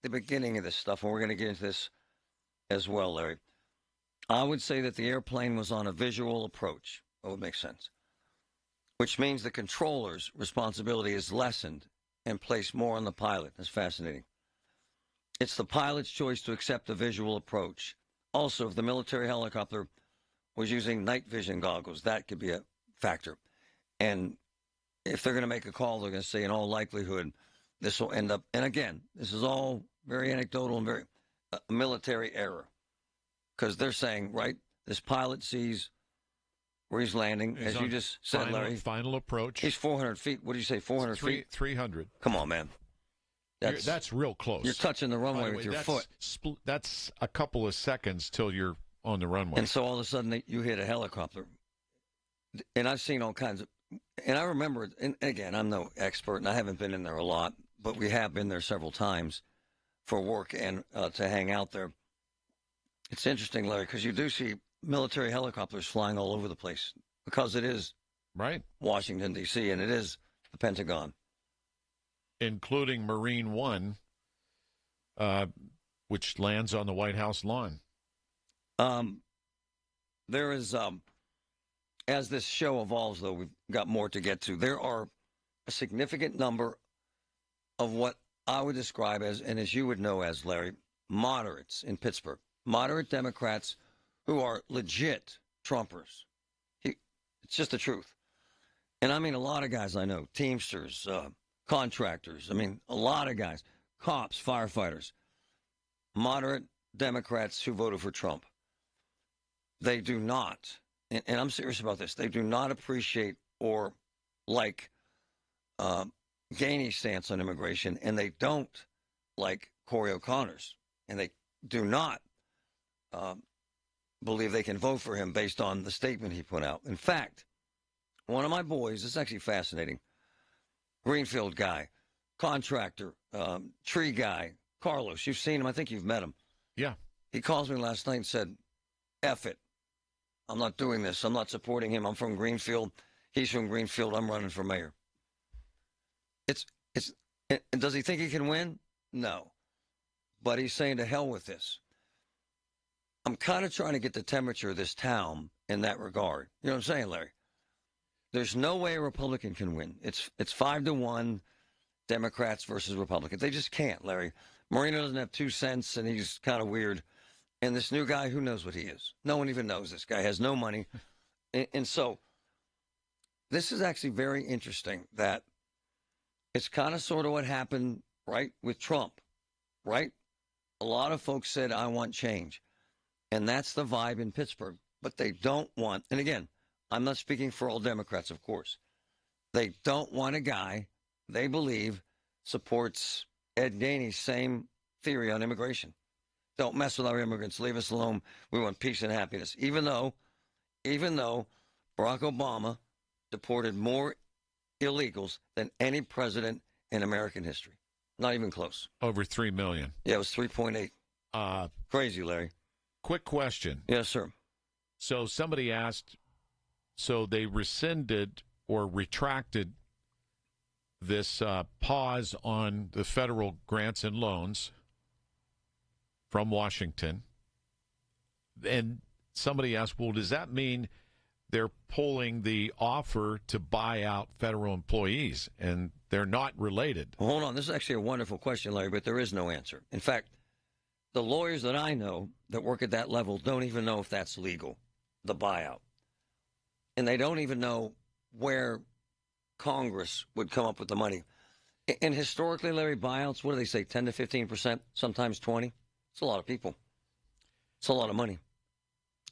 the beginning of this stuff, and we're going to get into this as well, Larry. I would say that the airplane was on a visual approach. That would make sense. Which means the controller's responsibility is lessened and placed more on the pilot. That's fascinating. It's the pilot's choice to accept the visual approach. Also, if the military helicopter was using night vision goggles, that could be a factor. And if they're going to make a call, they're going to say, in all likelihood, this will end up, and again, this is all very anecdotal and very military error. Because they're saying, right, this pilot sees where he's landing, as you just said, Larry. Final approach. He's 400 feet. What did you say, 400 feet? 300. Come on, man. That's real close. You're touching the runway with your foot. That's a couple of seconds till you're on the runway. And so all of a sudden you hit a helicopter. And I've seen all kinds of, and I remember, and again, I'm no expert, and I haven't been in there a lot, but we have been there several times for work and to hang out there. It's interesting, Larry, because you do see military helicopters flying all over the place because it is right Washington, D.C., and it is the Pentagon. Including Marine One, which lands on the White House lawn. There is, as this show evolves, though, we've got more to get to. There are a significant number of what I would describe as, and as you would know as, Larry, moderates in Pittsburgh. Moderate Democrats who are legit Trumpers. It's just the truth. And I mean, a lot of guys I know, Teamsters, contractors, I mean, a lot of guys, cops, firefighters, moderate Democrats who voted for Trump. They do not, and I'm serious about this, they do not appreciate or like Gainey's stance on immigration, and they don't like Corey O'Connor's, and they do not believe they can vote for him based on the statement he put out. In fact, one of my boys, this is actually fascinating, Greenfield guy, contractor, tree guy, Carlos, you've seen him, I think you've met him. Yeah. He calls me last night and said, F it, I'm not doing this, I'm not supporting him, I'm from Greenfield, he's from Greenfield, I'm running for mayor. And does he think he can win? No. But he's saying to hell with this. I'm kind of trying to get the temperature of this town in that regard. You know what I'm saying, Larry? There's no way a Republican can win. It's 5-1, Democrats versus Republicans. They just can't, Larry. Moreno doesn't have 2 cents, and he's kind of weird. And this new guy, who knows what he is? No one even knows this guy. Has no money. And so this is actually very interesting that it's kind of sort of what happened, right, with Trump, right? A lot of folks said, I want change. And that's the vibe in Pittsburgh. But they don't want, and again, I'm not speaking for all Democrats, of course. They don't want a guy they believe supports Ed Gainey's same theory on immigration. Don't mess with our immigrants. Leave us alone. We want peace and happiness. Even though Barack Obama deported more illegals than any president in American history. Not even close. Over 3 million. Yeah, it was 3.8. Crazy, Larry. Quick question. Yes, sir. So somebody asked, so they rescinded or retracted this pause on the federal grants and loans from Washington. And somebody asked, well, does that mean they're pulling the offer to buy out federal employees? And they're not related. Well, hold on. This is actually a wonderful question, Larry, but there is no answer. In fact, the lawyers that I know that work at that level don't even know if that's legal, the buyout. And they don't even know where Congress would come up with the money. And historically, Larry, buyouts, what do they say, 10 to 15%, sometimes 20? It's a lot of people. It's a lot of money.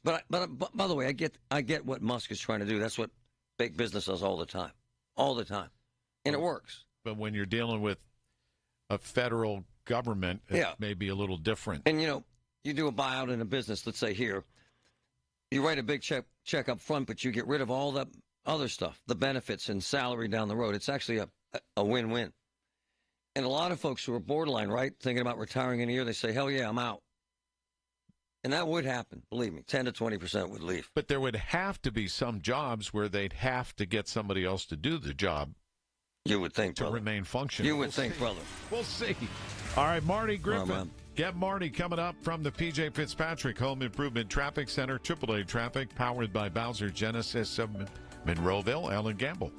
But by the way, I get what Musk is trying to do. That's what big business does all the time. All the time. And it works. But when you're dealing with a federal government, it may be a little different. And, you know, you do a buyout in a business, let's say here, you write a big check up front, but you get rid of all the other stuff, the benefits and salary down the road. It's actually a win-win. And a lot of folks who are borderline, right, thinking about retiring in a year, they say, hell yeah, I'm out. And that would happen, believe me. 10 to 20% would leave. But there would have to be some jobs where they'd have to get somebody else to do the job. You would think, to brother. remain functional. You would think, brother. We'll see. All right, Marty Griffin. man. Get Marty coming up from the P.J. Fitzpatrick Home Improvement Traffic Center, AAA Traffic, powered by Bowser Genesis of Monroeville. Ellen Gamble.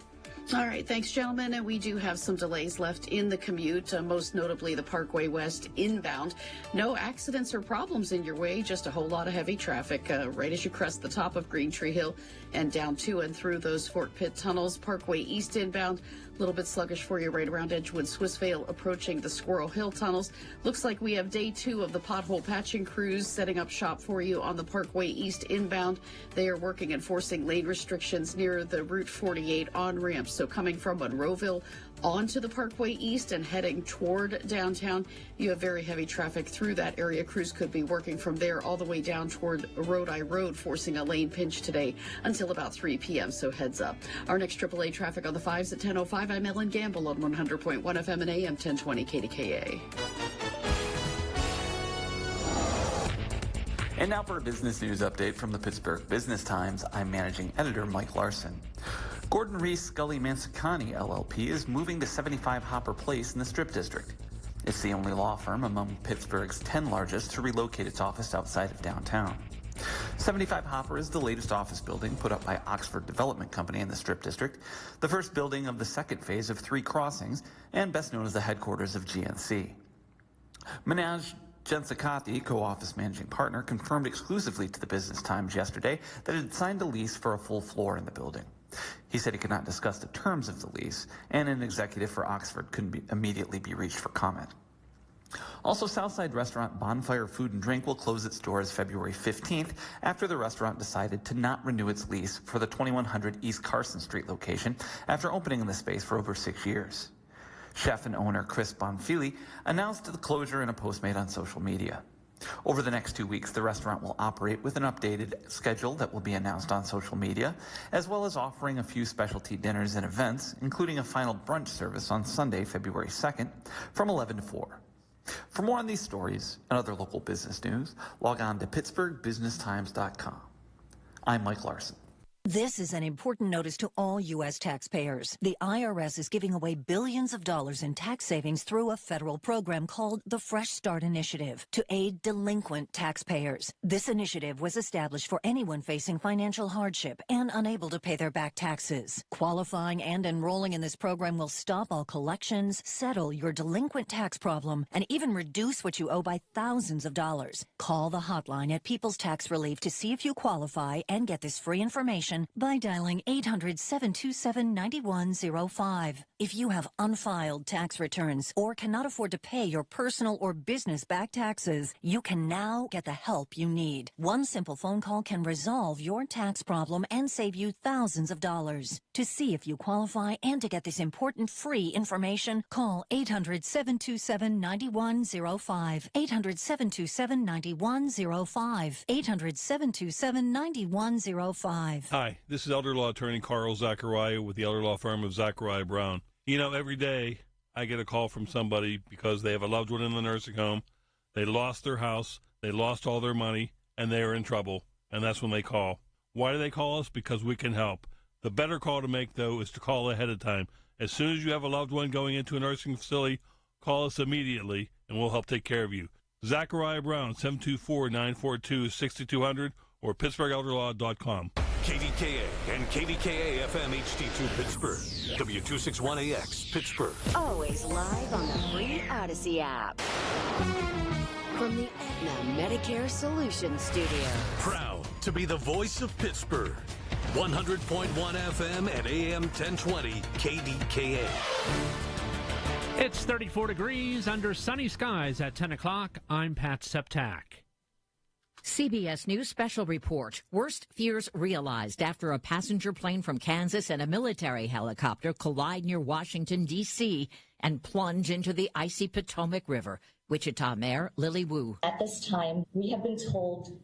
All right, thanks, gentlemen. And we do have some delays left in the commute, most notably the Parkway West inbound. No accidents or problems in your way, just a whole lot of heavy traffic right as you crest the top of Green Tree Hill and down to and through those Fort Pitt tunnels. Parkway East inbound, a little bit sluggish for you right around Edgewood, Swissvale, approaching the Squirrel Hill tunnels. Looks like we have day 2 of the pothole patching crews setting up shop for you on the Parkway East inbound. They are working enforcing lane restrictions near the Route 48 on-ramps. So coming from Monroeville onto the Parkway East and heading toward downtown, you have very heavy traffic through that area. Crews could be working from there all the way down toward Rodi Road, forcing a lane pinch today until about 3 p.m., so heads up. Our next AAA traffic on the 5s at 10:05. I'm Ellen Gamble on 100.1 FM and AM 1020 KDKA. And now for a business news update from the Pittsburgh Business Times. I'm managing editor Mike Larson. Gordon Reese Scully Mansicani LLP is moving to 75 Hopper Place in the Strip District. It's the only law firm among Pittsburgh's 10 largest to relocate its office outside of downtown. 75 Hopper is the latest office building put up by Oxford Development Company in the Strip District, the first building of the second phase of 3 crossings, and best known as the headquarters of GNC. Manaj Jensakati, co-office managing partner, confirmed exclusively to the Business Times yesterday that it had signed a lease for a full floor in the building. He said he could not discuss the terms of the lease, and an executive for Oxford couldn't immediately be reached for comment. Also, Southside restaurant Bonfire Food and Drink will close its doors February 15th after the restaurant decided to not renew its lease for the 2100 East Carson Street location after opening in the space for over 6 years. Chef and owner Chris Bonfili announced the closure in a post made on social media. Over the next 2 weeks, the restaurant will operate with an updated schedule that will be announced on social media, as well as offering a few specialty dinners and events, including a final brunch service on Sunday, February 2nd, from 11 to 4. For more on these stories and other local business news, log on to pittsburghbusinesstimes.com. I'm Mike Larson. This is an important notice to all U.S. taxpayers. The IRS is giving away billions of dollars in tax savings through a federal program called the Fresh Start Initiative to aid delinquent taxpayers. This initiative was established for anyone facing financial hardship and unable to pay their back taxes. Qualifying and enrolling in this program will stop all collections, settle your delinquent tax problem, and even reduce what you owe by thousands of dollars. Call the hotline at People's Tax Relief to see if you qualify and get this free information by dialing 800-727-9105. If you have unfiled tax returns or cannot afford to pay your personal or business back taxes, you can now get the help you need. One simple phone call can resolve your tax problem and save you thousands of dollars. To see if you qualify and to get this important free information, call 800-727-9105. 800-727-9105. 800-727-9105. Hi, this is elder law attorney Carl Zachariah with the elder law firm of Zachariah Brown. You know, every day I get a call from somebody because they have a loved one in the nursing home, they lost their house, they lost all their money, and they are in trouble, and that's when they call. Why do they call us? Because we can help. The better call to make, though, is to call ahead of time. As soon as you have a loved one going into a nursing facility, call us immediately, and we'll help take care of you. Zachariah Brown, 724-942-6200, or PittsburghElderLaw.com. KDKA and KDKA FM HD2 Pittsburgh. W261AX Pittsburgh. Always live on the free Odyssey app. From the Aetna Medicare Solutions Studio. Proud to be the voice of Pittsburgh. 100.1 FM and AM 1020 KDKA. It's 34 degrees under sunny skies at 10 o'clock. I'm Pat Septak. CBS News special report. Worst fears realized after a passenger plane from Kansas and a military helicopter collide near Washington, D.C. and plunge into the icy Potomac River. Wichita Mayor Lily Wu. At this time, we have been told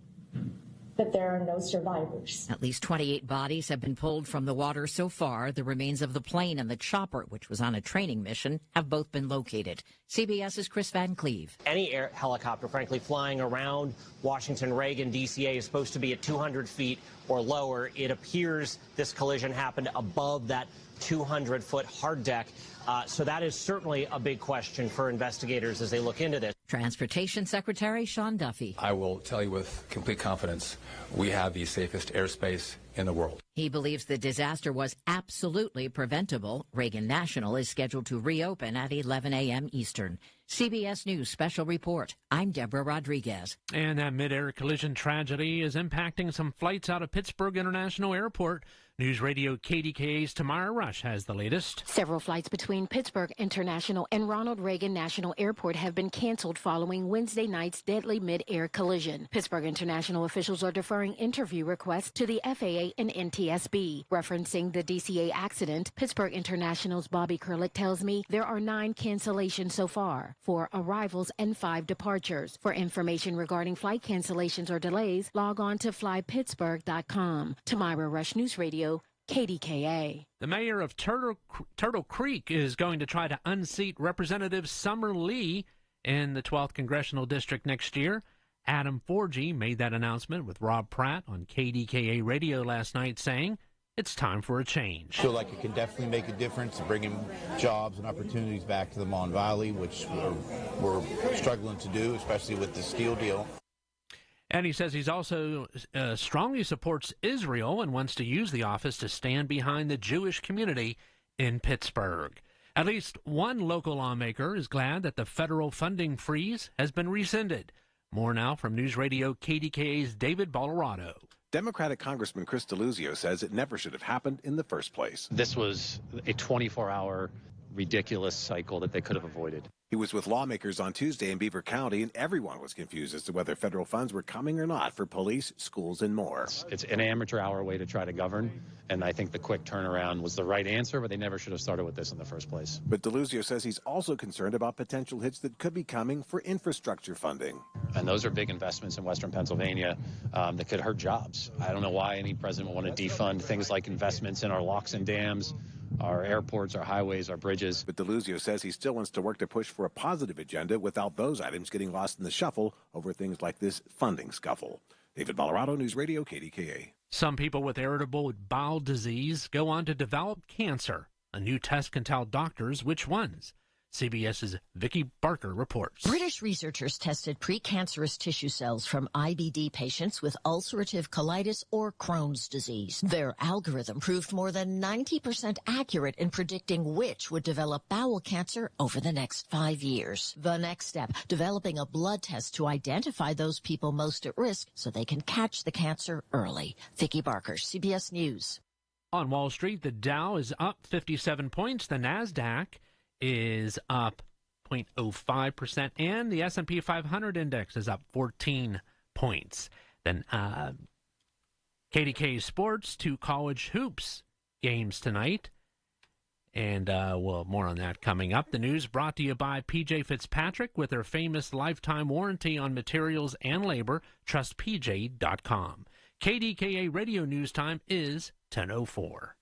that there are no survivors. At least 28 bodies have been pulled from the water so far. The remains of the plane and the chopper, which was on a training mission, have both been located. CBS's Chris Van Cleve. Any air helicopter, frankly, flying around Washington Reagan DCA is supposed to be at 200 feet or lower. It appears this collision happened above that 200-foot hard deck. So that is certainly a big question for investigators as they look into this. Transportation Secretary Sean Duffy. I will tell you with complete confidence, we have the safest airspace in the world. He believes the disaster was absolutely preventable. Reagan National is scheduled to reopen at 11 a.m. Eastern. CBS News Special Report. I'm Deborah Rodriguez. And that mid-air collision tragedy is impacting some flights out of Pittsburgh International Airport. News Radio KDKA's Tamara Rush has the latest. Several flights between Pittsburgh International and Ronald Reagan National Airport have been canceled following Wednesday night's deadly mid-air collision. Pittsburgh International officials are deferring interview requests to the FAA and NTSB. Referencing the DCA accident, Pittsburgh International's Bobby Kurlick tells me there are 9 cancellations so far, 4 arrivals and 5 departures. For information regarding flight cancellations or delays, log on to flypittsburgh.com. Tamara Rush, News Radio KDKA. The mayor of Turtle Creek is going to try to unseat Representative Summer Lee in the 12th Congressional District next year. Adam Forgey made that announcement with Rob Pratt on KDKA radio last night, saying it's time for a change. I feel like it can definitely make a difference, bringing jobs and opportunities back to the Mon Valley, which we're struggling to do, especially with the steel deal. And he says he's also strongly supports Israel and wants to use the office to stand behind the Jewish community in Pittsburgh. At least one local lawmaker is glad that the federal funding freeze has been rescinded. More now from News Radio KDKA's David Ballarado. Democratic Congressman Chris DeLuzio says it never should have happened in the first place. This was a 24-hour ridiculous cycle that they could have avoided. He was with lawmakers on Tuesday in Beaver County, and everyone was confused as to whether federal funds were coming or not for police, schools, and more. It's an amateur hour way to try to govern, and I think the quick turnaround was the right answer, but they never should have started with this in the first place. But DeLuzio says he's also concerned about potential hits that could be coming for infrastructure funding. And those are big investments in Western Pennsylvania that could hurt jobs. I don't know why any president would want to defund things like investments in our locks and dams, our airports, our highways, our bridges. But DeLuzio says he still wants to work to push for a positive agenda without those items getting lost in the shuffle over things like this funding scuffle. David Ballarado, News Radio, KDKA. Some people with irritable bowel disease go on to develop cancer. A new test can tell doctors which ones. CBS's Vicki Barker reports. British researchers tested precancerous tissue cells from IBD patients with ulcerative colitis or Crohn's disease. Their algorithm proved more than 90% accurate in predicting which would develop bowel cancer over the next 5 years. The next step, developing a blood test to identify those people most at risk so they can catch the cancer early. Vicki Barker, CBS News. On Wall Street, the Dow is up 57 points. The NASDAQ is up 0.05%, and the S&P 500 index is up 14 points. Then KDK Sports, 2 college hoops games tonight, and well, more on that coming up. The news brought to you by PJ Fitzpatrick with their famous lifetime warranty on materials and labor. TrustPJ.com. KDKA Radio News Time is 10:04.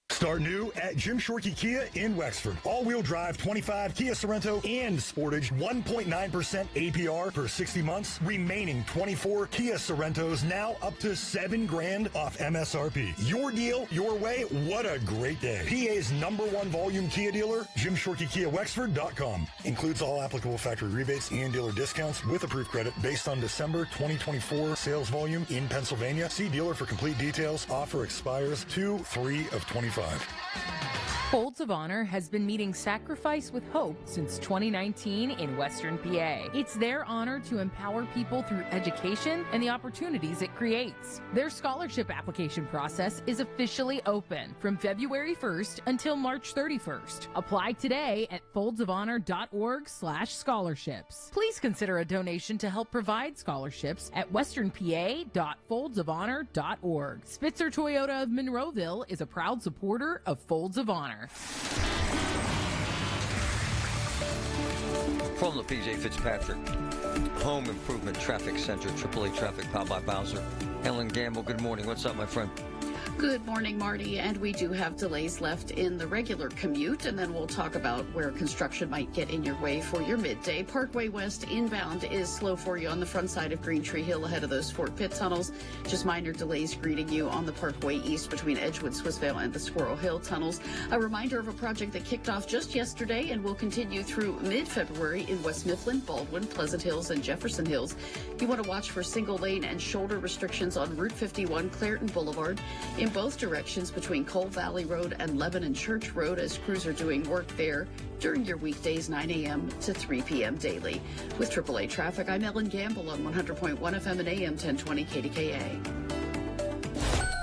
Start new at Jim Shorkey Kia in Wexford. All-wheel drive 25 Kia Sorento and Sportage 1.9% APR for 60 months. Remaining 24 Kia Sorentos now up to $7,000 off MSRP. Your deal, your way. What a great day. PA's #1 volume Kia dealer, JimShorkeyKiaWexford.com. Includes all applicable factory rebates and dealer discounts with approved credit based on December 2024 sales volume in Pennsylvania. See dealer for complete details. Offer expires 2/3/25. Folds of Honor has been meeting sacrifice with hope since 2019 in Western PA. It's their honor to empower people through education and the opportunities it creates. Their scholarship application process is officially open from February 1st until March 31st. Apply today at foldsofhonor.org/scholarships. Please consider a donation to help provide scholarships at westernpa.foldsofhonor.org. Spitzer Toyota of Monroeville is a proud supporter of Folds of Honor. From the PJ Fitzpatrick Home Improvement Traffic Center, AAA Traffic, powered by Bowser. Ellen Gamble, good morning. What's up, my friend? Good morning, Marty. And we do have delays left in the regular commute, and then we'll talk about where construction might get in your way for your midday. Parkway West inbound is slow for you on the front side of Green Tree Hill ahead of those Fort Pitt tunnels. Just minor delays greeting you on the Parkway East between Edgewood, Swissvale, and the Squirrel Hill tunnels. A reminder of a project that kicked off just yesterday and will continue through mid-February in West Mifflin, Baldwin, Pleasant Hills, and Jefferson Hills. You want to watch for single lane and shoulder restrictions on Route 51, Clairton Boulevard, in both directions between Coal Valley Road and Lebanon Church Road as crews are doing work there during your weekdays 9 a.m. to 3 p.m. daily. With AAA Traffic, I'm Ellen Gamble on 100.1 FM and AM 1020 KDKA.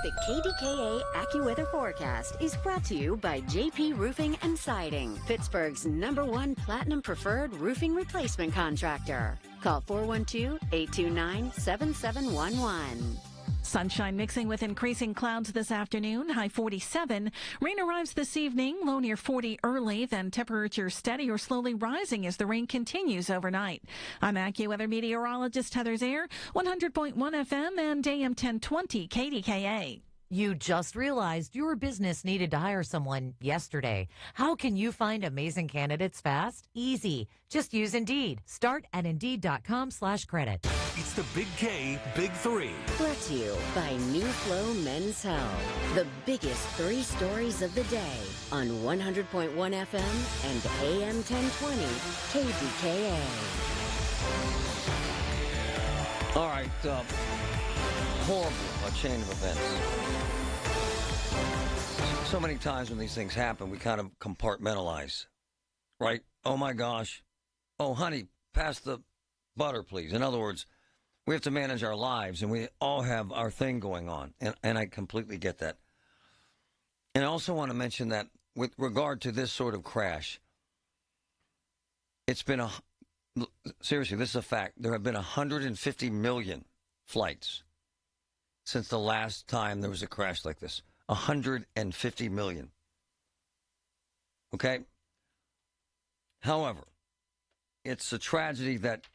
The KDKA AccuWeather forecast is brought to you by JP Roofing and Siding, Pittsburgh's #1 Platinum Preferred roofing replacement contractor. Call 412-829-7711. Sunshine mixing with increasing clouds this afternoon, high 47. Rain arrives this evening, low near 40 early, then temperature steady or slowly rising as the rain continues overnight. I'm AccuWeather meteorologist Heather Zaire, 100.1 FM and AM 1020 KDKA. You just realized your business needed to hire someone yesterday. How can you find amazing candidates fast? Easy. Just use Indeed. Start at Indeed.com/credit. It's the Big K Big Three. Brought to you by New Flow Men's Health. The biggest 3 stories of the day on 100.1 FM and AM 1020 KDKA. All right. Horrible chain of events. So many times when these things happen, we kind of compartmentalize, right? Oh, my gosh. Oh, honey, pass the butter, please. In other words, we have to manage our lives, and we all have our thing going on, and I completely get that. And I also want to mention that with regard to this sort of crash, it's been seriously, this is a fact. There have been 150 million flights since the last time there was a crash like this. 150 million. Okay? However, it's a tragedy that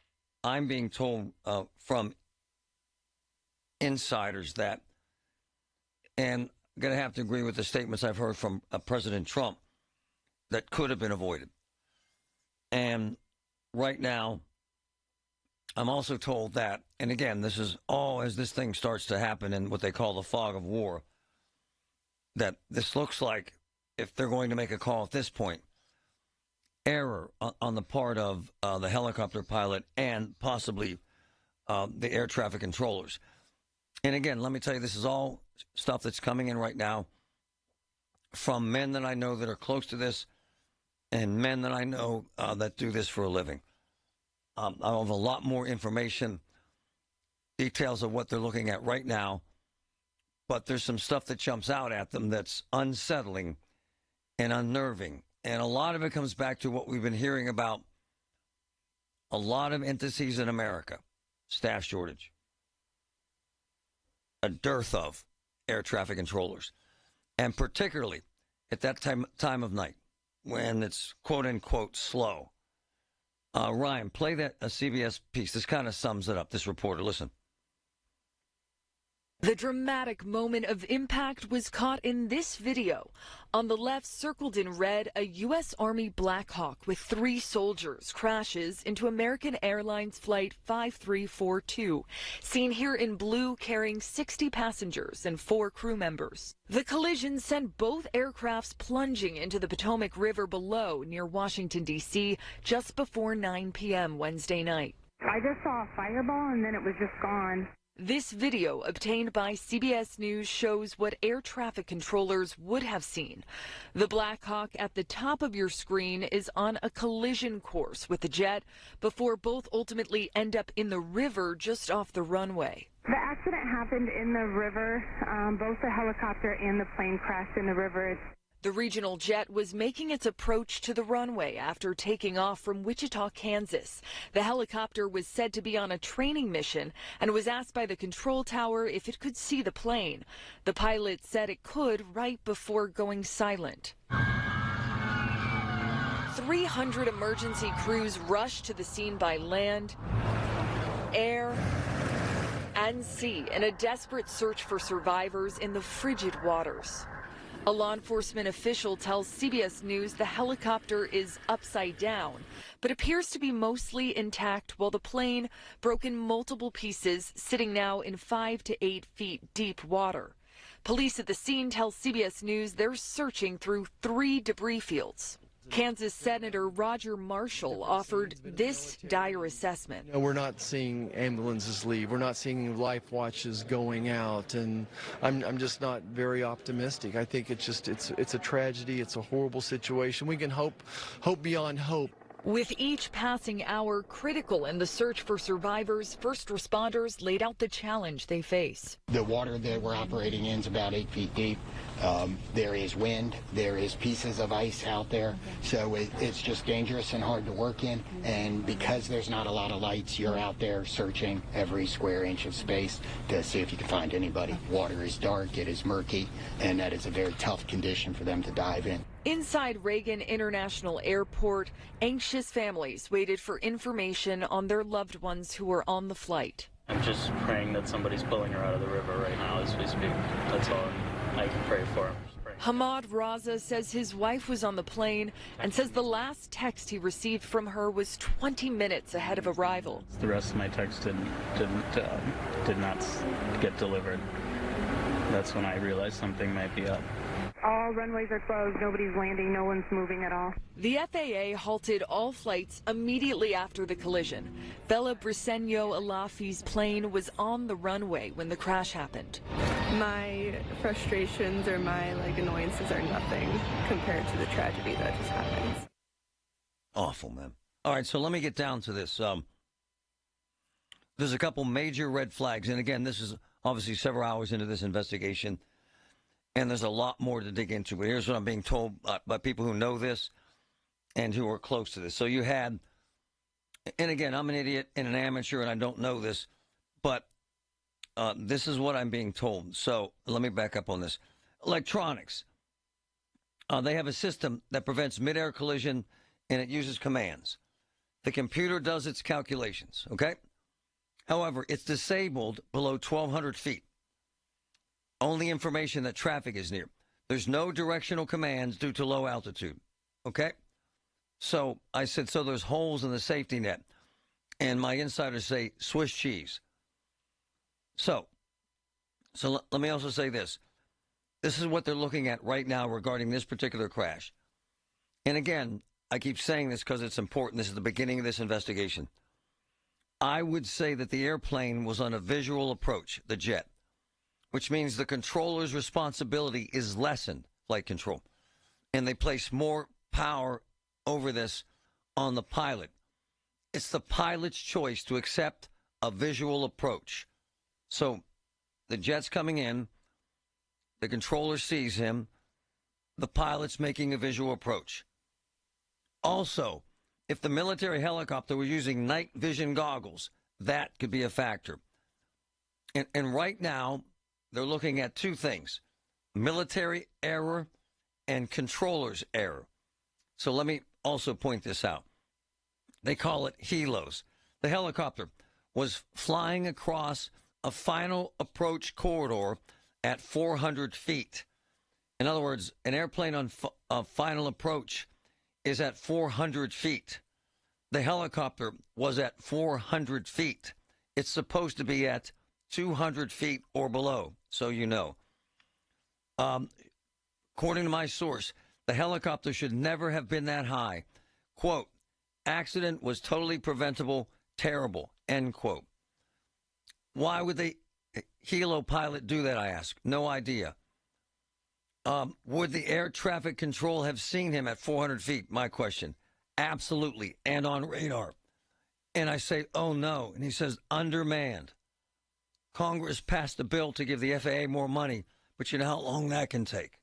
I'm being told from insiders that, and I'm going to have to agree with the statements I've heard from President Trump, that could have been avoided. And right now, I'm also told that, and again, this is all as this thing starts to happen in what they call the fog of war, that this looks like, if they're going to make a call at this point, error on the part of the helicopter pilot and possibly the air traffic controllers. And again, let me tell you, this is all stuff that's coming in right now from men that I know that are close to this and men that I know that do this for a living. I have a lot more information, details of what they're looking at right now, but there's some stuff that jumps out at them that's unsettling and unnerving. And a lot of it comes back to what we've been hearing about a lot of entities in America. Staff shortage. A dearth of air traffic controllers. And particularly at that time of night when it's quote-unquote slow. Ryan, play that CBS piece. This kind of sums it up, this reporter. Listen. The dramatic moment of impact was caught in this video. On the left, circled in red, a U.S. Army Black Hawk with 3 soldiers crashes into American Airlines Flight 5342, seen here in blue carrying 60 passengers and 4 crew members. The collision sent both aircrafts plunging into the Potomac River below near Washington, D.C., just before 9 p.m. Wednesday night. I just saw a fireball and then it was just gone. This video obtained by CBS News shows what air traffic controllers would have seen. The Black Hawk at the top of your screen is on a collision course with the jet before both ultimately end up in the river just off the runway. The accident happened in the river. Both the helicopter and the plane crashed in the river. The regional jet was making its approach to the runway after taking off from Wichita, Kansas. The helicopter was said to be on a training mission and was asked by the control tower if it could see the plane. The pilot said it could right before going silent. 300 emergency crews rushed to the scene by land, air, and sea in a desperate search for survivors in the frigid waters. A law enforcement official tells CBS News the helicopter is upside down, but appears to be mostly intact while the plane broke in multiple pieces, sitting now in 5 to 8 feet deep water. Police at the scene tell CBS News they're searching through 3 debris fields. Kansas Senator Roger Marshall offered this dire assessment. We're not seeing ambulances leave. We're not seeing life watches going out, and I'm just not very optimistic. I think it's a tragedy. It's a horrible situation. We can hope beyond hope. With each passing hour critical in the search for survivors, first responders laid out the challenge they face. The water that we're operating in is about 8 feet deep. There is wind. There is pieces of ice out there. So it's just dangerous and hard to work in. And because there's not a lot of lights, you're out there searching every square inch of space to see if you can find anybody. Water is dark. It is murky. And that is a very tough condition for them to dive in. Inside Reagan International Airport, anxious families waited for information on their loved ones who were on the flight. I'm just praying that somebody's pulling her out of the river right now as we speak. That's all I can pray for. Hamad Raza says his wife was on the plane and says the last text he received from her was 20 minutes ahead of arrival. The rest of my text did not get delivered. That's when I realized something might be up. All runways are closed. Nobody's landing. No one's moving at all. The FAA halted all flights immediately after the collision. Bella Briseño Alafi's plane was on the runway when the crash happened. My frustrations or my annoyances are nothing compared to the tragedy that just happened. Awful, man. All right, so let me get down to this. There's a couple major red flags, and again, this is obviously several hours into this investigation. And there's a lot more to dig into. But here's what I'm being told by people who know this and who are close to this. So you had, and again, I'm an idiot and an amateur and I don't know this, but this is what I'm being told. So let me back up on this. Electronics. They have a system that prevents mid-air collision and it uses commands. The computer does its calculations, okay? However, it's disabled below 1,200 feet. Only information that traffic is near. There's no directional commands due to low altitude. Okay? So I said, so there's holes in the safety net. And my insiders say Swiss cheese. So let me also say this. This is what they're looking at right now regarding this particular crash. And again, I keep saying this because it's important. This is the beginning of this investigation. I would say that the airplane was on a visual approach, the jet, which means the controller's responsibility is lessened, flight control. And they place more power over this on the pilot. It's the pilot's choice to accept a visual approach. So the jet's coming in, the controller sees him, the pilot's making a visual approach. Also, if the military helicopter were using night vision goggles, that could be a factor. And right now, they're looking at two things, military error and controller's error. So let me also point this out. They call it helos. The helicopter was flying across a final approach corridor at 400 feet. In other words, an airplane on final approach is at 400 feet. The helicopter was at 400 feet. It's supposed to be at 200 feet or below, so you know. According to my source, the helicopter should never have been that high. Quote, accident was totally preventable, terrible, end quote. Why would the helo pilot do that, I ask? No idea. Would the air traffic control have seen him at 400 feet? My question. Absolutely, and on radar. And I say, oh no, and he says, undermanned. Congress passed a bill to give the FAA more money, but you know how long that can take.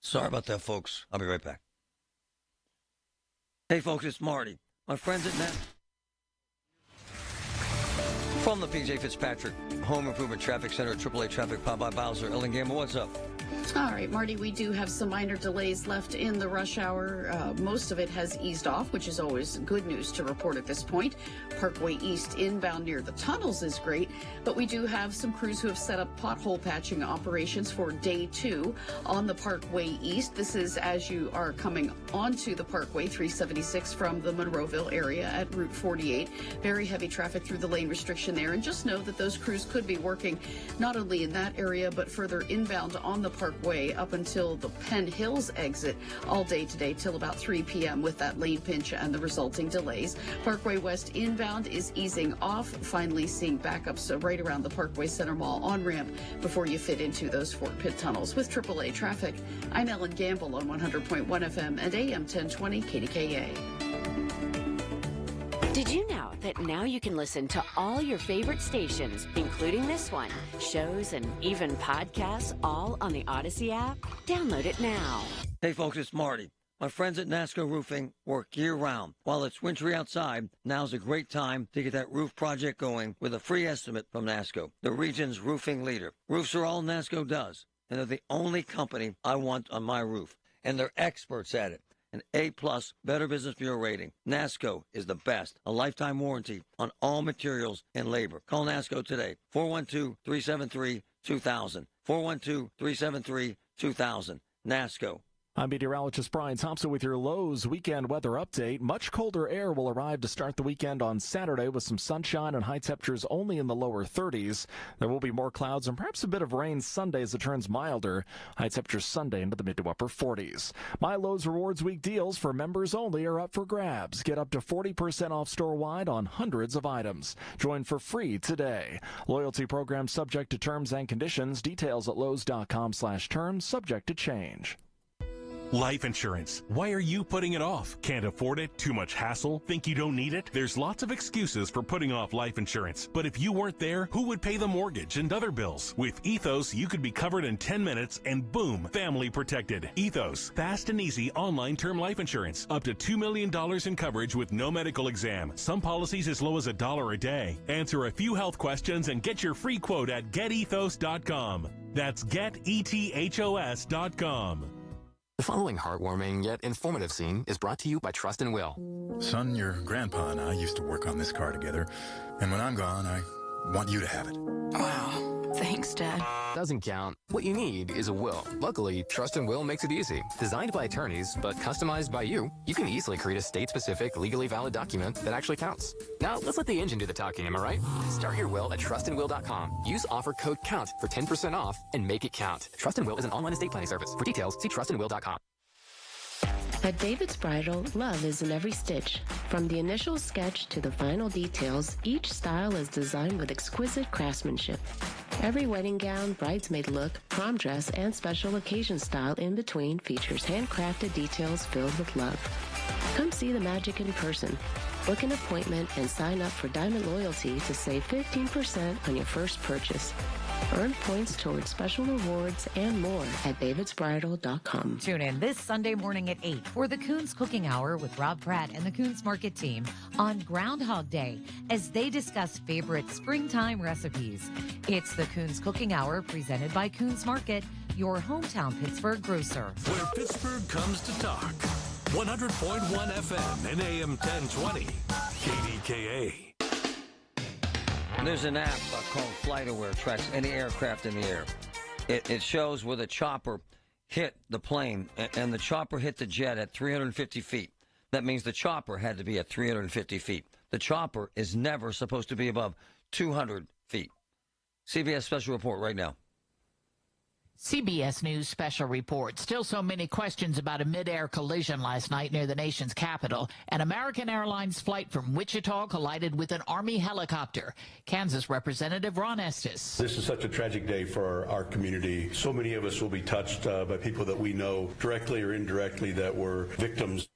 Sorry about that, folks. I'll be right back. Hey, folks, it's Marty. My friends at Net. From the P.J. Fitzpatrick Home Improvement Traffic Center at AAA Traffic, Popeye Bowser, Ellen Gamble, what's up? All right, Marty, we do have some minor delays left in the rush hour. Most of it has eased off, which is always good news to report at this point. Parkway East inbound near the tunnels is great, but we do have some crews who have set up pothole patching operations for day 2 on the Parkway East. This is as you are coming onto the Parkway 376 from the Monroeville area at Route 48. Very heavy traffic through the lane restriction there, and just know that those crews could be working not only in that area, but further inbound on the Parkway up until the Penn Hills exit all day today till about 3 p.m. with that lane pinch and the resulting delays. Parkway West inbound is easing off, finally seeing backups right around the Parkway Center Mall on-ramp before you fit into those Fort Pitt tunnels. With AAA traffic, I'm Ellen Gamble on 100.1 FM and AM 1020 KDKA. Did you know that now you can listen to all your favorite stations, including this one, shows, and even podcasts, all on the Odyssey app? Download it now. Hey folks, it's Marty. My friends at NASCO Roofing work year-round. While it's wintry outside, now's a great time to get that roof project going with a free estimate from NASCO, the region's roofing leader. Roofs are all NASCO does, and they're the only company I want on my roof. And they're experts at it. An A-plus Better Business Bureau rating. NASCO is the best. A lifetime warranty on all materials and labor. Call NASCO today. 412-373-2000. 412-373-2000. NASCO. I'm meteorologist Brian Thompson with your Lowe's weekend weather update. Much colder air will arrive to start the weekend on Saturday with some sunshine and high temperatures only in the lower 30s. There will be more clouds and perhaps a bit of rain Sunday as it turns milder. High temperatures Sunday into the mid to upper 40s. My Lowe's Rewards Week deals for members only are up for grabs. Get up to 40% off store-wide on hundreds of items. Join for free today. Loyalty program subject to terms and conditions. Details at lowes.com/terms, subject to change. Life insurance. Why are you putting it off? Can't afford it? Too much hassle? Think you don't need it? There's lots of excuses for putting off life insurance. But if you weren't there, who would pay the mortgage and other bills? With Ethos, you could be covered in 10 minutes and boom, family protected. Ethos, fast and easy online term life insurance. Up to $2 million in coverage with no medical exam. Some policies as low as $1 a day. Answer a few health questions and get your free quote at getethos.com. That's getethos.com. The following heartwarming yet informative scene is brought to you by Trust and Will. Son, your grandpa and I used to work on this car together, and when I'm gone, I want you to have it. Wow. Thanks, Dad. Doesn't count. What you need is a will. Luckily, Trust and Will makes it easy. Designed by attorneys, but customized by you, you can easily create a state-specific, legally valid document that actually counts. Now, let's let the engine do the talking, am I right? Start your will at trustandwill.com. Use offer code COUNT for 10% off and make it count. Trust and Will is an online estate planning service. For details, see trustandwill.com. At David's Bridal, love is in every stitch. From the initial sketch to the final details, each style is designed with exquisite craftsmanship. Every wedding gown, bridesmaid look, prom dress, and special occasion style in between features handcrafted details filled with love. Come see the magic in person. Book an appointment and sign up for Diamond Loyalty to save 15% on your first purchase. Earn points towards special rewards and more at davidsbridal.com. Tune in this Sunday morning at 8 for the Coons Cooking Hour with Rob Pratt and the Coons Market team on Groundhog Day as they discuss favorite springtime recipes. It's the Coons Cooking Hour presented by Coons Market, your hometown Pittsburgh grocer. Where Pittsburgh comes to talk. 100.1 FM and AM 1020. KDKA. There's an app called FlightAware. Tracks any aircraft in the air. It shows where the chopper hit the plane, and the chopper hit the jet at 350 feet. That means the chopper had to be at 350 feet. The chopper is never supposed to be above 200 feet. CBS Special Report right now. CBS News Special Report. Still so many questions about a mid-air collision last night near the nation's capital. An American Airlines flight from Wichita collided with an Army helicopter. Kansas Representative Ron Estes. This is such a tragic day for our community. So many of us will be touched by people that we know directly or indirectly that were victims.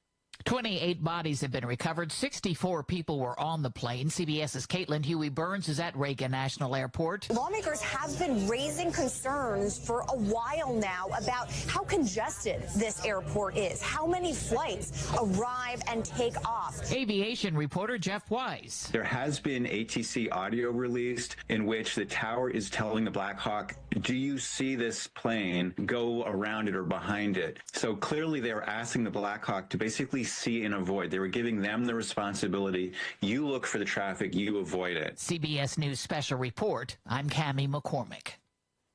28 bodies have been recovered. 64 people were on the plane. CBS's Caitlin Huey-Burns is at Reagan National Airport. Lawmakers have been raising concerns for a while now about how congested this airport is, how many flights arrive and take off. Aviation reporter Jeff Wise. There has been ATC audio released in which the tower is telling the Black Hawk, do you see this plane go around it or behind it? So clearly they were asking the Black Hawk to basically see and avoid. They were giving them the responsibility. You look for the traffic, you avoid it. CBS News Special Report, I'm Cammie McCormick.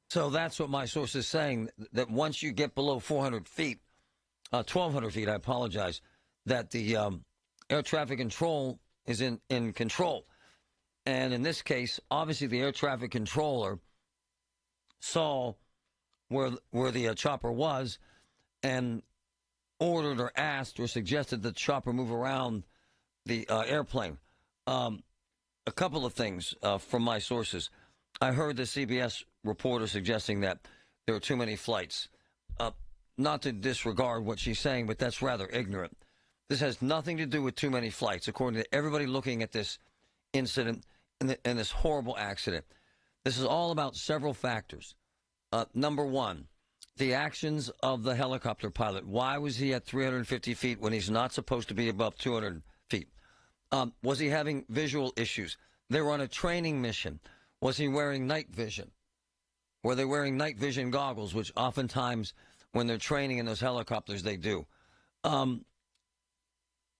So that's what my source is saying, that once you get below 400 feet, 1,200 feet, I apologize, that the air traffic control is in control. And in this case, obviously the air traffic controller saw where the chopper was and ordered or asked or suggested that the chopper move around the airplane. A couple of things from my sources. I heard the CBS reporter suggesting that there are too many flights. Not to disregard what she's saying, but that's rather ignorant. This has nothing to do with too many flights, according to everybody looking at this incident and this horrible accident. This is all about several factors. Number one, the actions of the helicopter pilot. Why was he at 350 feet when he's not supposed to be above 200 feet? Was he having visual issues? They were on a training mission. Was he wearing night vision? Were they wearing night vision goggles, which oftentimes when they're training in those helicopters, they do.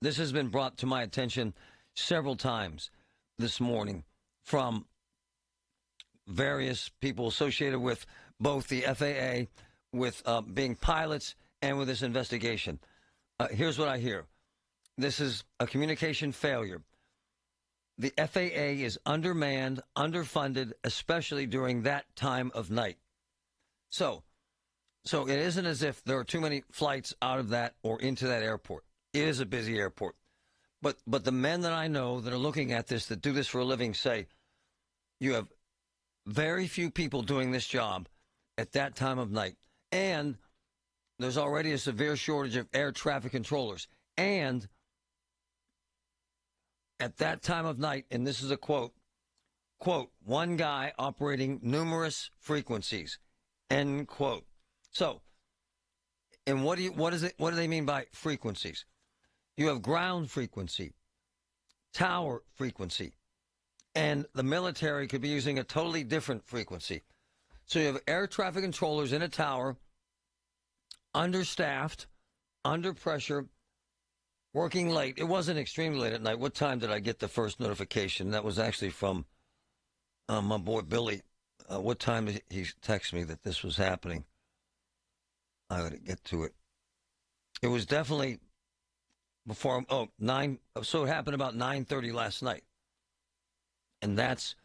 This has been brought to my attention several times this morning from various people associated with both the FAA, with being pilots, and with this investigation. Here's what I hear. This is a communication failure. The FAA is undermanned, underfunded, especially during that time of night. So it isn't as if there are too many flights out of that or into that airport. It is a busy airport. But the men that I know that are looking at this, that do this for a living, say you have very few people doing this job at that time of night. And there's already a severe shortage of air traffic controllers. And at that time of night, and this is a quote, one guy operating numerous frequencies, end quote. So, and what do they mean by frequencies? You have ground frequency, tower frequency, and the military could be using a totally different frequency. So you have air traffic controllers in a tower, understaffed, under pressure, working late. It wasn't extremely late at night. What time did I get the first notification? That was actually from my boy Billy. What time did he text me that this was happening? I got to get to it. It was definitely before, 9. So it happened about 9:30 last night. And that's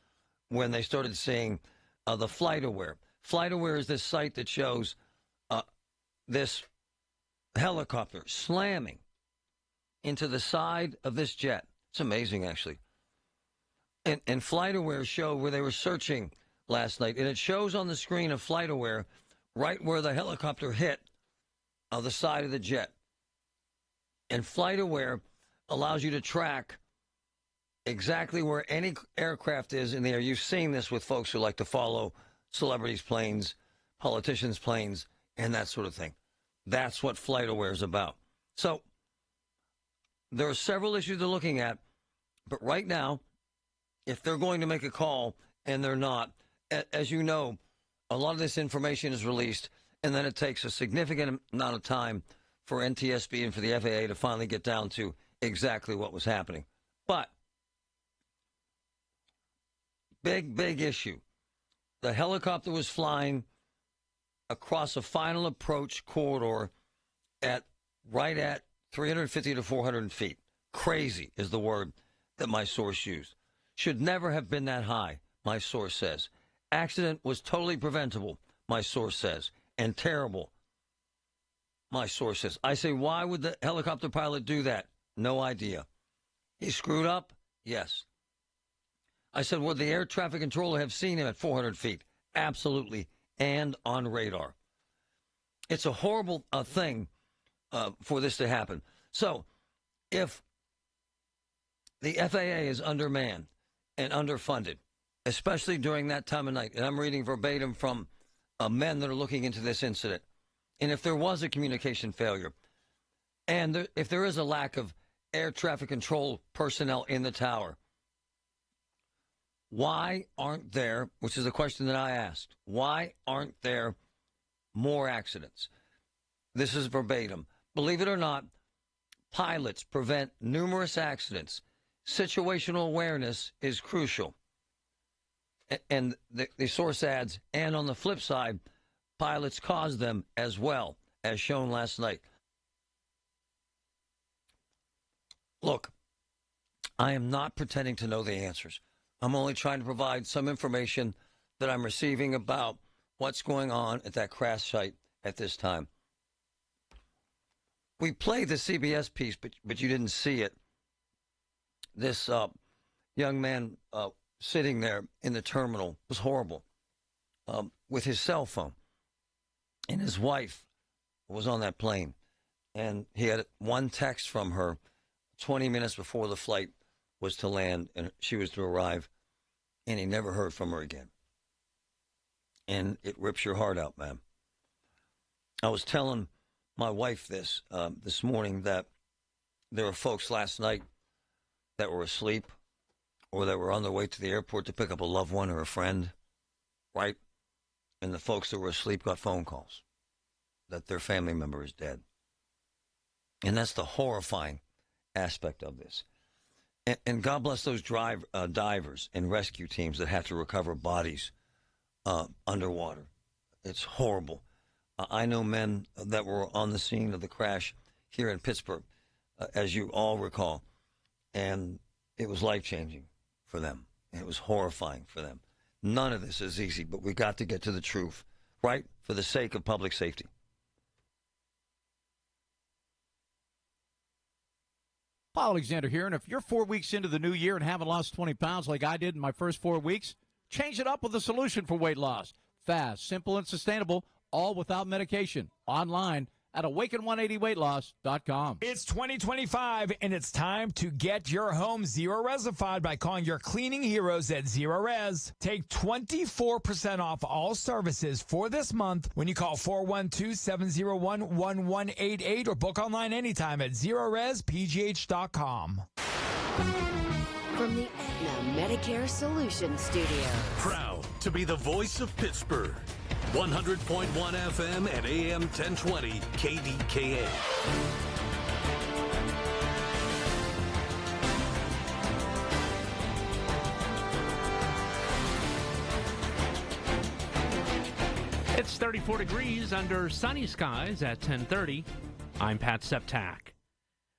when they started seeing the FlightAware. FlightAware is this site that shows this helicopter slamming into the side of this jet. It's amazing, actually. And FlightAware showed where they were searching last night. And it shows on the screen of FlightAware right where the helicopter hit the side of the jet. And FlightAware allows you to track exactly where any aircraft is in the air. You've seen this with folks who like to follow celebrities' planes, politicians' planes, and that sort of thing. That's what FlightAware is about. So there are several issues they're looking at, but right now, if they're going to make a call and they're not, as you know, a lot of this information is released, and then it takes a significant amount of time for NTSB and for the FAA to finally get down to exactly what was happening. But big issue. The helicopter was flying across a final approach corridor right at 350 to 400 feet. Crazy is the word that my source used. Should never have been that high, my source says. Accident was totally preventable, my source says, and terrible, my source says. I say, why would the helicopter pilot do that? No idea. He screwed up? Yes. I said, would the air traffic controller have seen him at 400 feet? Absolutely, and on radar. It's a horrible thing for this to happen. So If the FAA is undermanned and underfunded, especially during that time of night, and I'm reading verbatim from men that are looking into this incident, and if there was a communication failure, and if there is a lack of air traffic control personnel in the tower, why aren't there, which is a question that I asked, why aren't there more accidents? This is verbatim. Believe it or not, pilots prevent numerous accidents. Situational awareness is crucial. And the source adds, and on the flip side, pilots cause them as well, as shown last night. Look, I am not pretending to know the answers. I'm only trying to provide some information that I'm receiving about what's going on at that crash site at this time. We played the CBS piece, but you didn't see it. This young man sitting there in the terminal was horrible with his cell phone. And his wife was on that plane. And he had one text from her 20 minutes before the flight was to land and she was to arrive. And he never heard from her again. And it rips your heart out, man. I was telling my wife this morning, that there were folks last night that were asleep or that were on their way to the airport to pick up a loved one or a friend, right? And the folks that were asleep got phone calls that their family member is dead. And that's the horrifying aspect of this. And God bless those divers and rescue teams that have to recover bodies underwater. It's horrible. I know men that were on the scene of the crash here in Pittsburgh, as you all recall, and it was life-changing for them. It was horrifying for them. None of this is easy, but we got to get to the truth, right? For the sake of public safety. Paul Alexander here, and if you're 4 weeks into the new year and haven't lost 20 pounds like I did in my first 4 weeks, change it up with a solution for weight loss. Fast, simple, and sustainable, all without medication. Online at awaken180weightloss.com. It's 2025, and it's time to get your home zero-resified by calling your cleaning heroes at Zero Res. Take 24% off all services for this month when you call 412-701-1188 or book online anytime at ZeroResPGH.com. From the Aetna Medicare Solutions Studio. Proud to be the voice of Pittsburgh. 100.1 FM and AM 1020 KDKA. It's 34 degrees under sunny skies at 10:30. I'm Pat Septak.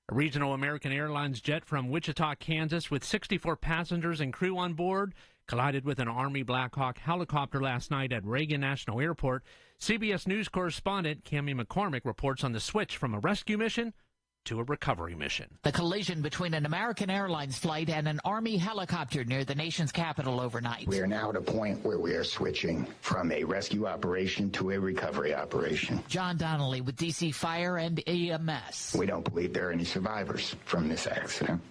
A regional American Airlines jet from Wichita, Kansas, with 64 passengers and crew on board collided with an Army Black Hawk helicopter last night at Reagan National Airport. CBS News correspondent Cammie McCormick reports on the switch from a rescue mission to a recovery mission. The collision between an American Airlines flight and an Army helicopter near the nation's capital overnight. We are now at a point where we are switching from a rescue operation to a recovery operation. John Donnelly with DC Fire and EMS. We don't believe there are any survivors from this accident.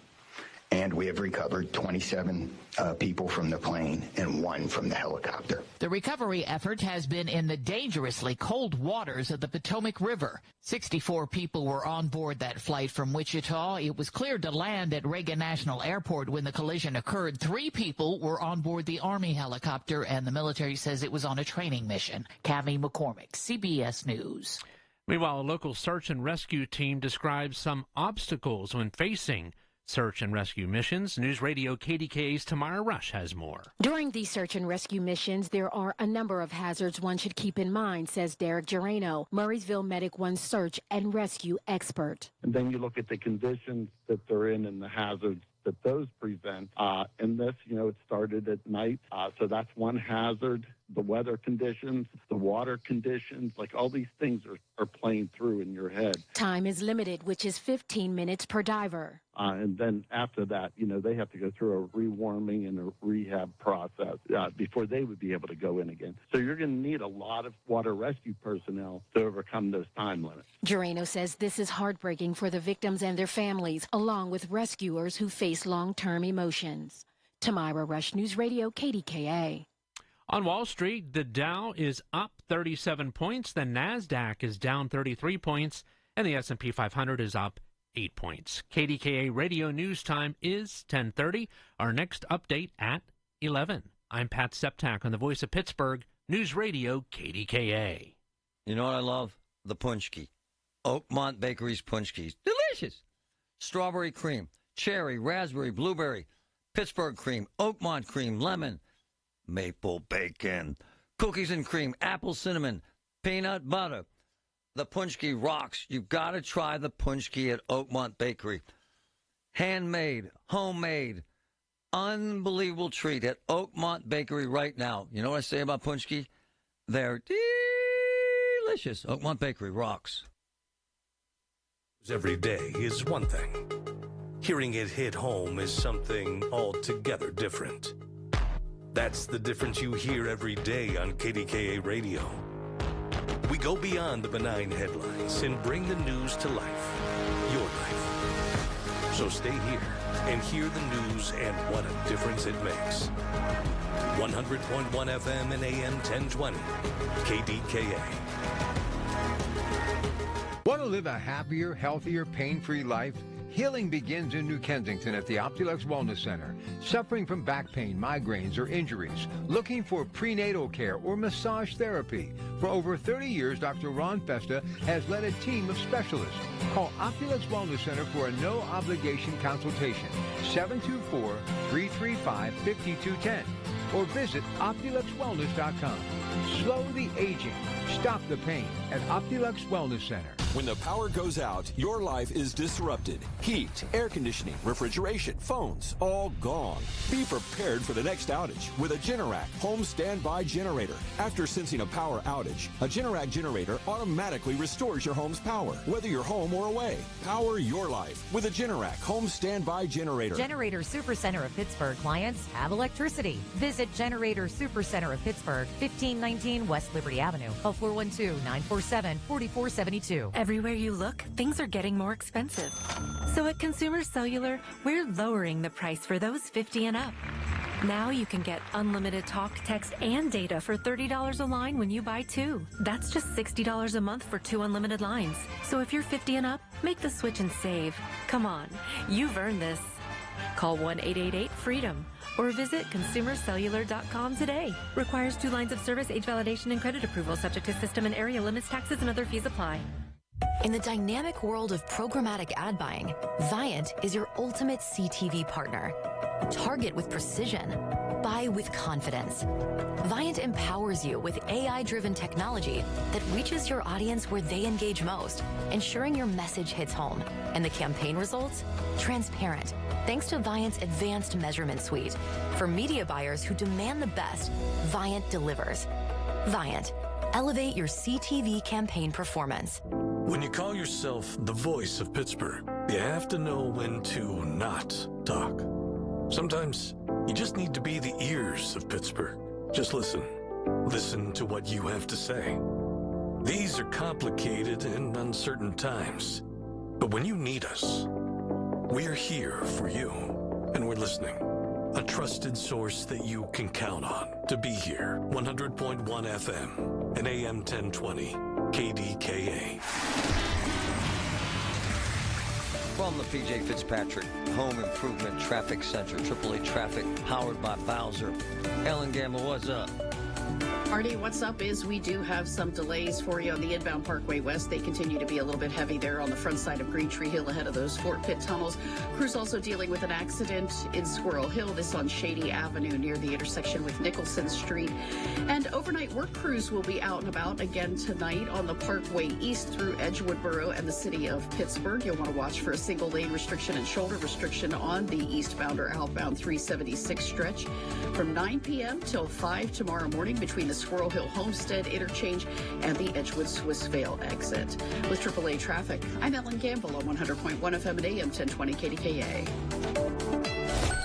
And we have recovered 27 people from the plane and 1 from the helicopter. The recovery effort has been in the dangerously cold waters of the Potomac River. 64 people were on board that flight from Wichita. It was cleared to land at Reagan National Airport when the collision occurred. 3 people were on board the Army helicopter, and the military says it was on a training mission. Cammie McCormick, CBS News. Meanwhile, a local search and rescue team describes some obstacles when facing search and rescue missions. News Radio KDKA's Tamara Rush has more. During these search and rescue missions, there are a number of hazards one should keep in mind, says Derek Gerano, Murraysville Medic One search and rescue expert. And then you look at the conditions that they're in and the hazards that those present. In this, it started at night, so that's one hazard. the weather conditions, the water conditions, like all these things are playing through in your head. Time is limited, which is 15 minutes per diver. And then after that, they have to go through a rewarming and a rehab process before they would be able to go in again. So you're going to need a lot of water rescue personnel to overcome those time limits. Gerano says this is heartbreaking for the victims and their families, along with rescuers who face long-term emotions. Tamira Rush, News Radio, KDKA. On Wall Street, the Dow is up 37 points, the NASDAQ is down 33 points, and the S&P 500 is up 8 points. KDKA Radio News Time is 10:30. Our next update at 11. I'm Pat Septak on the Voice of Pittsburgh, News Radio, KDKA. You know what I love? The punchki. Oakmont Bakery's punchkis. Delicious. Strawberry cream, cherry, raspberry, blueberry, Pittsburgh cream, Oakmont cream, lemon, maple bacon, cookies and cream, apple cinnamon, peanut butter. The punchki rocks. You've got to try the punchki at Oakmont Bakery. Handmade, homemade, unbelievable treat at Oakmont Bakery right now. You know what I say about punchki? They're delicious. Oakmont Bakery rocks. Every day is one thing. Hearing it hit home is something altogether different. That's the difference you hear every day on KDKA Radio. We go beyond the benign headlines and bring the news to life, your life. So stay here and hear the news and what a difference it makes. 100.1 FM and AM 1020, KDKA. Want to live a happier, healthier, pain-free life? Healing begins in New Kensington at the Optilux Wellness Center. Suffering from back pain, migraines, or injuries? Looking for prenatal care or massage therapy? For over 30 years, Dr. Ron Festa has led a team of specialists. Call Optilux Wellness Center for a no-obligation consultation. 724-335-5210. Or visit OptiluxWellness.com. Slow the aging. Stop the pain at Optilux Wellness Center. When the power goes out, your life is disrupted. Heat, air conditioning, refrigeration, phones, all gone. Be prepared for the next outage with a Generac home standby generator. After sensing a power outage, a Generac generator automatically restores your home's power, whether you're home or away. Power your life with a Generac home standby generator. Generator Supercenter of Pittsburgh clients have electricity. Visit Generator Supercenter of Pittsburgh, 1519 West Liberty Avenue, 412-947-4472. Everywhere you look, things are getting more expensive. So at Consumer Cellular, we're lowering the price for those 50 and up. Now you can get unlimited talk, text, and data for $30 a line when you buy two. That's just $60 a month for 2 unlimited lines. So if you're 50 and up, make the switch and save. Come on, you've earned this. Call 1-888-FREEDOM or visit consumercellular.com today. Requires 2 lines of service, age validation, and credit approval, subject to system and area limits, taxes, and other fees apply. In the dynamic world of programmatic ad buying, Viant is your ultimate CTV partner. Target with precision. Buy with confidence. Viant empowers you with AI-driven technology that reaches your audience where they engage most, ensuring your message hits home. And the campaign results? Transparent, thanks to Viant's advanced measurement suite. For media buyers who demand the best, Viant delivers. Viant, elevate your CTV campaign performance. When you call yourself the voice of Pittsburgh, you have to know when to not talk. Sometimes you just need to be the ears of Pittsburgh. Just listen. Listen to what you have to say. These are complicated and uncertain times. But when you need us, we are here for you. And we're listening. A trusted source that you can count on to be here. 100.1 FM and AM 1020 KDKA. From the P.J. Fitzpatrick Home Improvement Traffic Center, AAA Traffic, powered by Bowser. Ellen Gamble, what's up? Marty, what's up is we do have some delays for you on the inbound Parkway West. They continue to be a little bit heavy there on the front side of Green Tree Hill ahead of those Fort Pitt tunnels. Crews also dealing with an accident in Squirrel Hill. This on Shady Avenue near the intersection with Nicholson Street. And overnight work crews will be out and about again tonight on the Parkway East through Edgewood Borough and the city of Pittsburgh. You'll want to watch for a single lane restriction and shoulder restriction on the eastbound or outbound 376 stretch from 9 p.m. till 5 tomorrow morning. between the Squirrel Hill Homestead interchange and the Edgewood Swissvale exit. With AAA traffic, I'm Ellen Gamble on 100.1 FM and AM 1020 KDKA.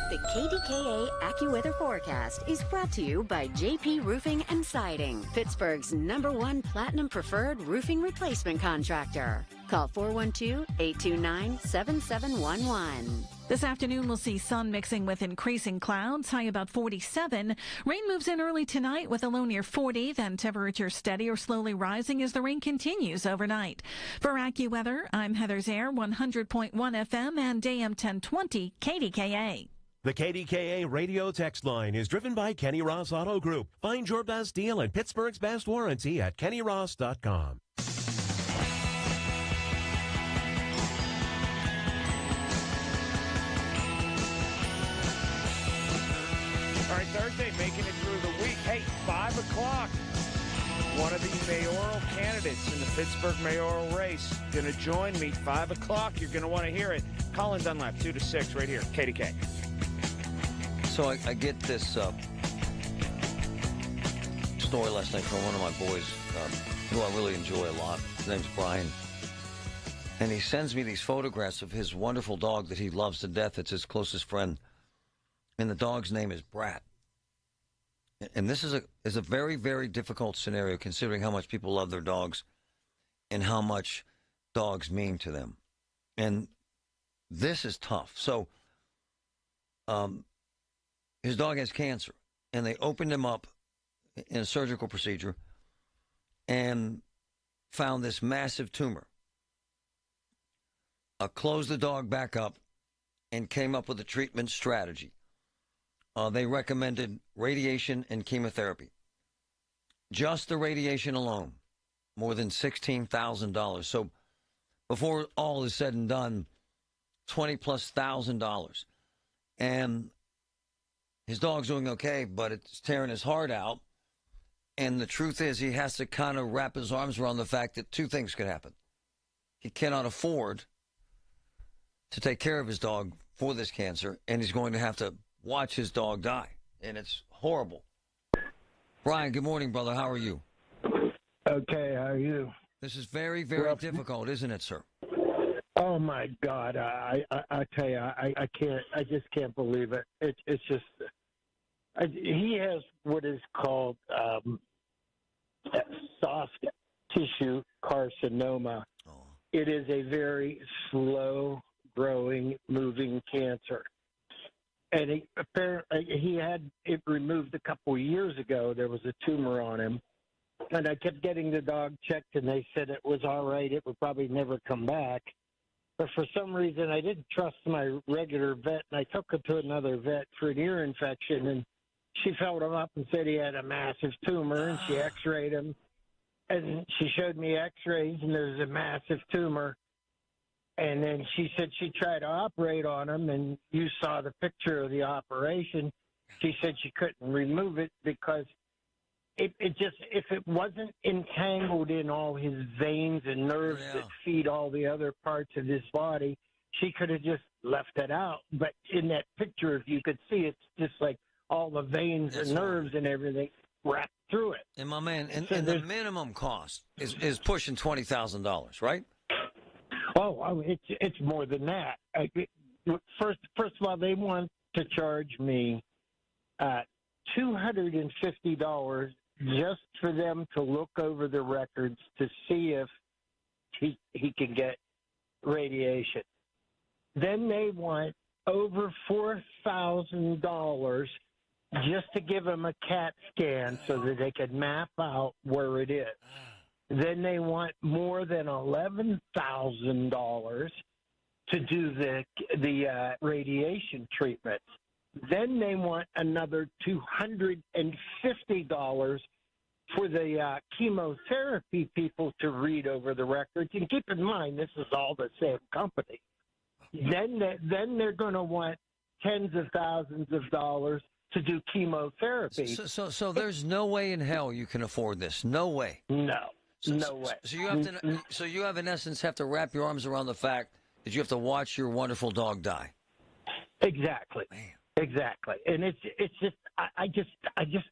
The KDKA AccuWeather forecast is brought to you by JP Roofing and Siding, Pittsburgh's #1 Platinum Preferred Roofing Replacement Contractor. Call 412-829-7711. This afternoon, we'll see sun mixing with increasing clouds, high about 47. Rain moves in early tonight with a low near 40, then temperature steady or slowly rising as the rain continues overnight. For AccuWeather, I'm Heather Zare, 100.1 FM and AM 1020 KDKA. The KDKA radio text line is driven by Kenny Ross Auto Group. Find your best deal and Pittsburgh's best warranty at kennyross.com. All right, Thursday, making it through the week. Hey, 5 o'clock. One of the mayoral candidates in the Pittsburgh mayoral race going to join me. 5 o'clock. You're going to want to hear it. Colin Dunlap, 2 to 6, right here, KDK. So I get this story last night from one of my boys, who I really enjoy a lot. His name's Brian. And he sends me these photographs of his wonderful dog that he loves to death. It's his closest friend. And the dog's name is Brat. And this is a very, very difficult scenario considering how much people love their dogs and how much dogs mean to them. And this is tough. So his dog has cancer, and they opened him up in a surgical procedure and found this massive tumor. Closed the dog back up and came up with a treatment strategy. They recommended radiation and chemotherapy. Just the radiation alone, more than $16,000. So before all is said and done, $20,000+. And his dog's doing okay, but it's tearing his heart out. And the truth is he has to kind of wrap his arms around the fact that two things could happen. He cannot afford to take care of his dog for this cancer, and he's going to have to watch his dog die. And it's horrible. Brian, good morning, brother. How are you? Okay, how are you? This is very, very difficult, isn't it, sir? Oh my God! I tell you, I can't. I just can't believe it. It's just he has what is called soft tissue carcinoma. It is a very slow growing, moving cancer, and he had it removed a couple of years ago. There was a tumor on him, and I kept getting the dog checked, and they said it was all right. It would probably never come back. But for some reason, I didn't trust my regular vet, and I took her to another vet for an ear infection, and she felt him up and said he had a massive tumor, and she x-rayed him, and she showed me x-rays, and there's a massive tumor. And then she said she tried to operate on him, and you saw the picture of the operation. She said she couldn't remove it because it just, if it wasn't entangled in all his veins and nerves that feed all the other parts of his body, she could have just left it out. But in that picture, if you could see, it's just like all the veins and nerves and everything wrapped through it. And my man, and the minimum cost is pushing $20,000, right? Oh, it's more than that. First of all, they want to charge me $250 just for them to look over the records to see if he can get radiation. Then they want over $4,000 just to give him a CAT scan so that they can map out where it is. Then they want more than $11,000 to do the radiation treatment. Then they want another $250 for the chemotherapy people to read over the records. And keep in mind, this is all the same company. Then they're going to want tens of thousands of dollars to do chemotherapy. So there's no way in hell you can afford this. No way. No. No way. So you have to. So you have, in essence, have to wrap your arms around the fact that you have to watch your wonderful dog die. Exactly. Man. Exactly, and it's just I just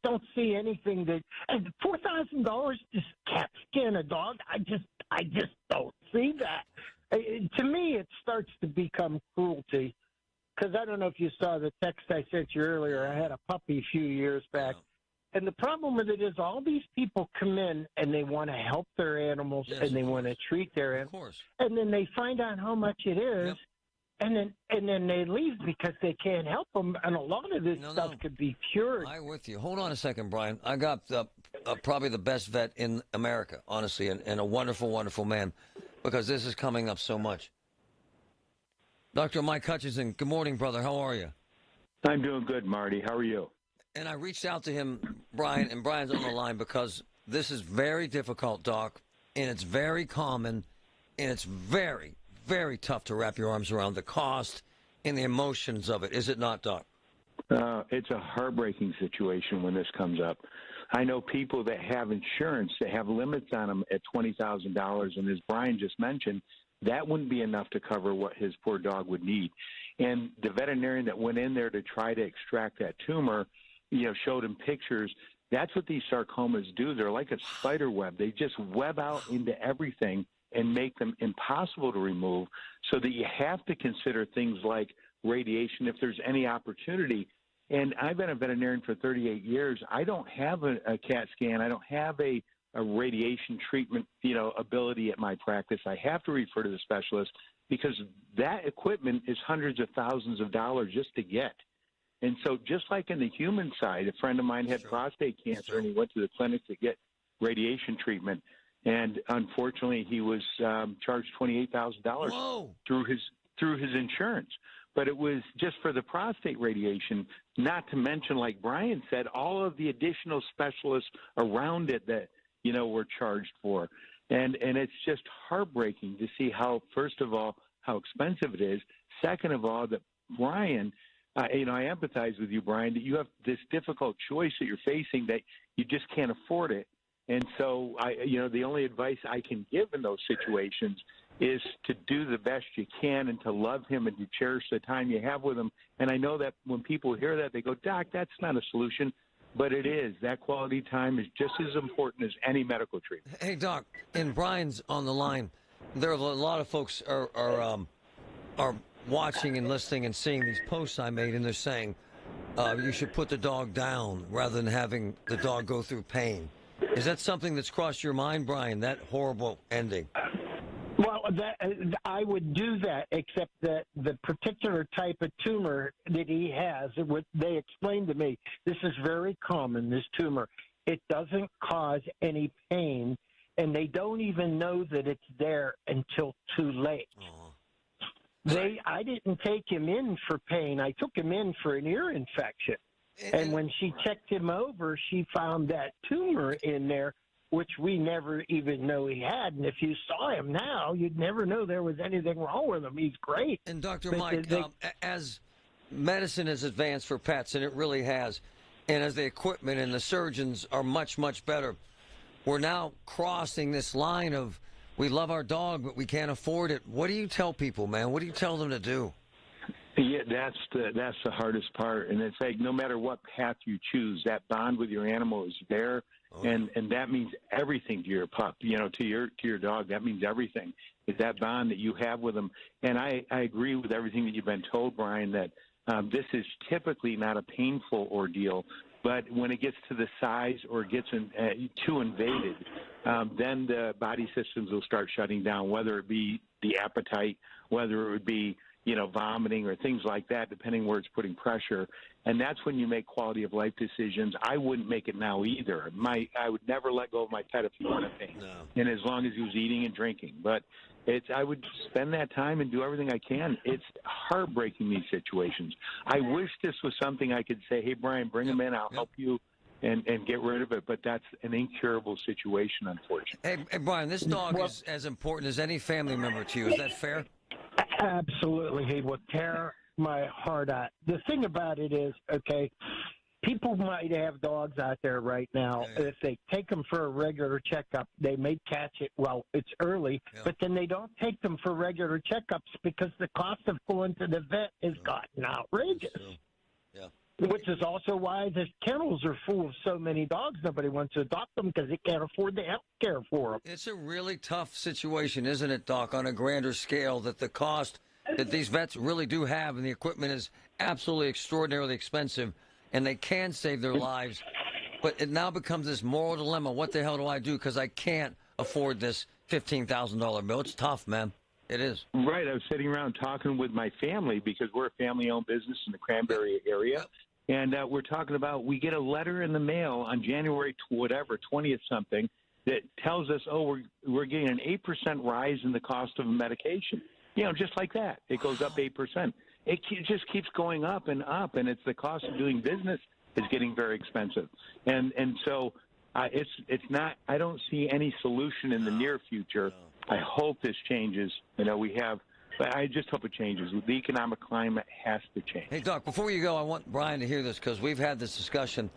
don't see anything that, and $4,000 just cat skin a dog. I just don't see that. To me, it starts to become cruelty. Because I don't know if you saw the text I sent you earlier. I had a puppy a few years back. And the problem with it is all these people come in and they want to help their animals and they want to treat their animals. Of course. And then they find out how much it is, and then they leave because they can't help them. And a lot of this stuff could be cured. I'm with you. Hold on a second, Brian. I got probably the best vet in America, honestly, and a wonderful, wonderful man, because this is coming up so much. Dr. Mike Hutchinson, good morning, brother. How are you? I'm doing good, Marty. How are you? And I reached out to him, Brian, and Brian's on the line because this is very difficult, Doc, and it's very common, and it's very, very tough to wrap your arms around the cost and the emotions of it. Is it not, Doc? It's a heartbreaking situation when this comes up. I know people that have insurance that have limits on them at $20,000, and as Brian just mentioned, that wouldn't be enough to cover what his poor dog would need. And the veterinarian that went in there to try to extract that tumor, showed him pictures. That's what these sarcomas do. They're like a spider web. They just web out into everything and make them impossible to remove, so that you have to consider things like radiation if there's any opportunity. And I've been a veterinarian for 38 years. I don't have a CAT scan. I don't have a radiation treatment, ability at my practice. I have to refer to the specialist because that equipment is hundreds of thousands of dollars just to get. And so just like in the human side, a friend of mine had prostate cancer and he went to the clinic to get radiation treatment. And unfortunately, he was charged $28,000 through his insurance. But it was just for the prostate radiation, not to mention, like Brian said, all of the additional specialists around it that were charged for. And it's just heartbreaking to see how, first of all, how expensive it is. Second of all, that Brian, I empathize with you, Brian, that you have this difficult choice that you're facing that you just can't afford it. And so, the only advice I can give in those situations is to do the best you can and to love him and to cherish the time you have with him. And I know that when people hear that, they go, Doc, that's not a solution. But it is. That quality time is just as important as any medical treatment. Hey, Doc, and Brian's on the line. There are a lot of folks are watching and listening and seeing these posts I made, and they're saying you should put the dog down rather than having the dog go through pain. Is that something that's crossed your mind, Brian, that horrible ending? Well, I would do that, except that the particular type of tumor that he has, they explained to me, this is very common, this tumor. It doesn't cause any pain, and they don't even know that it's there until too late. I didn't take him in for pain. I took him in for an ear infection. And when she checked him over, she found that tumor in there, which we never even know he had. And if you saw him now, you'd never know there was anything wrong with him. He's great. And Dr. Mike, as medicine has advanced for pets, and it really has, and as the equipment and the surgeons are much, much better, we're now crossing this line of we love our dog, but we can't afford it. What do you tell people, man? What do you tell them to do? Yeah, that's the hardest part. And it's like no matter what path you choose, that bond with your animal is there. And that means everything to your pup, to your dog. That means everything. Is that bond that you have with them. And I agree with everything that you've been told, Brian, that this is typically not a painful ordeal. But when it gets to the size or gets too invaded, then the body systems will start shutting down, whether it be the appetite, whether it would be vomiting or things like that, depending where it's putting pressure. And that's when you make quality of life decisions. I wouldn't make it now either. I would never let go of my pet if he wanted pain, and as long as he was eating and drinking. But I would spend that time and do everything I can. It's heartbreaking, these situations. I wish this was something I could say, hey, Brian, bring him in, I'll help you. And get rid of it, but that's an incurable situation, unfortunately. Hey, Brian, this dog is as important as any family member to you. Is that fair? Absolutely. He will tear my heart out. The thing about it is, people might have dogs out there right now. If they take them for a regular checkup, they may catch it while it's early, but then they don't take them for regular checkups because the cost of going to the vet has gotten outrageous. Yeah. Which is also why the kennels are full of so many dogs. Nobody wants to adopt them because they can't afford the health care for them. It's a really tough situation, isn't it, Doc, on a grander scale, that the cost that these vets really do have and the equipment is absolutely extraordinarily expensive, and they can save their lives. But it now becomes this moral dilemma. What the hell do I do? Because I can't afford this $15,000 bill. It's tough, man. It is. Right. I was sitting around talking with my family because we're a family-owned business in the Cranberry area. And we're talking about, we get a letter in the mail on January 20th something that tells us, oh, we're getting an 8% rise in the cost of medication. You know, just like that. It goes up 8%. It just keeps going up, and it's the cost of doing business is getting very expensive. And so it's not, I don't see any solution in the near future. I hope this changes. You know, but I just hope it changes. The economic climate has to change. Hey, Doc, before you go, I want Brian to hear this because we've had this discussion.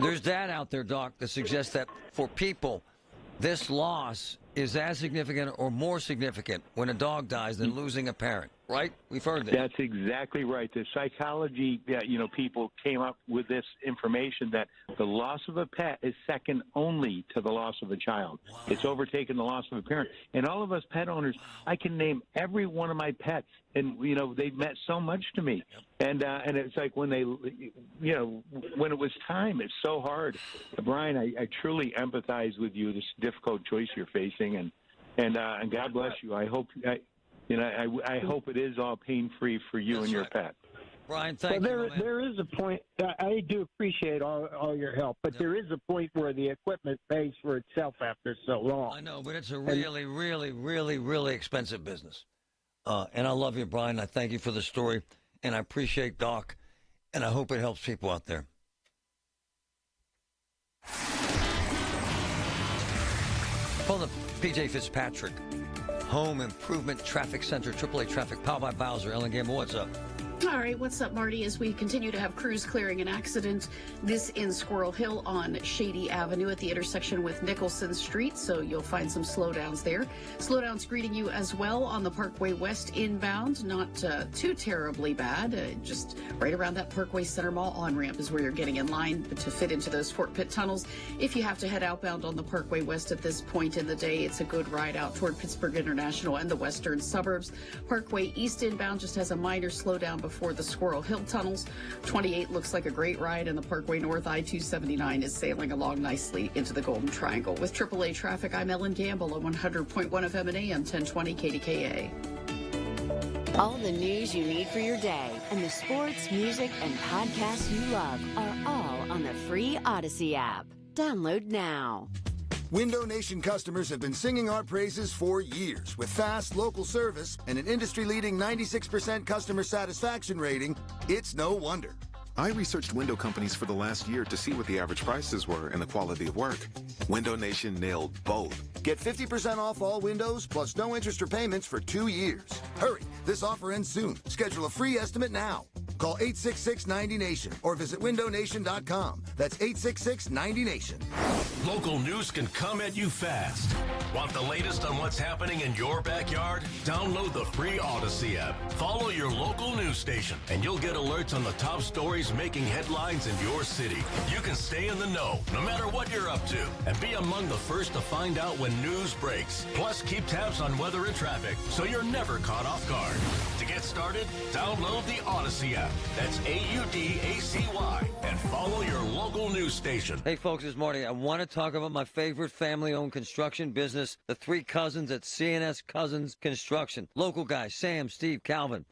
There's data out there, Doc, that suggests that for people, this loss is as significant or more significant when a dog dies than losing a parent, right? We've heard that. That's exactly right. The psychology, people came up with this information that the loss of a pet is second only to the loss of a child. Wow. It's overtaken the loss of a parent. And all of us pet owners, I can name every one of my pets, and they've meant so much to me. And it's like when they, when it was time, it's so hard. Brian, I truly empathize with you. This difficult choice you're facing, and God bless you. I hope. I hope it is all pain-free for you and your pet. Brian, thank you. There is a point. I do appreciate all your help, but there is a point where the equipment pays for itself after so long. I know, but it's a really, really, really, really expensive business. And I love you, Brian. I thank you for the story, and I appreciate Doc, and I hope it helps people out there. Call the P.J. Fitzpatrick Home Improvement Traffic Center, AAA Traffic, powered by Bowser. Ellen Gamble, what's up? All right, what's up, Marty? As we continue to have crews clearing an accident, this in Squirrel Hill on Shady Avenue at the intersection with Nicholson Street, so you'll find some slowdowns there. Slowdowns greeting you as well on the Parkway West inbound, not too terribly bad. Just right around that Parkway Center Mall on-ramp is where you're getting in line to fit into those Fort Pitt tunnels. If you have to head outbound on the Parkway West at this point in the day, it's a good ride out toward Pittsburgh International and the western suburbs. Parkway East inbound just has a minor slowdown before the Squirrel Hill tunnels. 28 looks like a great ride, and the Parkway North I-279 is sailing along nicely into the Golden Triangle. With AAA traffic, I'm Ellen Gamble on 100.1 FM and AM 1020 KDKA. All the news you need for your day and the sports, music, and podcasts you love are all on the free Odyssey app. Download now. Window Nation customers have been singing our praises for years. With fast local service and an industry-leading 96% customer satisfaction rating, it's no wonder. I researched window companies for the last year to see what the average prices were and the quality of work. Window Nation nailed both. Get 50% off all windows plus no interest or payments for 2 years. Hurry, this offer ends soon. Schedule a free estimate now. Call 866-90-NATION or visit windownation.com. That's 866-90-NATION. Local news can come at you fast. Want the latest on what's happening in your backyard? Download the free Odyssey app. Follow your local news station, and you'll get alerts on the top stories making headlines in your city. You can stay in the know, no matter what you're up to, and be among the first to find out when news breaks. Plus, keep tabs on weather and traffic, so you're never caught off guard. To get started, download the Odyssey app. That's AUDACY, and follow your local news station. Hey, folks, this morning I want to talk about my favorite family-owned construction business, the three cousins at C&S Cousins Construction. Local guys, Sam, Steve, Calvin.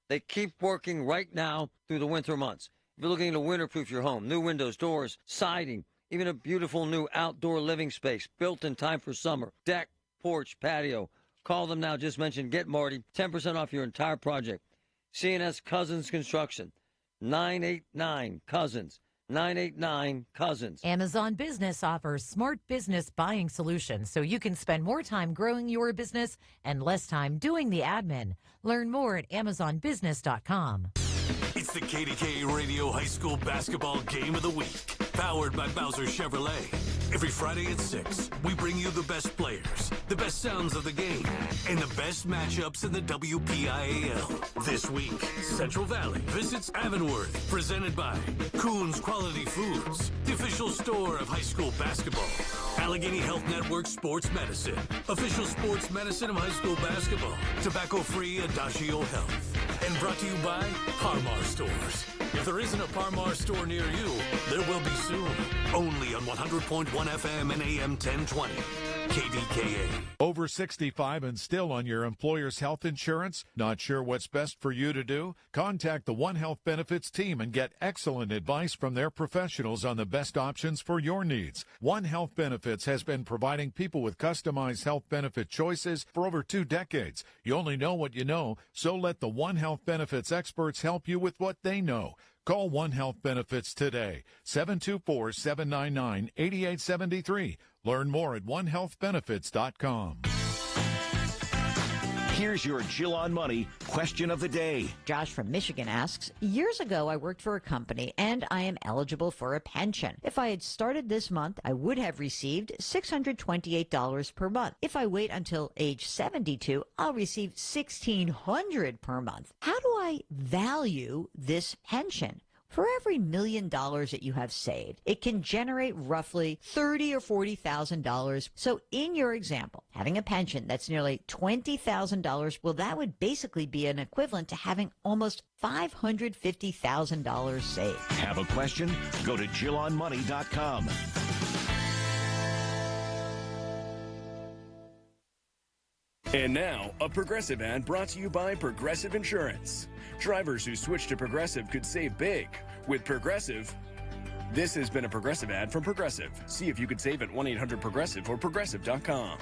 They keep working right now through the winter months. If you're looking to winterproof your home, new windows, doors, siding, even a beautiful new outdoor living space built in time for summer, deck, porch, patio, call them now. Just mention Get Marty, 10% off your entire project. C&S Cousins Construction, 989-COUSINS, 989-COUSINS. Amazon Business offers smart business buying solutions so you can spend more time growing your business and less time doing the admin. Learn more at amazonbusiness.com. It's the KDKA Radio High School Basketball Game of the Week, powered by Bowser Chevrolet. Every Friday at 6, we bring you the best players, the best sounds of the game, and the best matchups in the WPIAL. This week, Central Valley visits Avonworth, presented by Coons Quality Foods, the official store of high school basketball. Allegheny Health Network Sports Medicine, official sports medicine of high school basketball. Tobacco-free Adagio Health. And brought to you by Parmar Stores. If there isn't a Parmar store near you, there will be soon. Only on 100.1 FM and AM 1020. KDKA. Over 65 and still on your employer's health insurance? Not sure what's best for you to do? Contact the One Health Benefits team and get excellent advice from their professionals on the best options for your needs. One Health Benefits has been providing people with customized health benefit choices for over 2 decades. You only know what you know, so let the One Health Benefits experts help you with what they know. Call One Health Benefits today, 724-799-8873. Learn more at onehealthbenefits.com. Here's your Jill on Money question of the day. Josh from Michigan asks, years ago I worked for a company and I am eligible for a pension. If I had started this month, I would have received $628 per month. If I wait until age 72, I'll receive $1,600 per month. How do I value this pension? For every $1 million that you have saved, it can generate roughly $30,000 or $40,000. So in your example, having a pension that's nearly $20,000, well, that would basically be an equivalent to having almost $550,000 saved. Have a question? Go to JillOnMoney.com. And now, a Progressive ad brought to you by Progressive Insurance. Drivers who switch to Progressive could save big. With Progressive, this has been a Progressive ad from Progressive. See if you could save at 1-800-PROGRESSIVE or Progressive.com.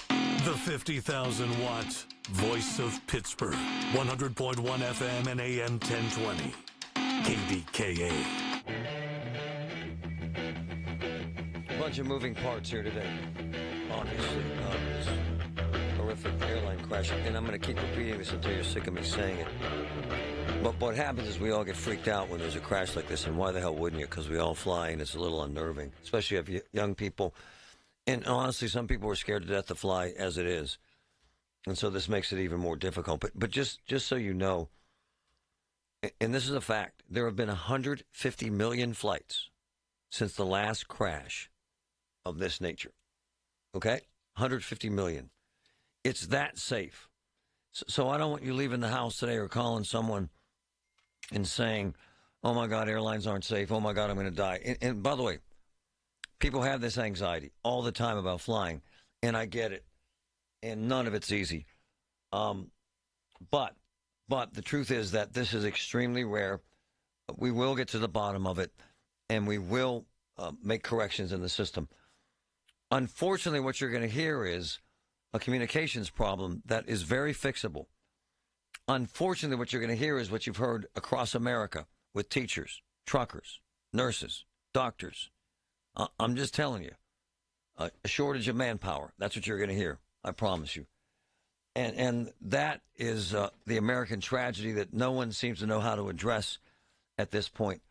The 50,000-watt voice of Pittsburgh. 100.1 FM and AM 1020. KDKA. A bunch of moving parts here today. Obviously, this horrific airline crash. And I'm going to keep repeating this until you're sick of me saying it. But what happens is we all get freaked out when there's a crash like this. And why the hell wouldn't you? Because we all fly, and it's a little unnerving. Especially if you young people. And honestly, some people are scared to death to fly as it is. And so this makes it even more difficult. But just so you know, and this is a fact, there have been 150 million flights since the last crash of this nature. Okay? 150 million. It's that safe. So I don't want you leaving the house today or calling someone and saying, oh, my God, airlines aren't safe. Oh, my God, I'm going to die. And by the way, people have this anxiety all the time about flying, and I get it. And none of it's easy. But the truth is that this is extremely rare. We will get to the bottom of it, and we will make corrections in the system. Unfortunately, what you're going to hear is a communications problem that is very fixable. Unfortunately, what you're going to hear is what you've heard across America with teachers, truckers, nurses, doctors. I'm just telling you, a shortage of manpower. That's what you're going to hear. I promise you. And that is the American tragedy that no one seems to know how to address at this point.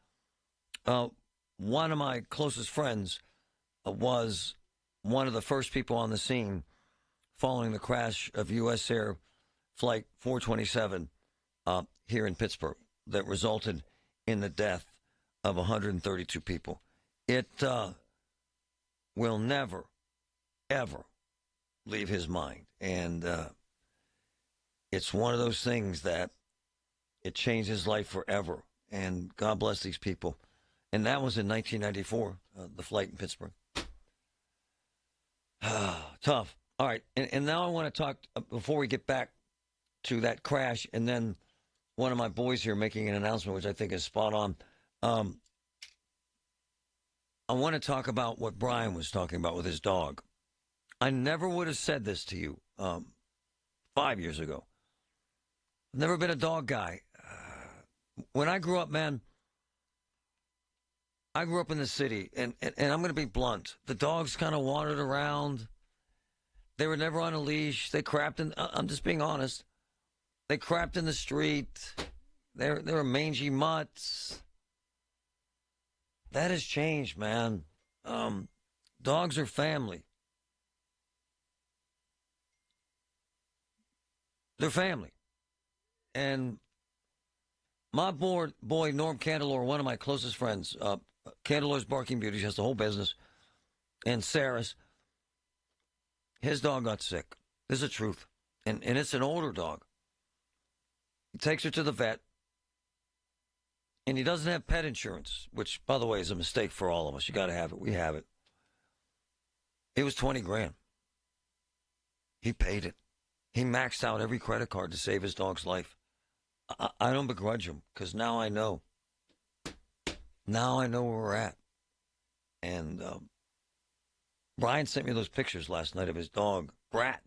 One of my closest friends was one of the first people on the scene following the crash of U.S. Air Flight 427 here in Pittsburgh that resulted in the death of 132 people. It will never, ever leave his mind. And it's one of those things that it changed his life forever. And God bless these people. And that was in 1994, the flight in Pittsburgh. Tough. All right. And now I want to talk, before we get back to that crash, and then one of my boys here making an announcement, which I think is spot on. I want to talk about what Brian was talking about with his dog. I never would have said this to you 5 years ago. I've never been a dog guy. When I grew up, man, I grew up in the city, and I'm going to be blunt. The dogs kind of wandered around. They were never on a leash. They crapped in, I'm just being honest. They crapped in the street. They were mangy mutts. That has changed, man. Dogs are family. They're family. And my boy Norm Candelore, one of my closest friends, Candelore's Barking Beauty, she has the whole business, and Sarah's, his dog got sick. This is the truth. And it's an older dog. He takes her to the vet, and he doesn't have pet insurance, which, by the way, is a mistake for all of us. You got to have it. We have it. It was $20,000. He paid it. He maxed out every credit card to save his dog's life. I don't begrudge him, because now I know. Now I know where we're at. And Brian sent me those pictures last night of his dog, Brat.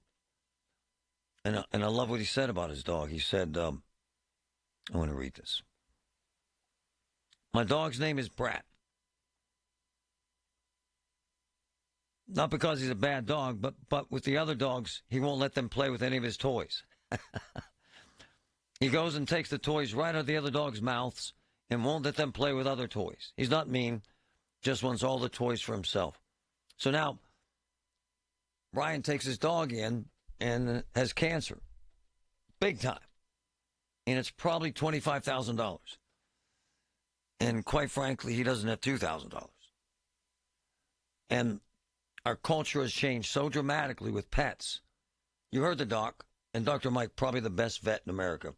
And I love what he said about his dog. He said, I want to read this. My dog's name is Brat. Not because he's a bad dog, but with the other dogs, he won't let them play with any of his toys. He goes and takes the toys right out of the other dogs' mouths and won't let them play with other toys. He's not mean, just wants all the toys for himself. So now, Brian takes his dog in and has cancer. Big time. And it's probably $25,000. And quite frankly, he doesn't have $2,000. And our culture has changed so dramatically with pets. You heard the doc, and Dr. Mike, probably the best vet in America.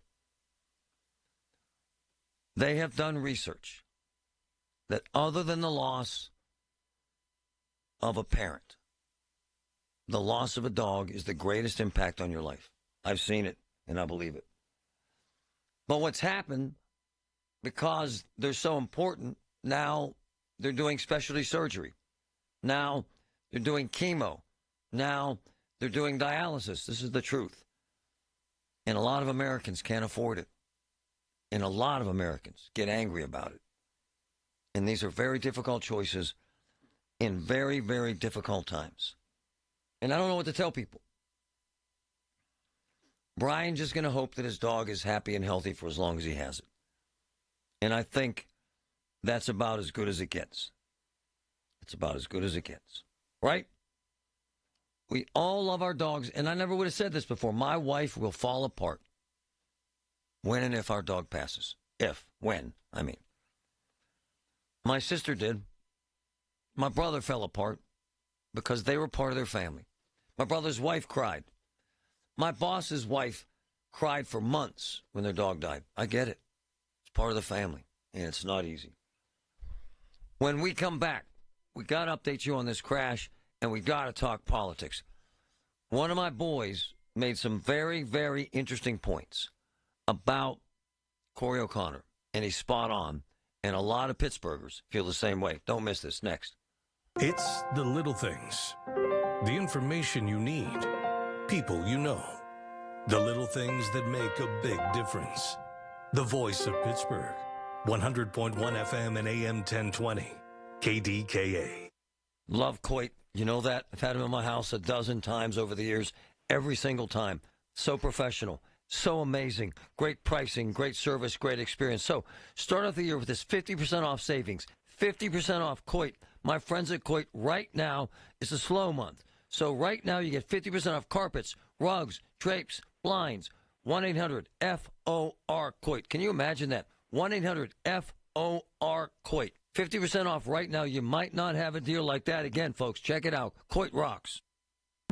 They have done research that other than the loss of a parent, the loss of a dog is the greatest impact on your life. I've seen it, and I believe it. But what's happened, because they're so important, now they're doing specialty surgery. Now they're doing chemo. Now they're doing dialysis. This is the truth. And a lot of Americans can't afford it. And a lot of Americans get angry about it. And these are very difficult choices in very, very difficult times. And I don't know what to tell people. Brian's just going to hope that his dog is happy and healthy for as long as he has it. And I think that's about as good as it gets. It's about as good as it gets. Right? We all love our dogs, and I never would have said this before. My wife will fall apart when and if our dog passes. When, I mean. My sister did. My brother fell apart because they were part of their family. My brother's wife cried. My boss's wife cried for months when their dog died. I get it. It's part of the family, and it's not easy. When we come back, we got to update you on this crash, and we got to talk politics. One of my boys made some very, very interesting points about Corey O'Connor, and he's spot on, and a lot of Pittsburghers feel the same way. Don't miss this. Next. It's the little things. The information you need. People you know. The little things that make a big difference. The voice of Pittsburgh. 100.1 FM and AM 1020. KDKA. Love Coit. You know that? I've had him in my house a dozen times over the years. Every single time. So professional. So amazing. Great pricing, great service, great experience. So start off the year with this 50% off savings. 50% off Coit. My friends at Coit, right now is a slow month. So right now you get 50% off carpets, rugs, drapes, blinds. 1-800-FOR-COIT. Can you imagine that? 1-800-FOR-COIT. 50% off right now. You might not have a deal like that again, folks. Check it out. Coit rocks.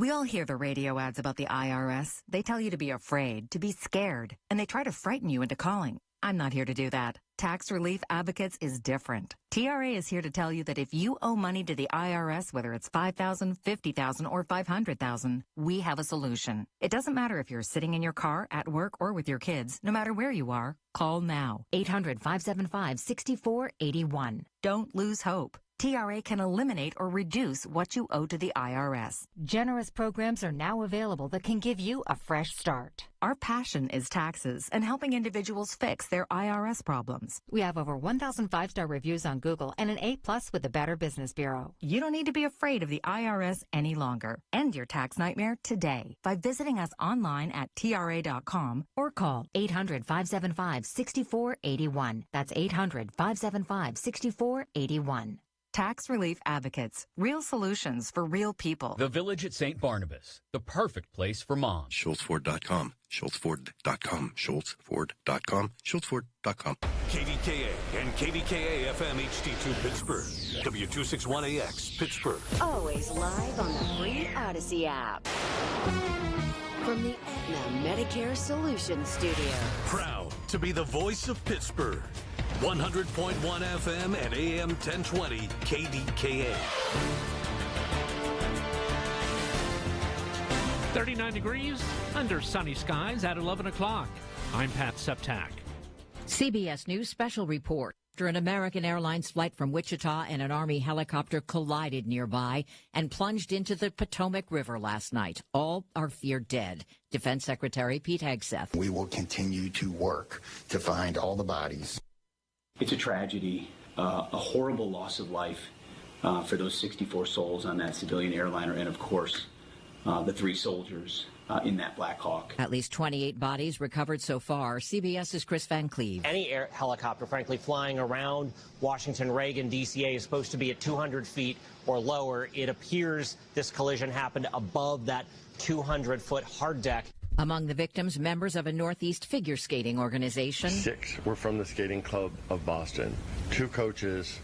We all hear the radio ads about the IRS. They tell you to be afraid, to be scared, and they try to frighten you into calling. I'm not here to do that. Tax Relief Advocates is different. TRA is here to tell you that if you owe money to the IRS, whether it's $5,000, $50,000, or $500,000, we have a solution. It doesn't matter if you're sitting in your car, at work, or with your kids. No matter where you are, call now. 800-575-6481. Don't lose hope. TRA can eliminate or reduce what you owe to the IRS. Generous programs are now available that can give you a fresh start. Our passion is taxes and helping individuals fix their IRS problems. We have over 1,000 5-star reviews on Google and an A+ with the Better Business Bureau. You don't need to be afraid of the IRS any longer. End your tax nightmare today by visiting us online at TRA.com or call 800-575-6481. That's 800-575-6481. Tax Relief Advocates. Real solutions for real people. The Village at St. Barnabas, the perfect place for moms. SchultzFord.com. SchultzFord.com. SchultzFord.com. SchultzFord.com. KDKA and KDKA FM HD2 Pittsburgh. W261AX Pittsburgh. Always live on the free Odyssey app. From the Aetna Medicare Solutions Studio. Proud to be the voice of Pittsburgh. 100.1 FM and AM 1020 KDKA. 39 degrees under sunny skies at 11 o'clock. I'm Pat Septak. CBS News special report. After an American Airlines flight from Wichita and an Army helicopter collided nearby and plunged into the Potomac River last night. All are feared dead. Defense Secretary Pete Hegseth. We will continue to work to find all the bodies. It's a tragedy, a horrible loss of life for those 64 souls on that civilian airliner and, of course, the 3 soldiers in that Black Hawk. At least 28 bodies recovered so far. CBS's Chris Van Cleve. Any air helicopter, frankly, flying around Washington Reagan DCA is supposed to be at 200 feet or lower. It appears this collision happened above that 200-foot hard deck. Among the victims, members of a Northeast figure skating organization. 6 were from the Skating Club of Boston. 2 coaches,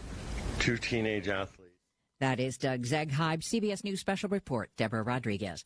2 teenage athletes. That is Doug Zegheib, CBS News Special Report. Deborah Rodriguez.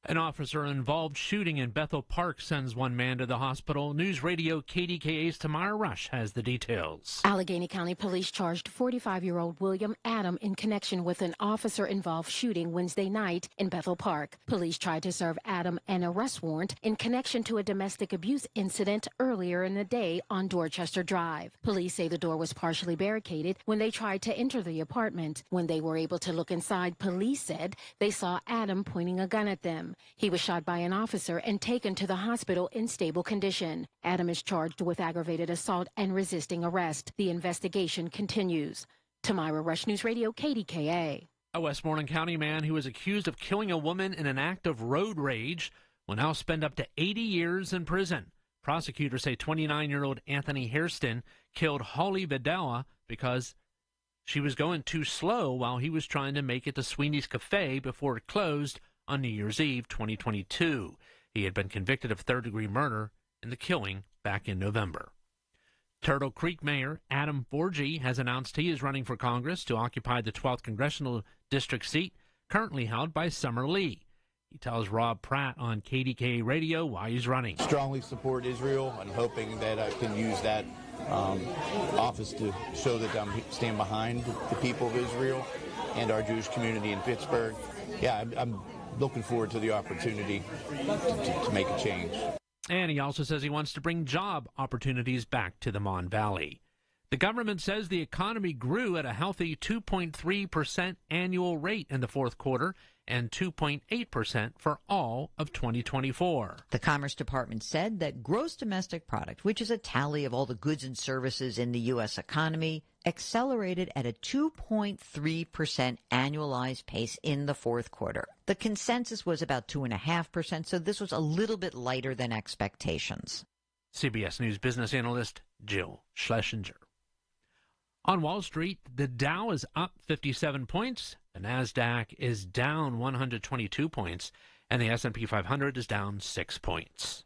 An officer-involved shooting in Bethel Park sends one man to the hospital. News Radio KDKA's Tamara Rush has the details. Allegheny County Police charged 45-year-old William Adam in connection with an officer-involved shooting Wednesday night in Bethel Park. Police tried to serve Adam an arrest warrant in connection to a domestic abuse incident earlier in the day on Dorchester Drive. Police say the door was partially barricaded when they tried to enter the apartment. When they were able to look inside, police said they saw Adam pointing a gun at them. He was shot by an officer and taken to the hospital in stable condition. Adam is charged with aggravated assault and resisting arrest. The investigation continues. Tamira Rush, News Radio, KDKA. A Westmoreland County man who was accused of killing a woman in an act of road rage will now spend up to 80 years in prison. Prosecutors say 29-year-old Anthony Hairston killed Holly Vidala because she was going too slow while he was trying to make it to Sweeney's Cafe before it closed on New Year's Eve 2022. He had been convicted of third-degree murder in the killing back in November. Turtle Creek Mayor Adam Forgy has announced he is running for Congress to occupy the 12th Congressional District seat currently held by Summer Lee. He tells Rob Pratt on KDKA Radio why he's running. Strongly support Israel and hoping that I can use that office to show that I stand behind the people of Israel and our Jewish community in Pittsburgh. Yeah, I'm looking forward to the opportunity to make a change. And he also says he wants to bring job opportunities back to the Mon Valley. The government says the economy grew at a healthy 2.3% annual rate in the fourth quarter and 2.8% for all of 2024. The Commerce Department said that gross domestic product, which is a tally of all the goods and services in the U.S. economy, accelerated at a 2.3% annualized pace in the fourth quarter. The consensus was about 2.5%, so this was a little bit lighter than expectations. CBS News business analyst Jill Schlesinger. On Wall Street, the Dow is up 57 points, the Nasdaq is down 122 points, and the S&P 500 is down 6 points.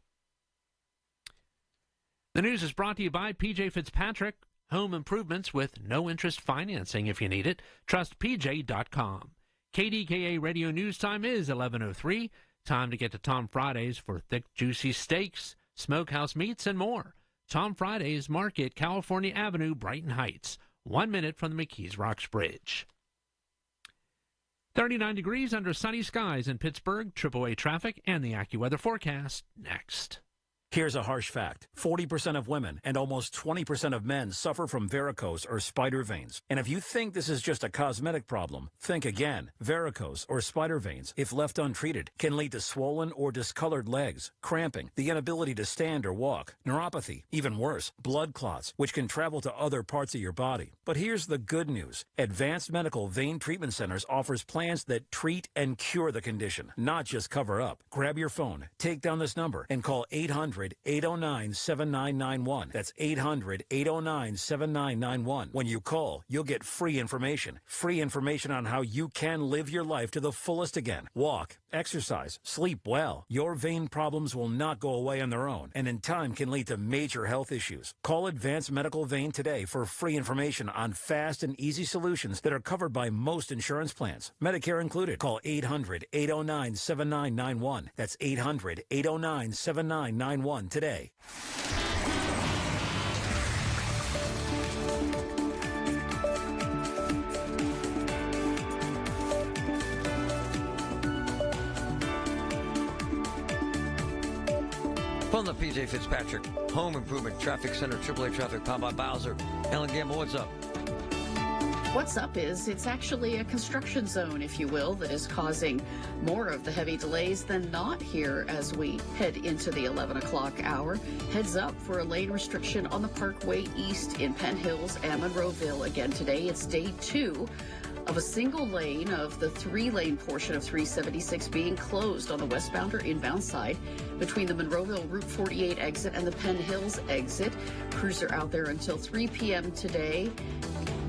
The news is brought to you by P.J. Fitzpatrick, home improvements with no-interest financing if you need it. Trust PJ.com. KDKA Radio News Time is 11:03. Time to get to Tom Friday's for thick, juicy steaks, smokehouse meats, and more. Tom Friday's Market, California Avenue, Brighton Heights. 1 minute from the McKees Rocks Bridge. 39 degrees under sunny skies in Pittsburgh. AAA traffic and the AccuWeather forecast next. Here's a harsh fact. 40% of women and almost 20% of men suffer from varicose or spider veins. And if you think this is just a cosmetic problem, think again. Varicose or spider veins, if left untreated, can lead to swollen or discolored legs, cramping, the inability to stand or walk, neuropathy, even worse, blood clots, which can travel to other parts of your body. But here's the good news. Advanced Medical Vein Treatment Centers offers plans that treat and cure the condition, not just cover up. Grab your phone, take down this number, and call 800 800-809-7991. That's 800-809-7991. When you call, you'll get free information. Free information on how you can live your life to the fullest again. Walk, exercise, sleep well. Your vein problems will not go away on their own, and in time can lead to major health issues. Call Advanced Medical Vein today for free information on fast and easy solutions that are covered by most insurance plans, Medicare included. Call 800-809-7991. That's 800-809-7991 today. From the PJ Fitzpatrick Home Improvement Traffic Center, AAA Traffic, powered by Bowser. Ellen Gamble, what's up? What's up is it's actually a construction zone, if you will, that is causing more of the heavy delays than not here as we head into the 11 o'clock hour. Heads up for a lane restriction on the Parkway East in Penn Hills and Monroeville. Again today, it's day 2 of a single lane of the 3-lane portion of 376 being closed on the westbound or inbound side between the Monroeville Route 48 exit and the Penn Hills exit. Crews are out there until 3 p.m. today.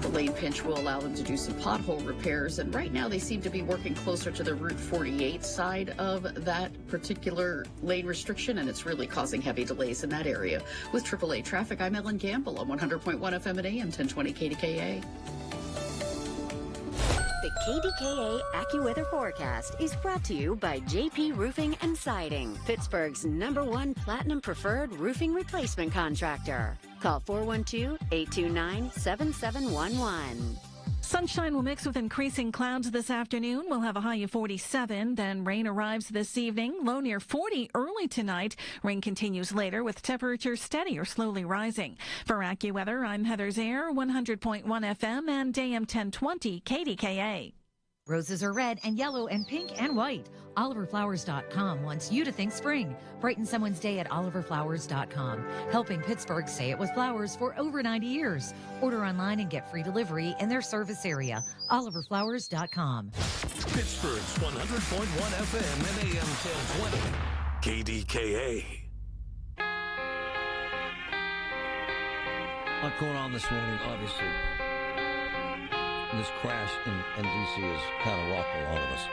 The lane pinch will allow them to do some pothole repairs, and right now they seem to be working closer to the Route 48 side of that particular lane restriction, and it's really causing heavy delays in that area. With AAA Traffic, I'm Ellen Gamble on 100.1 FM and AM 1020 KDKA. The KDKA AccuWeather forecast is brought to you by JP Roofing and Siding, Pittsburgh's #1 Platinum Preferred Roofing Replacement Contractor. Call 412-829-7711. Sunshine will mix with increasing clouds this afternoon. We'll have a high of 47. Then rain arrives this evening. Low near 40 early tonight. Rain continues later with temperatures steady or slowly rising. For AccuWeather, I'm Heather Zaire, 100.1 FM and AM 1020 KDKA. Roses are red and yellow and pink and white. OliverFlowers.com wants you to think spring. Brighten someone's day at OliverFlowers.com. Helping Pittsburgh say it with flowers for over 90 years. Order online and get free delivery in their service area. OliverFlowers.com. Pittsburgh's 100.1 FM and AM 1020. KDKA. A lot going on this morning, obviously. This crash in D.C. has kind of rocked a lot of us.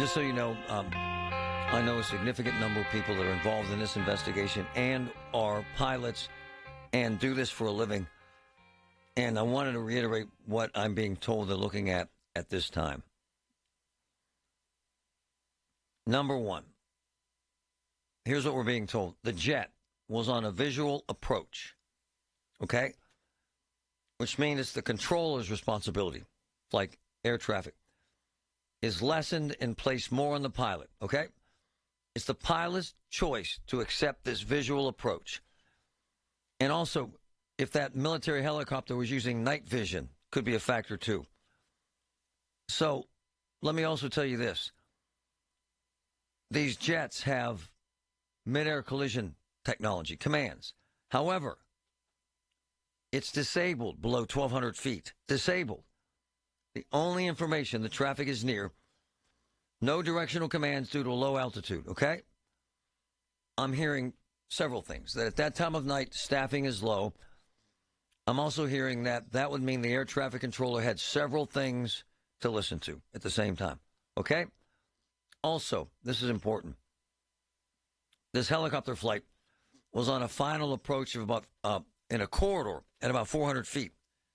Just so you know, I know a significant number of people that are involved in this investigation and are pilots and do this for a living. And I wanted to reiterate what I'm being told they're looking at this time. Number one, here's what we're being told. The jet was on a visual approach, okay? Which means it's the controller's responsibility, like air traffic, is lessened and placed more on the pilot, okay? It's the pilot's choice to accept this visual approach. And also, if that military helicopter was using night vision, could be a factor too. So, let me also tell you this. These jets have mid-air collision technology, commands. However, it's disabled below 1,200 feet. Disabled. The only information, the traffic is near. No directional commands due to a low altitude, okay? I'm hearing several things. That at that time of night, staffing is low. I'm also hearing that would mean the air traffic controller had several things to listen to at the same time, okay? Also, this is important. This helicopter flight was on a final approach of about, in a corridor at about 400 feet.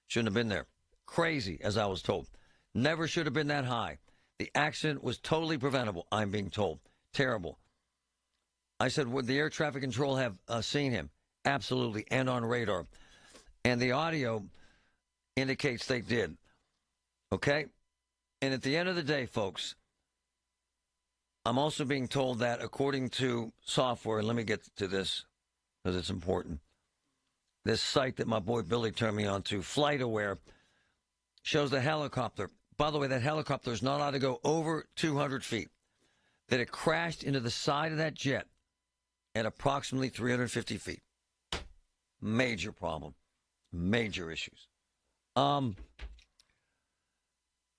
Shouldn't have been there. Crazy, as I was told. Never should have been that high. The accident was totally preventable, I'm being told. Terrible. I said, would the air traffic control have seen him? Absolutely, and on radar. And the audio indicates they did. Okay? And at the end of the day, folks, I'm also being told that according to software, and let me get to this because it's important. This site that my boy Billy turned me on to, FlightAware, shows the helicopter. By the way, that helicopter is not allowed to go over 200 feet. That it crashed into the side of that jet at approximately 350 feet. Major problem. Major issues.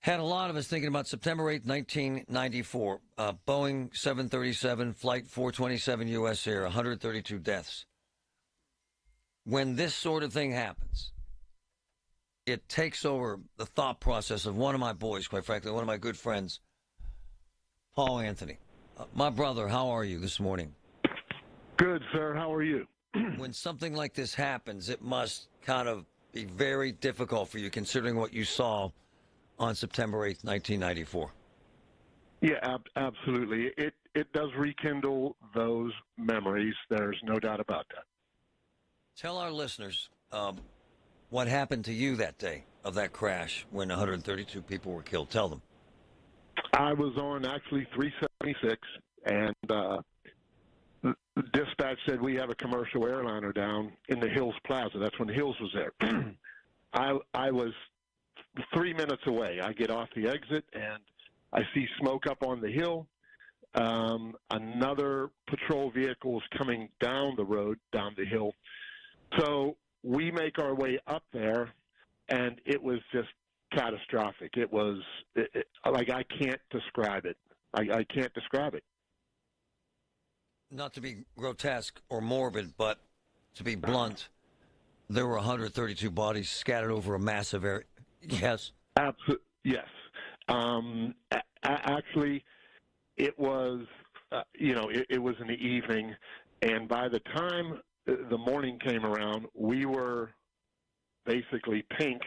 Had a lot of us thinking about September 8th, 1994. Boeing 737, Flight 427 U.S. Air, 132 deaths. When this sort of thing happens, it takes over the thought process of one of my boys, quite frankly, one of my good friends, Paul Anthony. My brother, how are you this morning? Good, sir. How are you? When something like this happens, it must kind of be very difficult for you, considering what you saw on September 8th, 1994. Yeah, absolutely. It does rekindle those memories. There's no doubt about that. Tell our listeners what happened to you that day of that crash when 132 people were killed. Tell them. I was on actually 376, and the dispatch said we have a commercial airliner down in the Hills Plaza. That's when Hills was there. I was 3 minutes away. I get off the exit, and I see smoke up on the hill. Another patrol vehicle is coming down the road, down the hill. So we make our way up there, and it was just catastrophic. It was like I can't describe it. I can't describe it. Not to be grotesque or morbid, but to be blunt, there were 132 bodies scattered over a massive area. Yes. Yes. Actually, it was, it was in the evening, and by the time the morning came around, we were basically pink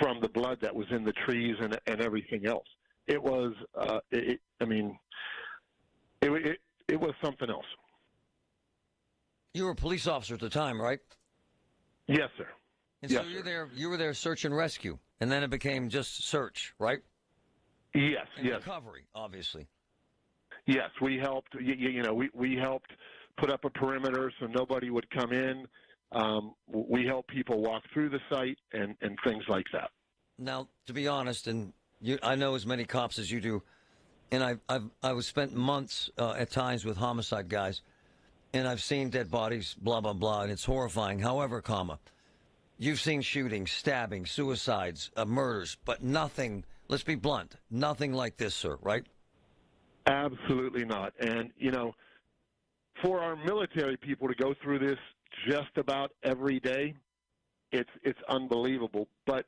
from the blood that was in the trees and everything else. It was, it was something else. You were a police officer at the time, right? Yes, sir. And yes, so you were there search and rescue, and then it became just search, right? Yes, and yes. Recovery, obviously. Yes, we helped. We helped put up a perimeter so nobody would come in. We helped people walk through the site and things like that. Now, to be honest, and I know as many cops as you do, and I've spent months at times with homicide guys, and I've seen dead bodies, blah blah blah, and it's horrifying. However, you've seen shootings, stabbings, suicides, murders, but nothing. Let's be blunt, nothing like this, sir. Right? Absolutely not. And for our military people to go through this just about every day, it's unbelievable. But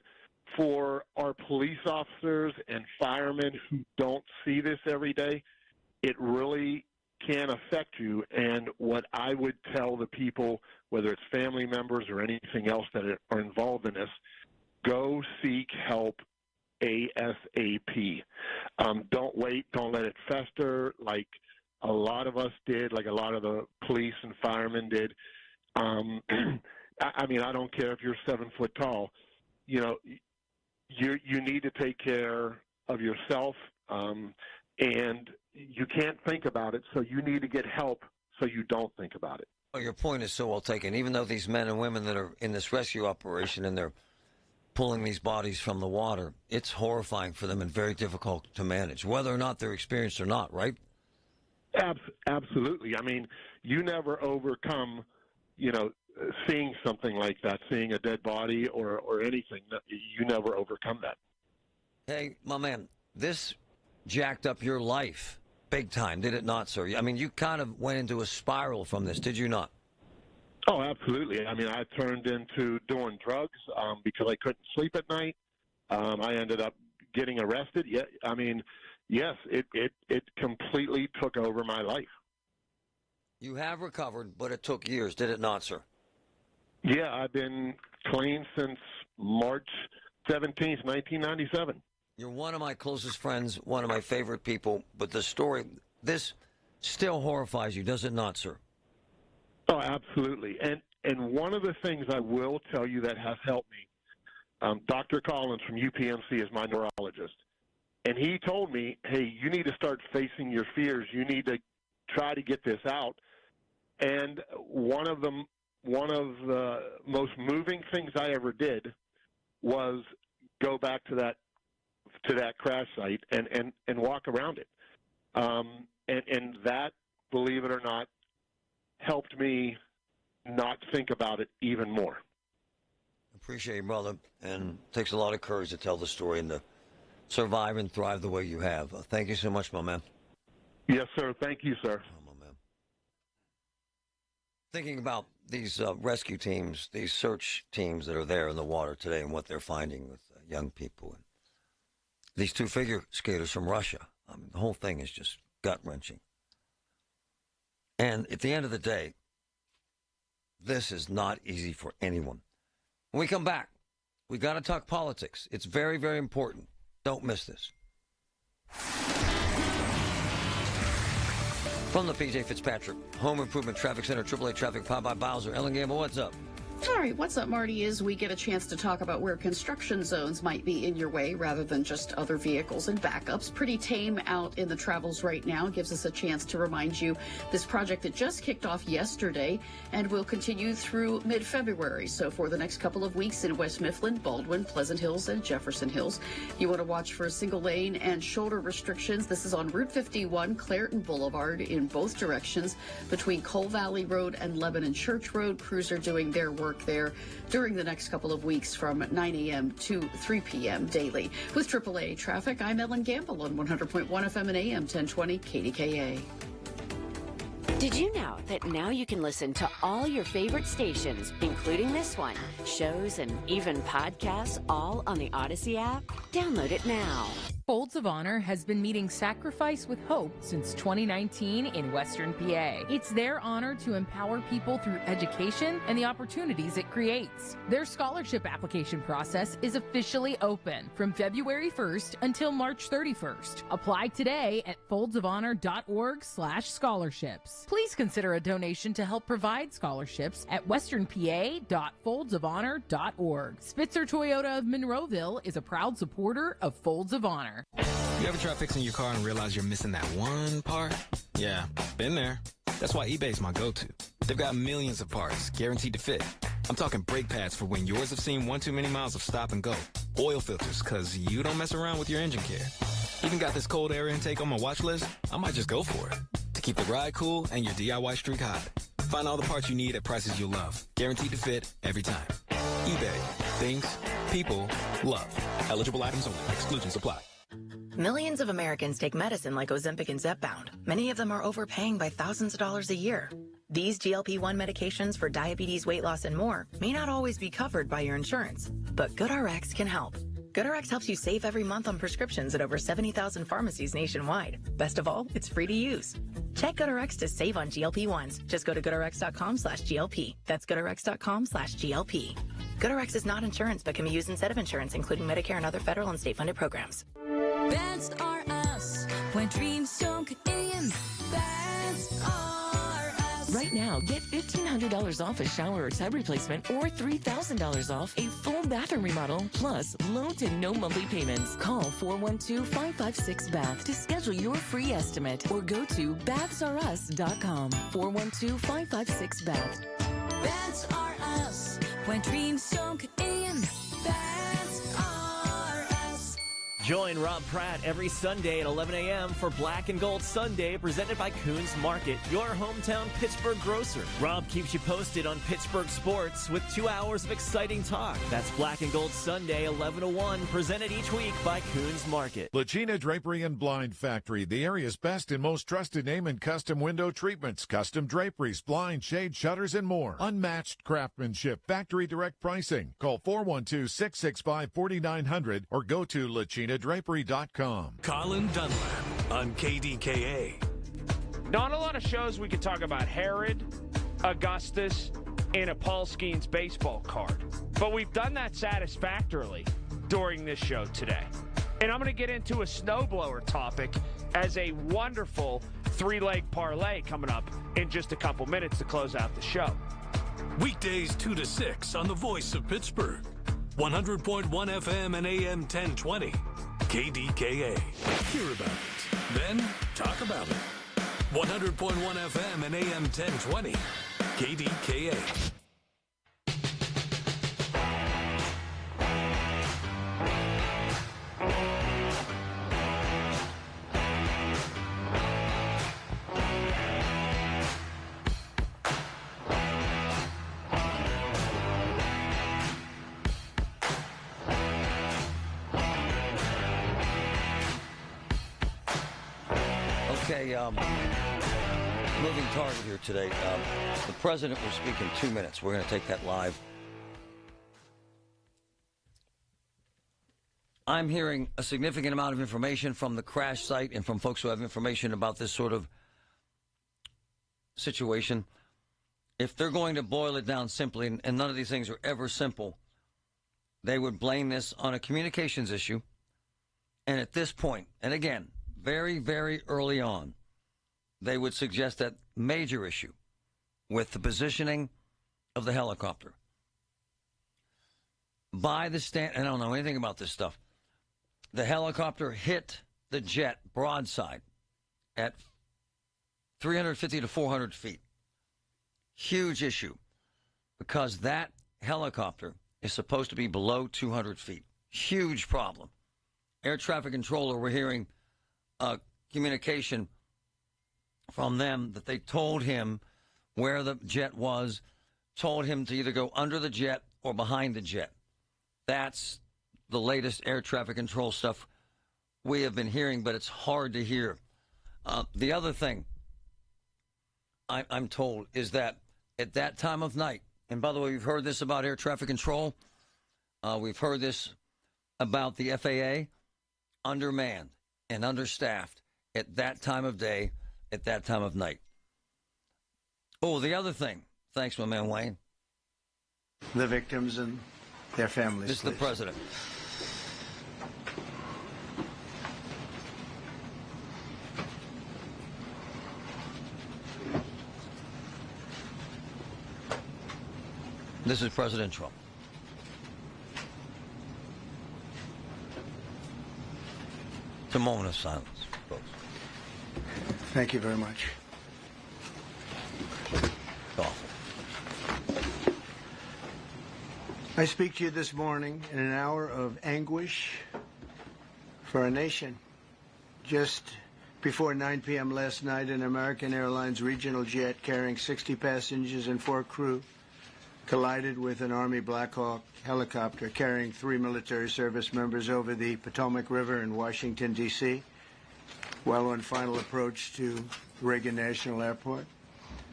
for our police officers and firemen who don't see this every day, it really can affect you. And what I would tell the people, whether it's family members or anything else that are involved in this, go seek help ASAP. Don't wait. Don't let it fester like a lot of us did, like a lot of the police and firemen did. I don't care if you're 7 foot tall. You need to take care of yourself, and you can't think about it, so you need to get help so you don't think about it. Oh, your point is so well taken. Even though these men and women that are in this rescue operation and they're pulling these bodies from the water, it's horrifying for them and very difficult to manage, whether or not they're experienced or not, right? Absolutely. I mean, you never overcome, seeing something like that, seeing a dead body or anything. You never overcome that. Hey, my man, this jacked up your life big time, did it not, sir? I mean, you kind of went into a spiral from this, did you not? Oh, absolutely. I mean, I turned into doing drugs because I couldn't sleep at night. I ended up getting arrested. Yeah, I mean, yes, it completely took over my life. You have recovered, but it took years, did it not, sir? Yeah, I've been clean since March 17th, 1997. You're one of my closest friends, one of my favorite people, but the story, this still horrifies you, does it not, sir? Oh, absolutely. And one of the things I will tell you that has helped me, Dr. Collins from UPMC is my neurologist. And he told me, hey, you need to start facing your fears. You need to try to get this out. And one of the most moving things I ever did was go back to that crash site and walk around it. And that, believe it or not, helped me not think about it even more. Appreciate you, brother. And it takes a lot of courage to tell the story and to survive and thrive the way you have. Thank you so much, my man. Yes, sir. Thank you, sir. Oh, my man. Thinking about these rescue teams, these search teams that are there in the water today and what they're finding with young people. And these two figure skaters from Russia. I mean, the whole thing is just gut-wrenching. And at the end of the day, this is not easy for anyone. When we come back, we got to talk politics. It's very, very important. Don't miss this. From the PJ Fitzpatrick Home Improvement Traffic Center, AAA Traffic, powered by Bowser. Ellen Gamble, what's up? All right, what's up, Marty, is we get a chance to talk about where construction zones might be in your way rather than just other vehicles and backups. Pretty tame out in the travels right now. Gives us a chance to remind you this project that just kicked off yesterday and will continue through mid-February. So for the next couple of weeks in West Mifflin, Baldwin, Pleasant Hills, and Jefferson Hills, you want to watch for single lane and shoulder restrictions. This is on Route 51, Clairton Boulevard in both directions between Coal Valley Road and Lebanon Church Road. Crews are doing their work there during the next couple of weeks from 9 a.m. to 3 p.m. daily. With AAA Traffic, I'm Ellen Gamble on 100.1 FM and AM 1020 KDKA. Did you know that now you can listen to all your favorite stations, including this one, shows, and even podcasts, all on the Odyssey app? Download it now. Folds of Honor has been meeting sacrifice with hope since 2019 in Western PA. It's their honor to empower people through education and the opportunities it creates. Their scholarship application process is officially open from February 1st until March 31st. Apply today at foldsofhonor.org/scholarships. Please consider a donation to help provide scholarships at westernpa.foldsofhonor.org. Spitzer Toyota of Monroeville is a proud supporter of Folds of Honor. You ever try fixing your car and realize you're missing that one part? Yeah, been there. That's why eBay's my go-to. They've got millions of parts, guaranteed to fit. I'm talking brake pads for when yours have seen one too many miles of stop and go. Oil filters, because you don't mess around with your engine care. Even got this cold air intake on my watch list. I might just go for it. To keep the ride cool and your DIY streak hot. Find all the parts you need at prices you'll love. Guaranteed to fit every time. eBay. Things people love. Eligible items only. Exclusions apply. Millions of Americans take medicine like Ozempic and Zepbound. Many of them are overpaying by thousands of dollars a year. These GLP-1 medications for diabetes, weight loss, and more may not always be covered by your insurance, but GoodRx can help. GoodRx helps you save every month on prescriptions at over 70,000 pharmacies nationwide. Best of all, it's free to use. Check GoodRx to save on GLP-1s. Just go to GoodRx.com/GLP. That's GoodRx.com/GLP. GoodRx is not insurance but can be used instead of insurance, including Medicare and other federal and state-funded programs. Beds are us, when dreams sunk in. Beds are us. Right now, get $1,500 off a shower or tub replacement or $3,000 off a full bathroom remodel, plus low to no monthly payments. Call 412-556-BATH to schedule your free estimate or go to bathsareus.com. 412-556-BATH. Beds are us, when dreams sunk in. Beds are us. Join Rob Pratt every Sunday at 11 a.m. for Black and Gold Sunday, presented by Coons Market, your hometown Pittsburgh grocer. Rob keeps you posted on Pittsburgh sports with 2 hours of exciting talk. That's Black and Gold Sunday, 11 to 1, presented each week by Coons Market. Lacina Drapery and Blind Factory, the area's best and most trusted name in custom window treatments, custom draperies, blinds, shade, shutters, and more. Unmatched craftsmanship, factory direct pricing. Call 412-665-4900 or go to LacinaDrapery.com. Colin Dunlap on KDKA. Not a lot of shows we could talk about Herod, Augustus, and Apolsky's baseball card. But we've done that satisfactorily during this show today. And I'm going to get into a snowblower topic as a wonderful three-leg parlay coming up in just a couple minutes to close out the show. Weekdays 2 to 6 on the Voice of Pittsburgh. 100.1 FM and AM 1020. KDKA. Hear about it. Then talk about it. 100.1 FM and AM 1020. KDKA. Okay, moving target here today. The president will speak in 2 minutes. We're going to take that live. I'm hearing a significant amount of information from the crash site and from folks who have information about this sort of situation. If they're going to boil it down simply, and none of these things are ever simple, they would blame this on a communications issue. And at this point, and again, very, very early on, they would suggest that major issue with the positioning of the helicopter. By the stand, I don't know anything about this stuff. The helicopter hit the jet broadside at 350 to 400 feet. Huge issue because that helicopter is supposed to be below 200 feet. Huge problem. Air traffic controller, we're hearing communication from them that they told him where the jet was, told him to either go under the jet or behind the jet. That's the latest air traffic control stuff we have been hearing, but it's hard to hear. The other thing I'm told is that at that time of night, and by the way, we've heard this about air traffic control. We've heard this about the FAA, undermanned and understaffed at that time of day, at that time of night. Oh, the other thing. Thanks, my man Wayne. The victims and their families. This is the president. This is President Trump. It's a moment of silence, folks. Thank you very much. It's awful. I speak to you this morning in an hour of anguish for our nation. Just before 9 p.m. last night, an American Airlines regional jet carrying 60 passengers and 4 crew collided with an Army Black Hawk helicopter carrying 3 military service members over the Potomac River in Washington, D.C., while on final approach to Reagan National Airport.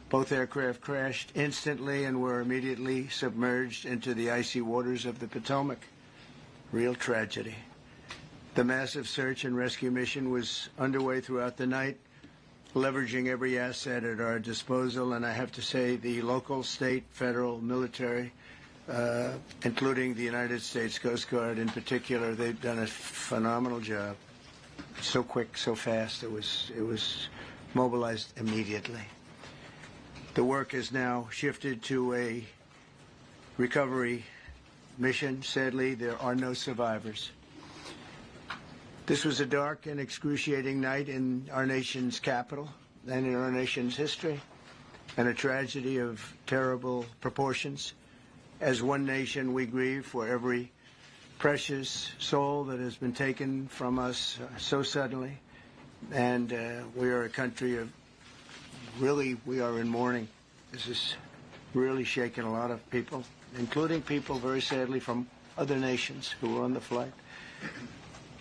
Both aircraft crashed instantly and were immediately submerged into the icy waters of the Potomac. Real tragedy. The massive search and rescue mission was underway throughout the night, leveraging every asset at our disposal, and I have to say the local, state, federal, military, including the United States Coast Guard in particular, they've done a phenomenal job. So quick, so fast, it was mobilized immediately. The work is now shifted to a recovery mission. Sadly, there are no survivors. This was a dark and excruciating night in our nation's capital and in our nation's history, and a tragedy of terrible proportions. As one nation, we grieve for every precious soul that has been taken from us so suddenly, and we are a country of really, we are in mourning. This has really shaken a lot of people, including people, very sadly, from other nations who were on the flight.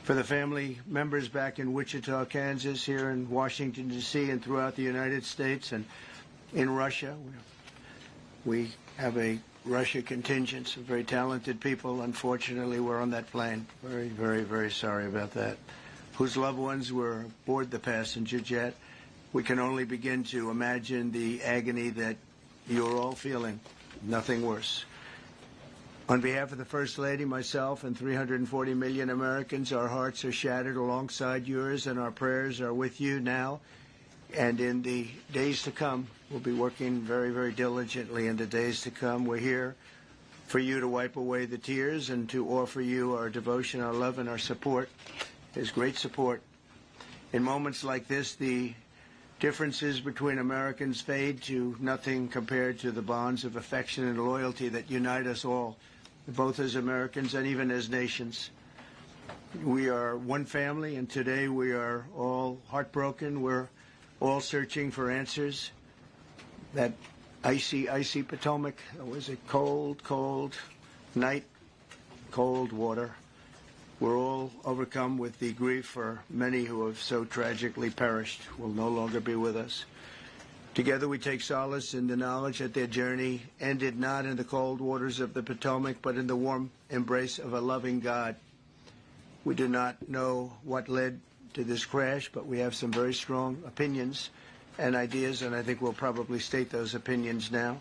For the family members back in Wichita, Kansas, here in Washington, D.C., and throughout the United States and in Russia, we have a Russia contingent of very talented people. Unfortunately, were on that plane. Very, very, very sorry about that. Whose loved ones were aboard the passenger jet. We can only begin to imagine the agony that you're all feeling. Nothing worse. On behalf of the First Lady, myself, and 340 million Americans, our hearts are shattered alongside yours, and our prayers are with you now and in the days to come. We'll be working very, very diligently in the days to come. We're here for you to wipe away the tears and to offer you our devotion, our love, and our support. There's great support. In moments like this, the differences between Americans fade to nothing compared to the bonds of affection and loyalty that unite us all, both as Americans and even as nations. We are one family, and today we are all heartbroken. We're all searching for answers. That icy, icy Potomac, it was a cold, cold night, cold water. We're all overcome with the grief for many who have so tragically perished, will no longer be with us. Together we take solace in the knowledge that their journey ended not in the cold waters of the Potomac, but in the warm embrace of a loving God. We do not know what led to this crash, but we have some very strong opinions and ideas, and I think we'll probably state those opinions now.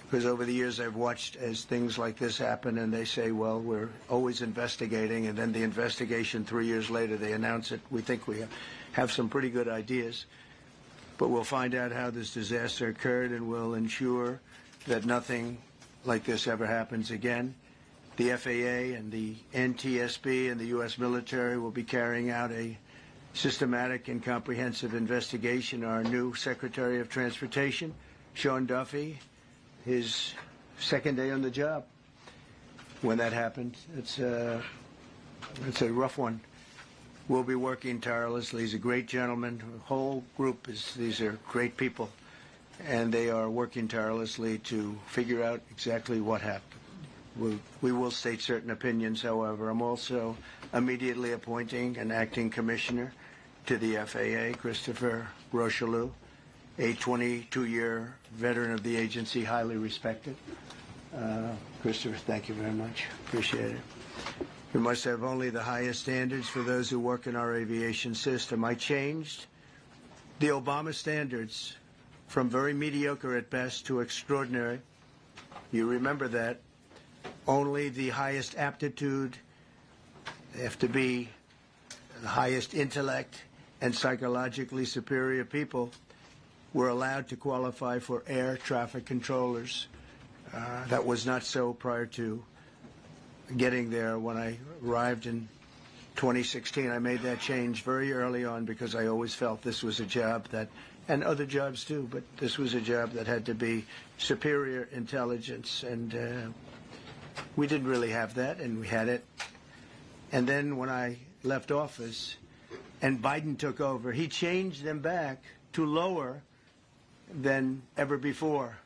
Because over the years I've watched as things like this happen, and they say, well, we're always investigating, and then the investigation 3 years later, they announce it. We think we have some pretty good ideas. But we'll find out how this disaster occurred, and we'll ensure that nothing like this ever happens again. The FAA and the NTSB and the U.S. military will be carrying out a systematic and comprehensive investigation. Our new Secretary of Transportation, Sean Duffy, his second day on the job when that happened. It's a rough one. We'll be working tirelessly. He's a great gentleman. The whole group these are great people, and they are working tirelessly to figure out exactly what happened. We will state certain opinions, however. I'm also immediately appointing an acting commissioner to the FAA, Christopher Rocheleau, a 22-year veteran of the agency, highly respected. Christopher, thank you very much. Appreciate it. We must have only the highest standards for those who work in our aviation system. I changed the Obama standards from very mediocre at best to extraordinary. You remember that. Only the highest aptitude, they have to be the highest intellect and psychologically superior people were allowed to qualify for air traffic controllers. That was not so prior to getting there. When I arrived in 2016, I made that change very early on because I always felt this was a job that, and other jobs too, but this was a job that had to be superior intelligence, and we didn't really have that, and we had it. And then when I left office and Biden took over, he changed them back to lower than ever before.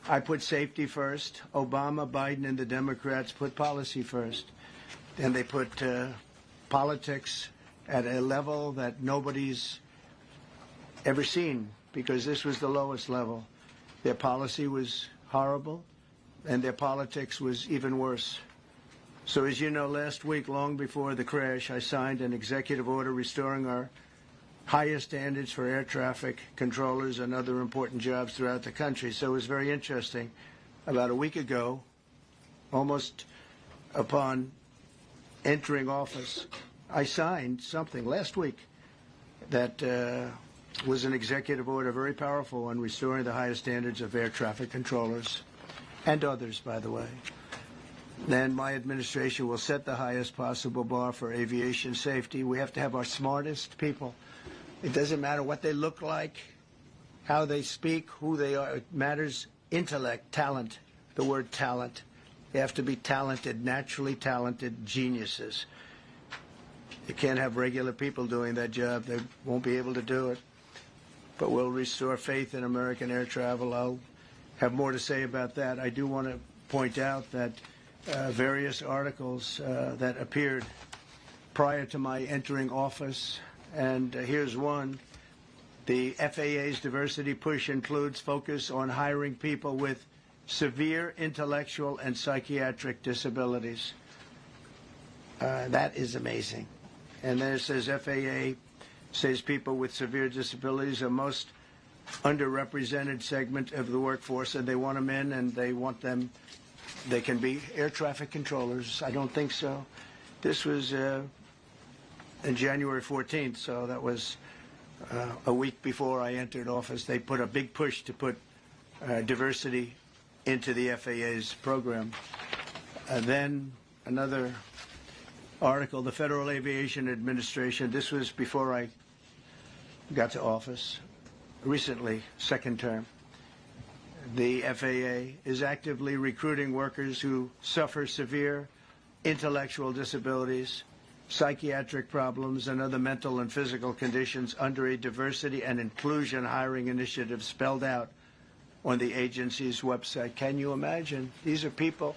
I put safety first. Obama, Biden, and the Democrats put policy first. And they put politics at a level that nobody's ever seen, because this was the lowest level. Their policy was horrible, and their politics was even worse. So as you know, last week, long before the crash, I signed an executive order restoring our highest standards for air traffic controllers and other important jobs throughout the country. So it was very interesting. About a week ago, almost upon entering office, I signed something last week that was an executive order, very powerful, on restoring the highest standards of air traffic controllers and others, by the way. Then my administration will set the highest possible bar for aviation safety. We have to have our smartest people. It doesn't matter what they look like, how they speak, who they are. It matters intellect, talent, the word talent. They have to be talented, naturally talented geniuses. You can't have regular people doing that job. They won't be able to do it. But we'll restore faith in American air travel. I'll have more to say about that. I do want to point out that various articles that appeared prior to my entering office, and here's one. The FAA's diversity push includes focus on hiring people with severe intellectual and psychiatric disabilities. That is amazing. And then it says FAA says people with severe disabilities are most underrepresented segment of the workforce, and they want them in, and they want them, they can be air traffic controllers. I don't think so. This was in January 14th, so that was a week before I entered office. They put a big push to put diversity into the FAA's program. Then another article, the Federal Aviation Administration, this was before I got to office, recently, second term. The FAA is actively recruiting workers who suffer severe intellectual disabilities, psychiatric problems, and other mental and physical conditions under a diversity and inclusion hiring initiative spelled out on the agency's website. Can you imagine? These are people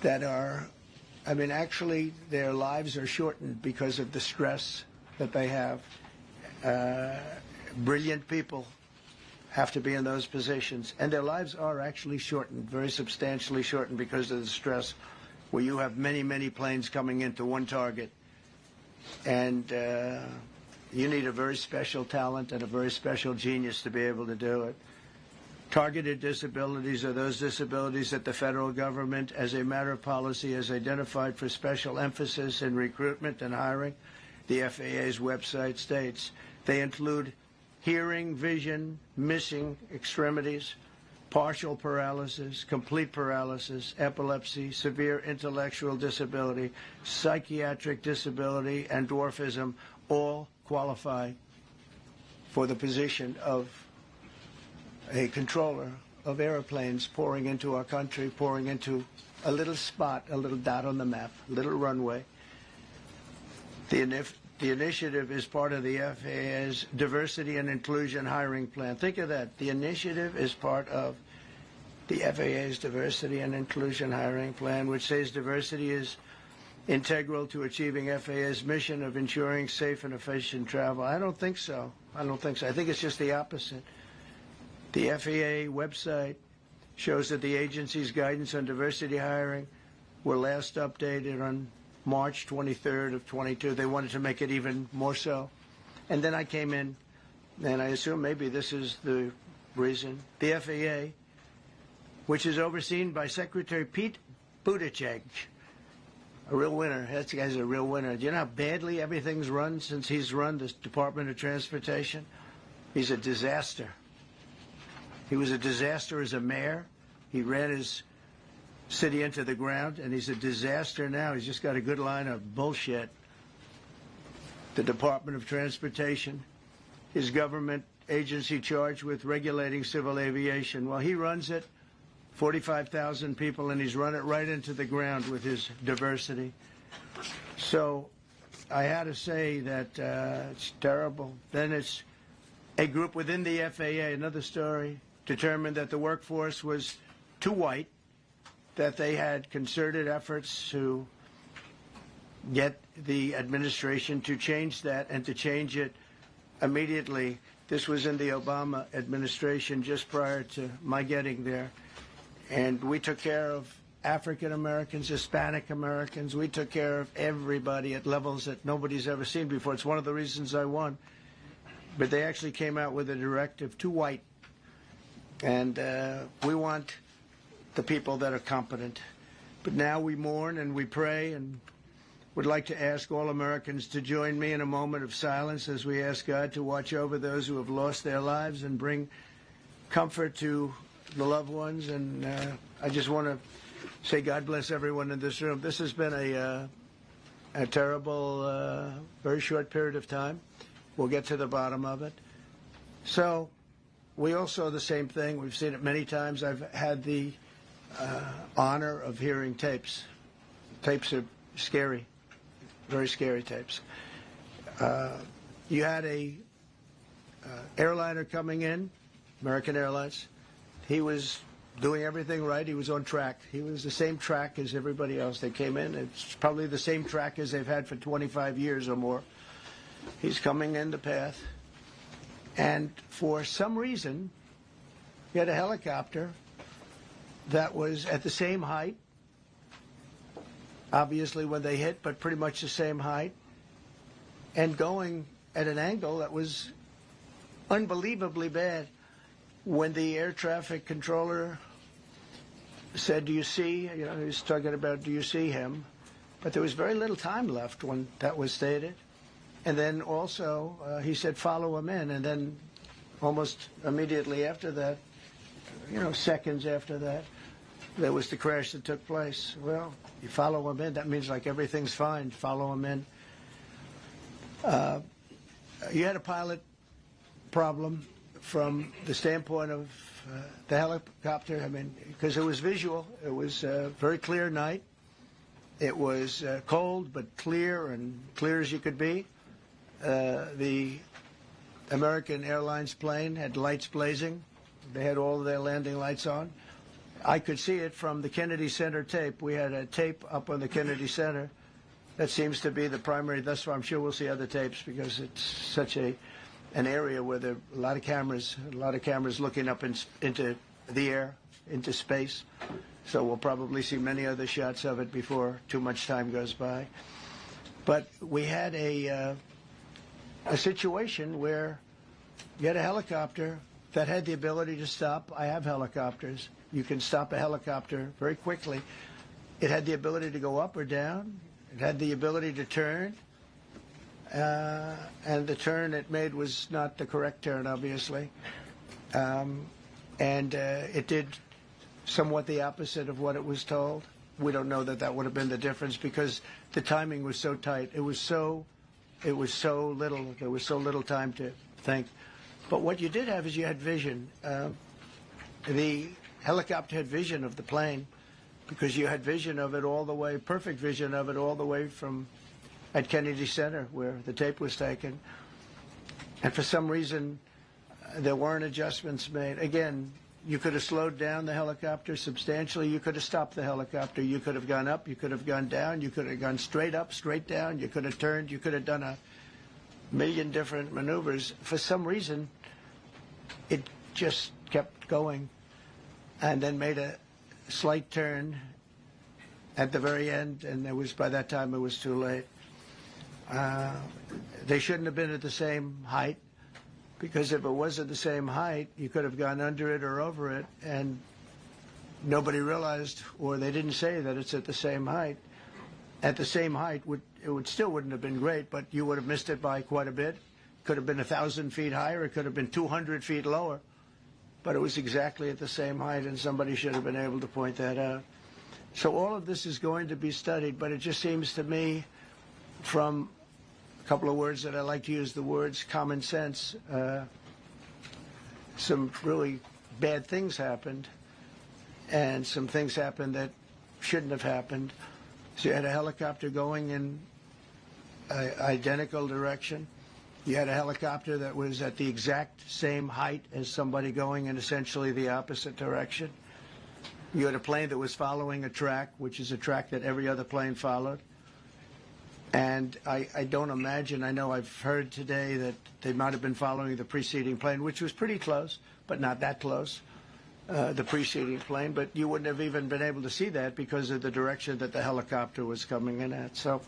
that are I mean, actually, their lives are shortened because of the stress that they have. Brilliant people have to be in those positions, and their lives are actually shortened, very substantially shortened because of the stress, where you have many, many planes coming into one target, and you need a very special talent and a very special genius to be able to do it. Targeted disabilities are those disabilities that the federal government, as a matter of policy, has identified for special emphasis in recruitment and hiring. The FAA's website states they include hearing, vision, missing extremities, partial paralysis, complete paralysis, epilepsy, severe intellectual disability, psychiatric disability, and dwarfism all qualify for the position of a controller of airplanes pouring into our country, pouring into a little spot, a little dot on the map, a little runway. The initiative is part of the FAA's Diversity and Inclusion Hiring Plan. Think of that. The initiative is part of the FAA's Diversity and Inclusion Hiring Plan, which says diversity is integral to achieving FAA's mission of ensuring safe and efficient travel. I don't think so. I think it's just the opposite. The FAA website shows that the agency's guidance on diversity hiring were last updated on March 23rd of 22. They wanted to make it even more so. And then I came in, and I assume maybe this is the reason. The FAA, which is overseen by Secretary Pete Buttigieg, a real winner. That guy's a real winner. Do you know how badly everything's run since he's run this Department of Transportation? He's a disaster. He was a disaster as a mayor. He ran his city into the ground, and he's a disaster now. He's just got a good line of bullshit. The Department of Transportation, his government agency charged with regulating civil aviation. Well, he runs it, 45,000 people, and he's run it right into the ground with his diversity. So I had to say that it's terrible. Then it's a group within the FAA, another story, determined that the workforce was too white, that they had concerted efforts to get the administration to change that and to change it immediately. This was in the Obama administration just prior to my getting there. And we took care of African Americans, Hispanic Americans. We took care of everybody at levels that nobody's ever seen before. It's one of the reasons I won. But they actually came out with a directive, too white. And we want the people that are competent. But now we mourn and we pray and would like to ask all Americans to join me in a moment of silence as we ask God to watch over those who have lost their lives and bring comfort to the loved ones. And I just want to say God bless everyone in this room. This has been a terrible, very short period of time. We'll get to the bottom of it. So we all saw the same thing. We've seen it many times. I've had the honor of hearing tapes. Tapes are scary, very scary tapes. You had a airliner coming in, American Airlines. He was doing everything right. He was on track. He was the same track as everybody else. They came in. It's probably the same track as they've had for 25 years or more. He's coming in the path. And for some reason, he had a helicopter that was at the same height, obviously when they hit, but pretty much the same height, and going at an angle that was unbelievably bad. When the air traffic controller said, do you see, he was talking about, do you see him? But there was very little time left when that was stated. And then also, he said, follow him in. And then almost immediately after that, seconds after that, there was the crash that took place. Well, you follow him in. That means like everything's fine. Follow him in. You had a pilot problem from the standpoint of the helicopter. I mean, because it was visual. It was a very clear night. It was cold but clear, and clear as you could be. The American Airlines plane had lights blazing. They had all of their landing lights on. I could see it from the Kennedy Center tape. We had a tape up on the Kennedy Center that seems to be the primary. Thus far, I'm sure we'll see other tapes because it's such an area where there are a lot of cameras looking up into the air, into space. So we'll probably see many other shots of it before too much time goes by. But we had a situation where you had a helicopter that had the ability to stop. I have helicopters. You can stop a helicopter very quickly. It had the ability to go up or down. It had the ability to turn. And the turn it made was not the correct turn, obviously. It did somewhat the opposite of what it was told. We don't know that would have been the difference because the timing was so tight. It was so little. There was so little time to think. But what you did have is you had vision. The helicopter had vision of the plane because you had vision of it all the way, perfect vision of it all the way from at Kennedy Center where the tape was taken. And for some reason, there weren't adjustments made. Again, you could have slowed down the helicopter substantially. You could have stopped the helicopter. You could have gone up. You could have gone down. You could have gone straight up, straight down. You could have turned. You could have done a million different maneuvers. For some reason, it just kept going and then made a slight turn at the very end, and by that time it was too late. They shouldn't have been at the same height, because if it was at the same height, you could have gone under it or over it, and nobody realized, or they didn't say that it's at the same height. At the same height, still wouldn't have been great, but you would have missed it by quite a bit. Could have been 1,000 feet higher. It could have been 200 feet lower. But it was exactly at the same height, and somebody should have been able to point that out. So all of this is going to be studied, but it just seems to me, from a couple of words that I like to use, the words common sense, some really bad things happened, and some things happened that shouldn't have happened. So you had a helicopter going in an identical direction. You had a helicopter that was at the exact same height as somebody going in essentially the opposite direction. You had a plane that was following a track, which is a track that every other plane followed. And I don't imagine, I know I've heard today that they might have been following the preceding plane, which was pretty close, but not that close, the preceding plane. But you wouldn't have even been able to see that because of the direction that the helicopter was coming in at. So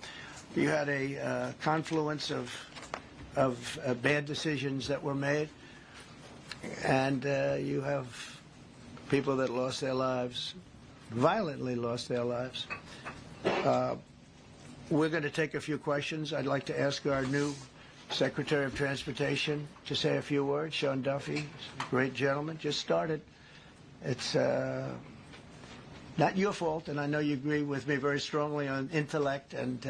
you had a confluence of bad decisions that were made, and you have people that lost their lives, violently lost their lives. We're going to take a few questions. I'd like to ask our new Secretary of Transportation to say a few words. Sean Duffy, great gentleman, just started. It's not your fault, and I know you agree with me very strongly on intellect and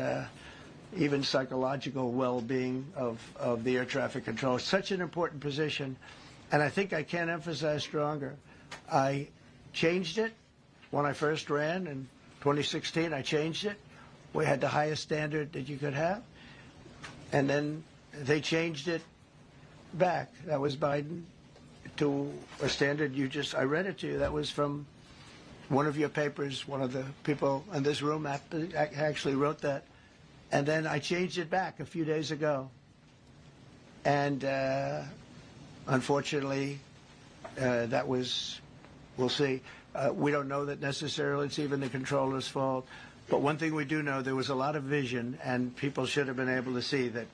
even psychological well-being of the air traffic control. It's such an important position, and I think I can't emphasize stronger. I changed it when I first ran in 2016. I changed it. We had the highest standard that you could have, and then they changed it back. That was Biden to a standard I read it to you. That was from one of your papers. One of the people in this room actually wrote that. And then I changed it back a few days ago. And unfortunately, that was, we'll see. We don't know that necessarily it's even the controller's fault. But one thing we do know, there was a lot of vision, and people should have been able to see that,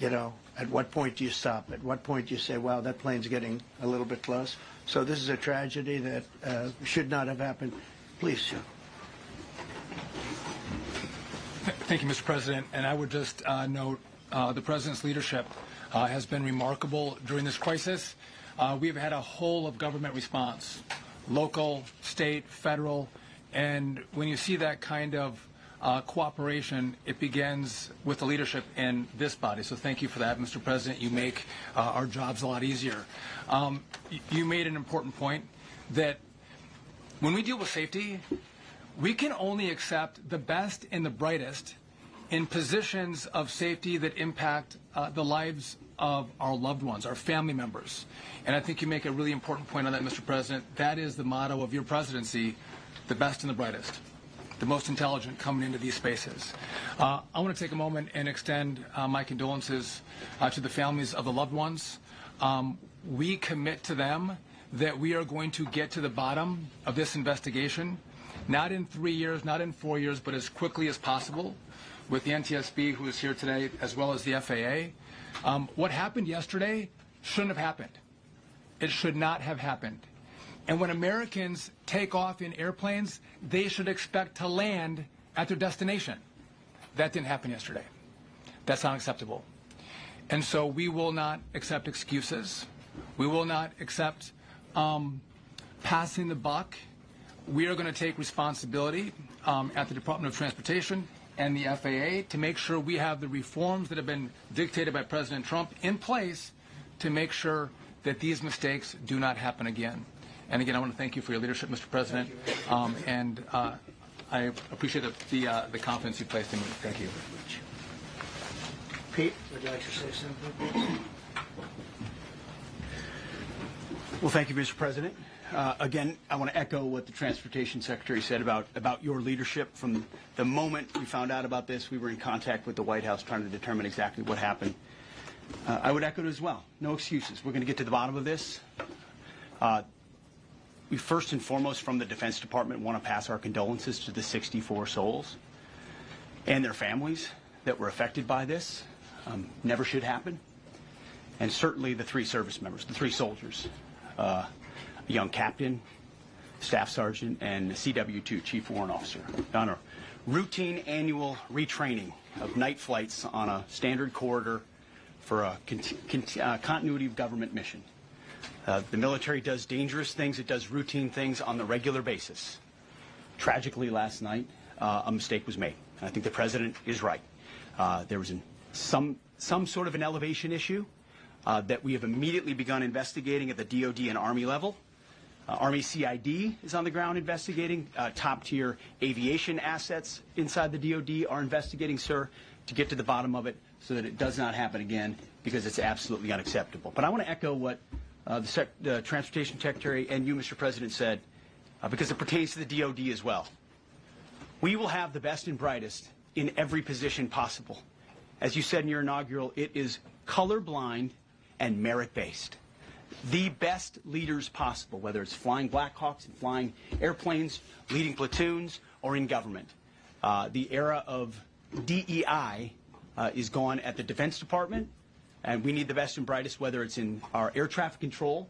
at what point do you stop? At what point do you say, wow, that plane's getting a little bit close? So this is a tragedy that should not have happened. Please, Sean. Thank you, Mr. President. And I would just note the President's leadership has been remarkable during this crisis. We've had a whole of government response, local, state, federal, and when you see that kind of cooperation, it begins with the leadership in this body. So thank you for that, Mr. President. You make our jobs a lot easier. You made an important point that when we deal with safety, we can only accept the best and the brightest in positions of safety that impact the lives of our loved ones, our family members. And I think you make a really important point on that, Mr. President. That is the motto of your presidency, the best and the brightest, the most intelligent coming into these spaces. I want to take a moment and extend my condolences to the families of the loved ones. We commit to them that we are going to get to the bottom of this investigation, not in 3 years, not in 4 years, but as quickly as possible, with the NTSB, who is here today, as well as the FAA. What happened yesterday shouldn't have happened. It should not have happened. And when Americans take off in airplanes, they should expect to land at their destination. That didn't happen yesterday. That's unacceptable. And so we will not accept excuses. We will not accept passing the buck. We are going to take responsibility at the Department of Transportation and the FAA to make sure we have the reforms that have been dictated by President Trump in place to make sure that these mistakes do not happen again. And again, I want to thank you for your leadership, Mr. President, and I appreciate the confidence you placed in me. Thank you. Pete, would you like to say something? Well, thank you, Mr. President. Again, I want to echo what the Transportation Secretary said about your leadership. From the moment we found out about this, we were in contact with the White House trying to determine exactly what happened. I would echo it as well. No excuses. We're going to get to the bottom of this. We first and foremost, from the Defense Department, want to pass our condolences to the 64 souls and their families that were affected by this. Never should happen. And certainly the 3 service members, the 3 soldiers, a young captain, staff sergeant, and a CW2, Chief Warrant Officer, done a routine annual retraining of night flights on a standard corridor for a continuity of government mission. The military does dangerous things. It does routine things on the regular basis. Tragically, last night, a mistake was made. I think the president is right. There was some sort of an elevation issue that we have immediately begun investigating at the DOD and Army level. Army CID is on the ground investigating. Top-tier aviation assets inside the DOD are investigating, sir, to get to the bottom of it so that it does not happen again, because it's absolutely unacceptable. But I want to echo what the Transportation Secretary and you, Mr. President, said, because it pertains to the DOD as well. We will have the best and brightest in every position possible. As you said in your inaugural, it is colorblind and merit-based. The best leaders possible, whether it's flying Black Hawks and flying airplanes, leading platoons, or in government. The era of DEI is gone at the Defense Department, and we need the best and brightest, whether it's in our air traffic control,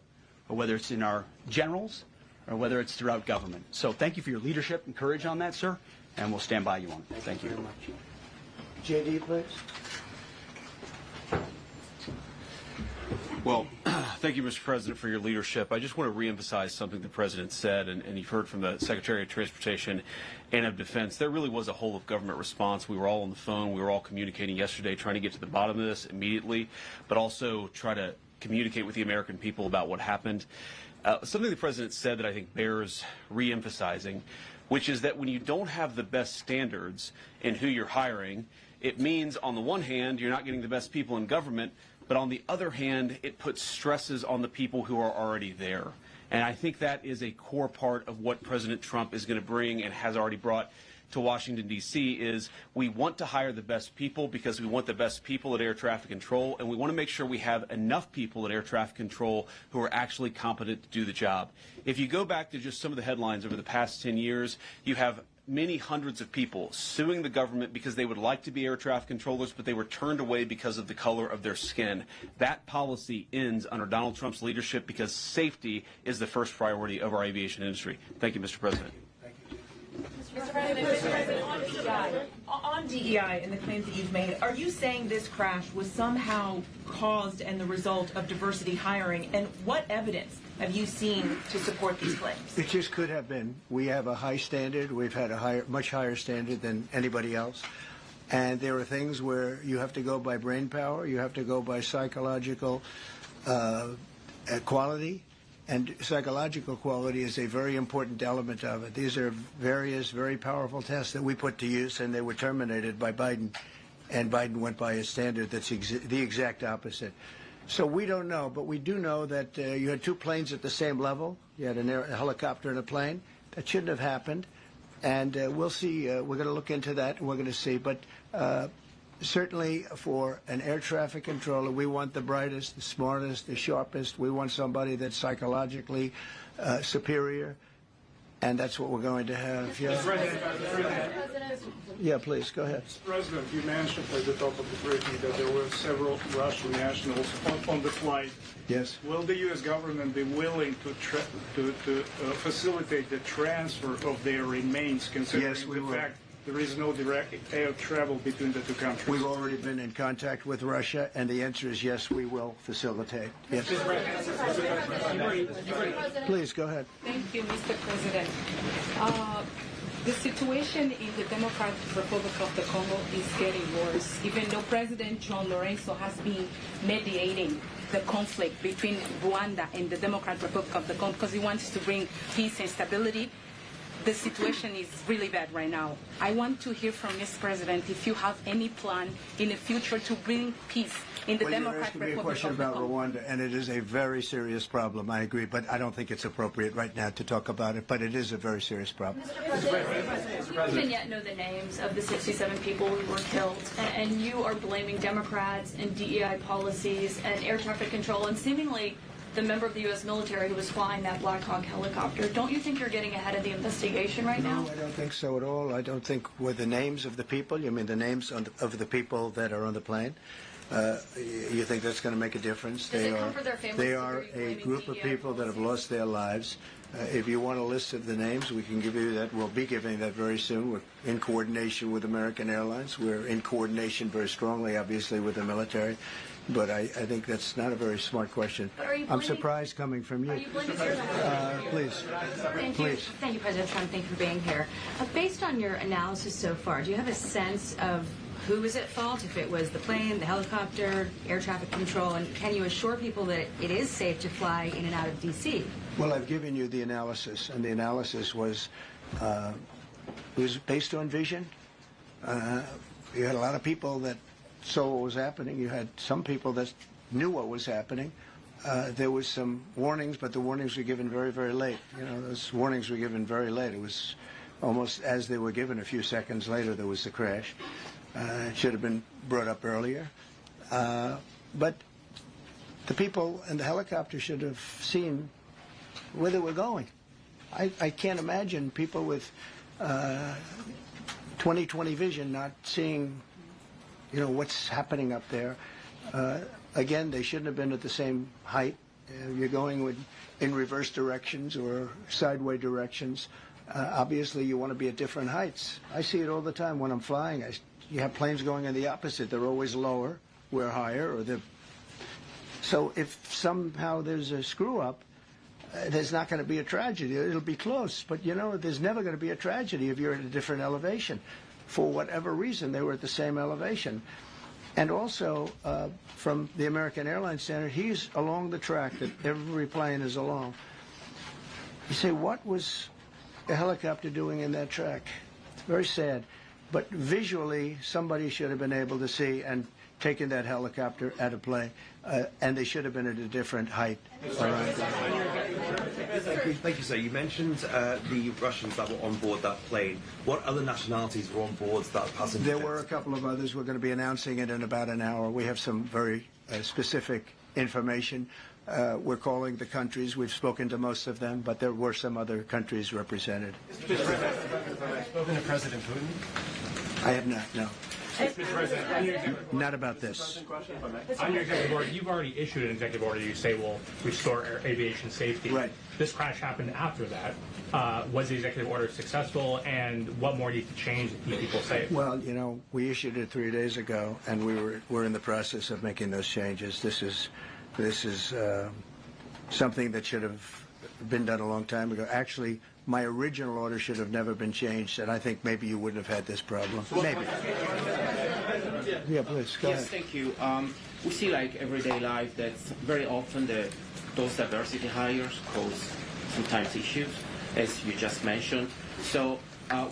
or whether it's in our generals, or whether it's throughout government. So thank you for your leadership and courage on that, sir, and we'll stand by you on it. Thank you very much. JD, please. Well, thank you, Mr. President, for your leadership. I just want to reemphasize something the President said, and you've heard from the Secretary of Transportation and of Defense. There really was a whole-of-government response. We were all on the phone. We were all communicating yesterday, trying to get to the bottom of this immediately, but also try to communicate with the American people about what happened. Something the President said that I think bears reemphasizing, which is that when you don't have the best standards in who you're hiring, it means, on the one hand, you're not getting the best people in government, but on the other hand, it puts stresses on the people who are already there. And I think that is a core part of what President Trump is going to bring and has already brought to Washington, D.C., is we want to hire the best people because we want the best people at air traffic control, and we want to make sure we have enough people at air traffic control who are actually competent to do the job. If you go back to just some of the headlines over the past 10 years, you have many hundreds of people suing the government because they would like to be air traffic controllers, but they were turned away because of the color of their skin. That policy ends under Donald Trump's leadership because safety is the first priority of our aviation industry. Thank you, Mr. President. Mr. President, on DEI and the claims that you've made, are you saying this crash was somehow caused and the result of diversity hiring? And what evidence have you seen to support these claims? It just could have been. We have a high standard. We've had a much higher standard than anybody else. And there are things where you have to go by brain power. You have to go by psychological quality. And psychological quality is a very important element of it. These are various very powerful tests that we put to use, and they were terminated by Biden. And Biden went by a standard that's the exact opposite. So we don't know, but we do know that you had two planes at the same level. You had a helicopter and a plane. That shouldn't have happened. And we'll see. We're going to look into that, and we're going to see. But certainly for an air traffic controller, we want the brightest, the smartest, the sharpest. We want somebody that's psychologically superior. And that's what we're going to have. Yeah, yeah, please, go ahead. Mr. President, you mentioned at the top of the briefing that there were several Russian nationals on the flight. Yes. Will the U.S. government be willing to facilitate the transfer of their remains, considering Yes, we the will. fact there is no direct air travel between the two countries? We've already been in contact with Russia, and the answer is yes, we will facilitate. Yes. Please, go ahead. Thank you, Mr. President. The situation in the Democratic Republic of the Congo is getting worse, even though President John Lorenzo has been mediating the conflict between Rwanda and the Democratic Republic of the Congo because he wants to bring peace and stability. The situation is really bad right now. I want to hear from Mr. President if you have any plan in the future to bring peace in the Democratic Republic of the Congo. You're asking me a question about Rwanda, and it is a very serious problem, I agree, but I don't think it's appropriate right now to talk about it, but it is a very serious problem. Mr. President, we don't even yet know the names of the 67 people who were killed, and you are blaming Democrats and DEI policies and air traffic control and seemingly the member of the U.S. military who was flying that Black Hawk helicopter. Don't you think you're getting ahead of the investigation right now? No, I don't think so at all. I don't think with the names of the people, you mean the names of the people that are on the plane? You think that's going to make a difference? Does it come for their families? They are a group of people that have lost their lives. If you want a list of the names, we can give you that. We'll be giving that very soon. We're in coordination with American Airlines. We're in coordination very strongly, obviously, with the military. But I think that's not a very smart question. I'm surprised coming from you. Please. Thank you, President Trump. Thank you for being here. Based on your analysis so far, do you have a sense of who was at fault, if it was the plane, the helicopter, air traffic control, and can you assure people that it is safe to fly in and out of D.C.? Well, I've given you the analysis, and the analysis was based on vision. You had a lot of people that saw what was happening. You had some people that knew what was happening. There was some warnings, but the warnings were given very, very late. You know, those warnings were given very late. It was almost as they were given a few seconds later, there was the crash. It should have been brought up earlier. But the people in the helicopter should have seen where they were going. I can't imagine people with 20/20 vision not seeing, you know, what's happening up there. Again, they shouldn't have been at the same height. You're going in reverse directions or sideways directions. Obviously, you want to be at different heights. I see it all the time when I'm flying. You have planes going in the opposite. They're always lower. We're higher. So if somehow there's a screw-up, there's not going to be a tragedy. It'll be close. But, you know, there's never going to be a tragedy if you're at a different elevation. For whatever reason, they were at the same elevation. And also, from the American Airlines standard, he's along the track that every plane is along. You say, what was a helicopter doing in that track? It's very sad. But visually, somebody should have been able to see and taken that helicopter out of play, and they should have been at a different height. All right. Thank you, sir. You mentioned the Russians that were on board that plane. What other nationalities were on board that passenger? There were a couple of others. We're going to be announcing it in about an hour. We have some very specific information. We're calling the countries. We've spoken to most of them, but there were some other countries represented. Spoken to President Putin? I have not, no. Not about this. On your executive order, you've already issued an executive order you say will restore aviation safety. Right. This crash happened after that. Was the executive order successful, and what more needs to change to keep people safe? Well, you know, we issued it 3 days ago, and we're in the process of making those changes. This is something that should have been done a long time ago. Actually, my original order should have never been changed, and I think maybe you wouldn't have had this problem. Maybe. Yeah, please, go ahead. Yes, thank you. We see, like, everyday life that very often the those diversity hires cause sometimes issues, as you just mentioned. So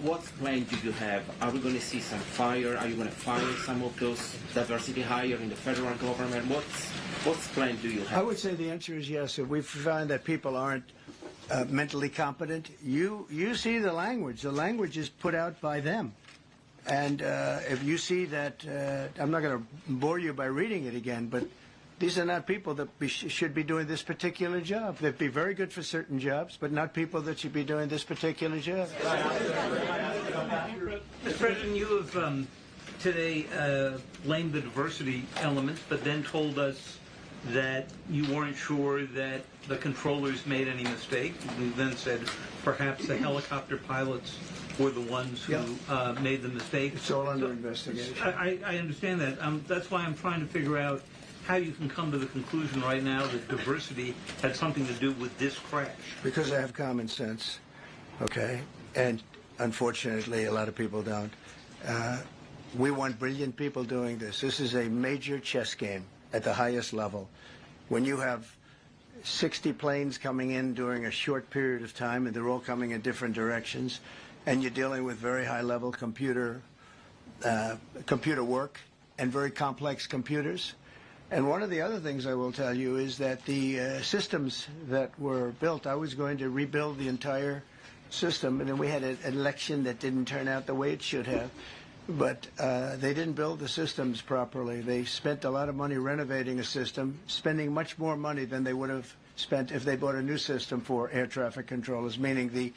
what plan do you have? Are we going to see some fire? Are you going to fire some of those diversity hires in the federal government? What plan do you have? I would say the answer is yes. If we find that people aren't mentally competent, you see the language. The language is put out by them. And if you see that, I'm not going to bore you by reading it again, but these are not people that should be doing this particular job. They'd be very good for certain jobs, but not people that should be doing this particular job. Mr. President, you have today blamed the diversity elements, but then told us that you weren't sure that the controllers made any mistake. You then said perhaps the helicopter pilots were the ones who made the mistake. It's all under investigation. I understand that. That's why I'm trying to figure out how you can come to the conclusion right now that diversity had something to do with this crash. Because I have common sense, okay? And unfortunately, a lot of people don't. We want brilliant people doing this. This is a major chess game at the highest level. When you have 60 planes coming in during a short period of time, and they're all coming in different directions, and you're dealing with very high-level computer work and very complex computers. And one of the other things I will tell you is that the systems that were built, I was going to rebuild the entire system, and then we had an election that didn't turn out the way it should have. But they didn't build the systems properly. They spent a lot of money renovating a system, spending much more money than they would have spent if they bought a new system for air traffic controllers, meaning the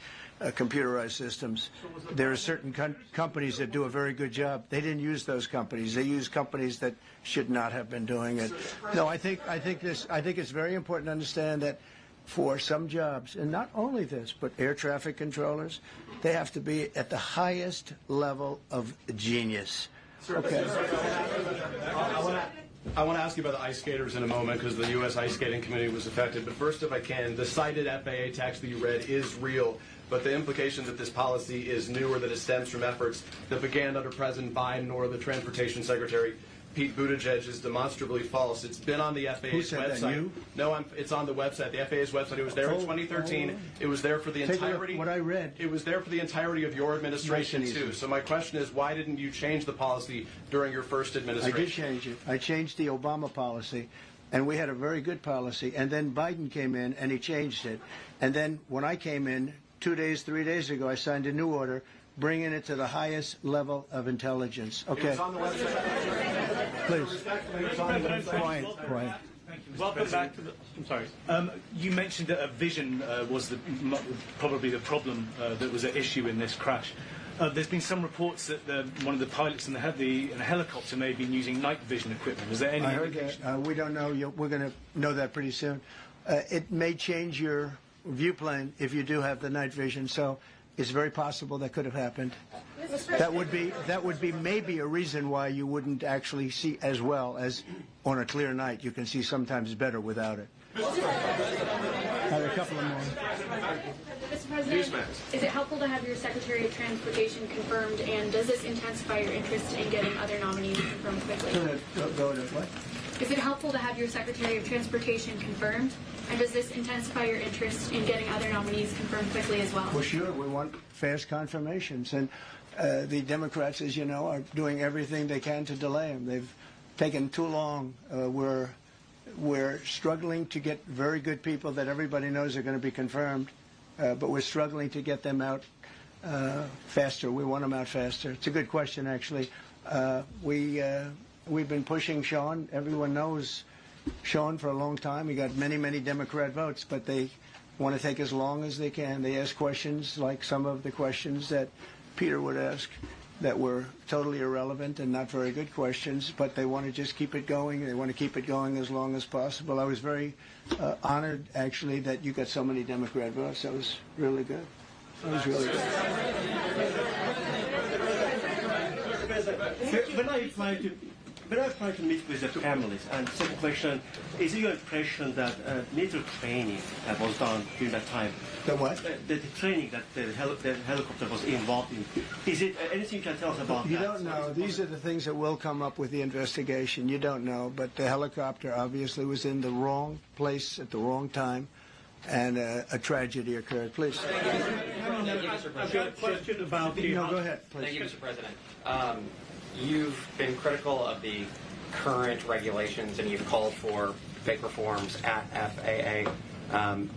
computerized systems. There are certain companies that do a very good job. They didn't use those companies. They used companies that should not have been doing it. No, I think it's very important to understand that for some jobs, and not only this, but air traffic controllers, they have to be at the highest level of genius. Okay. I want to ask you about the ice skaters in a moment because the U.S. Ice Skating Committee was affected. But first, if I can, the cited FAA text that you read is real. But the implication that this policy is new or that it stems from efforts that began under President Biden or the Transportation Secretary Pete Buttigieg is demonstrably false. It's been on the FAA's website. That, you? No, it's on the website, the FAA's website. It was there in 2013. It was there for the entirety. What I read. It was there for the entirety of your administration too. So my question is, why didn't you change the policy during your first administration? I did change it. I changed the Obama policy, and we had a very good policy. And then Biden came in and he changed it. And then when I came in 3 days ago, I signed a new order bringing it to the highest level of intelligence. Okay. It was on the website. Please. Quiet. Welcome back to the. I'm sorry. You mentioned that a vision was probably the problem that was at issue in this crash. There's been some reports that one of the pilots in the helicopter may have been using night vision equipment. Is there any? I heard that. We don't know. We're going to know that pretty soon. It may change your viewplane if you do have the night vision. So it's very possible that could have happened. That would be maybe a reason why you wouldn't actually see as well as on a clear night. You can see sometimes better without it. I have a couple of more. Mr. President, is it helpful to have your Secretary of Transportation confirmed, and does this intensify your interest in getting other nominees confirmed quickly? Go to what? Is it helpful to have your Secretary of Transportation confirmed, and does this intensify your interest in getting other nominees confirmed quickly as well? Well, sure. We want fast confirmations, and the Democrats, as you know, are doing everything they can to delay them. They've taken too long. We're struggling to get very good people that everybody knows are going to be confirmed, but we're struggling to get them out faster. We want them out faster. It's a good question, actually. We've been pushing Sean. Everyone knows Sean for a long time. He got many, many Democrat votes, but they want to take as long as they can. They ask questions like some of the questions that Peter would ask that were totally irrelevant and not very good questions, but they want to just keep it going. They want to keep it going as long as possible. I was very honored, actually, that you got so many Democrat votes. That was really good. That was really good. When I try to meet with the families, and second question, is it your impression that military training was done during that time? The what? The training that the helicopter was involved in. Is it anything you can tell us about You that? don't know. These are the things that will come up with the investigation. You don't know. But the helicopter obviously was in the wrong place at the wrong time, and a tragedy occurred. Please. I've got a question about the... No, go ahead, please. Thank you, Mr. President. You've been critical of the current regulations, and you've called for big reforms at FAA. I'm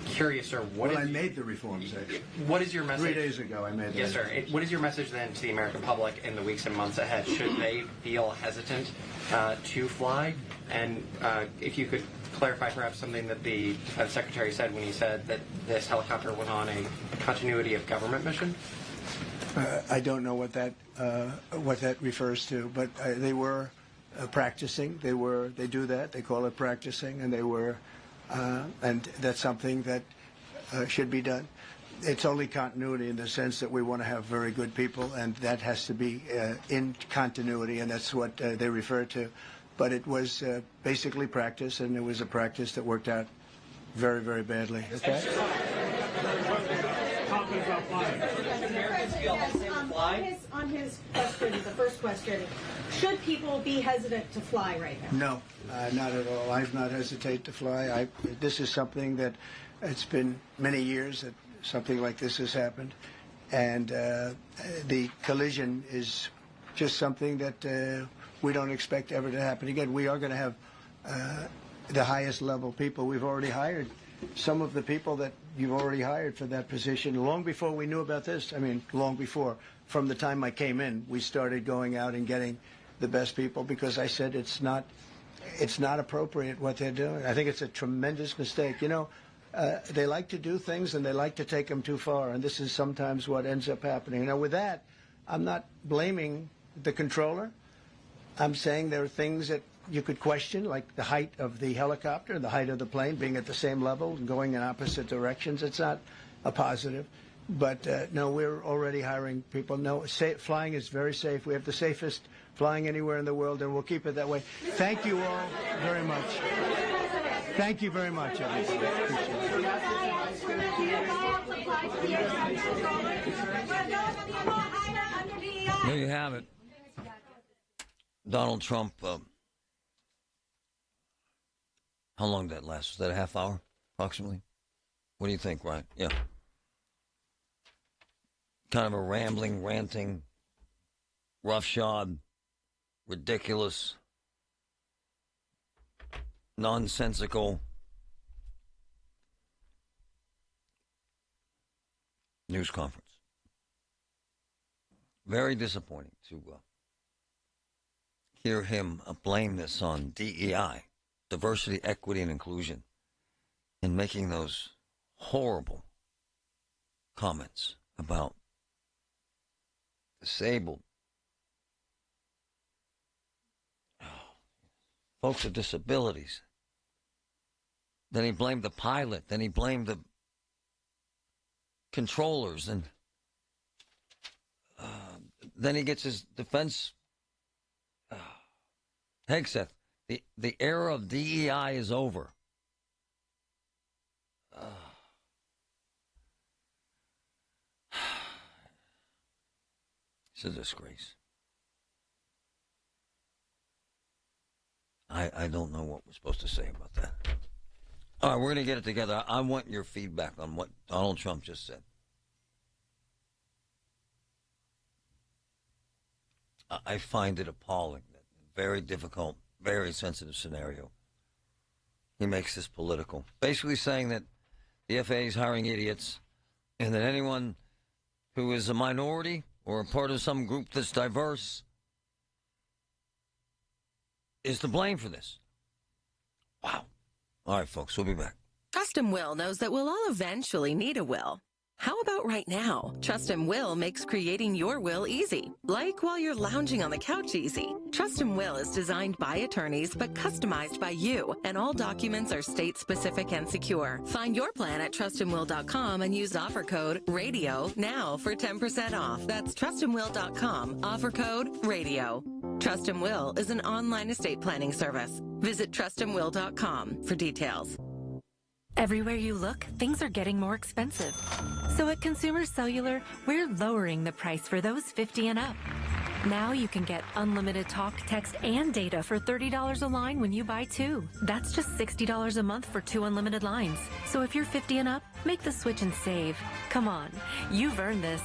curious, sir. I made the reforms, actually. What is your message? 3 days ago, I made that. Yes, sir. What is your message then to the American public in the weeks and months ahead? Should they feel hesitant to fly? And if you could clarify perhaps something that the Secretary said when he said that this helicopter was on a continuity of government mission? I don't know what that refers to, but they were practicing. They do that. They call it practicing, and they were, and that's something that should be done. It's only continuity in the sense that we want to have very good people, and that has to be in continuity, and that's what they refer to. But it was basically practice, and it was a practice that worked out very, very badly. Okay. On his question, the first question, should people be hesitant to fly right now? No, not at all. I've not hesitated to fly. This is something that it's been many years that something like this has happened, and the collision is just something that we don't expect ever to happen again. We are going to have the highest level people. We've already hired some of the people that you've already hired for that position long before we knew about this. I mean, long before. From the time I came in, we started going out and getting the best people because I said it's not appropriate what they're doing. I think it's a tremendous mistake. You know, they like to do things and they like to take them too far, and this is sometimes what ends up happening. Now, with that, I'm not blaming the controller. I'm saying there are things that you could question, like the height of the helicopter, the height of the plane being at the same level and going in opposite directions. It's not a positive. But no, we're already hiring people. No, flying is very safe. We have the safest flying anywhere in the world, and we'll keep it that way. Thank you all very much. Thank you very much, everybody. There you have it. Donald Trump, how long did that last? Was that a half hour, approximately? What do you think, Ryan? Yeah. Kind of a rambling, ranting, roughshod, ridiculous, nonsensical news conference. Very disappointing to hear him blame this on DEI, diversity, equity, and inclusion, and making those horrible comments about disabled folks with disabilities. Then he blamed the pilot. Then he blamed the controllers. And then he gets his defense. Hegseth, the era of DEI is over. It's a disgrace. I don't know what we're supposed to say about that. All right, we're going to get it together. I want your feedback on what Donald Trump just said. I find it appalling that in a very difficult, very sensitive scenario, he makes this political. Basically saying that the FAA is hiring idiots and that anyone who is a minority or a part of some group that's diverse is to blame for this. Wow. All right, folks, we'll be back. Custom Will knows that we'll all eventually need a will. How about right now? Trust and Will makes creating your will easy, like while you're lounging on the couch easy. Trust and Will is designed by attorneys but customized by you, and all documents are state-specific and secure. Find your plan at trustandwill.com and use offer code RADIO now for 10% off. That's trustandwill.com, offer code RADIO. Trust and Will is an online estate planning service. Visit trustandwill.com for details. Everywhere you look, things are getting more expensive. So at Consumer Cellular, we're lowering the price for those 50 and up. Now you can get unlimited talk, text, and data for $30 a line when you buy two. That's just $60 a month for 2 unlimited lines. So if you're 50 and up, make the switch and save. Come on, you've earned this.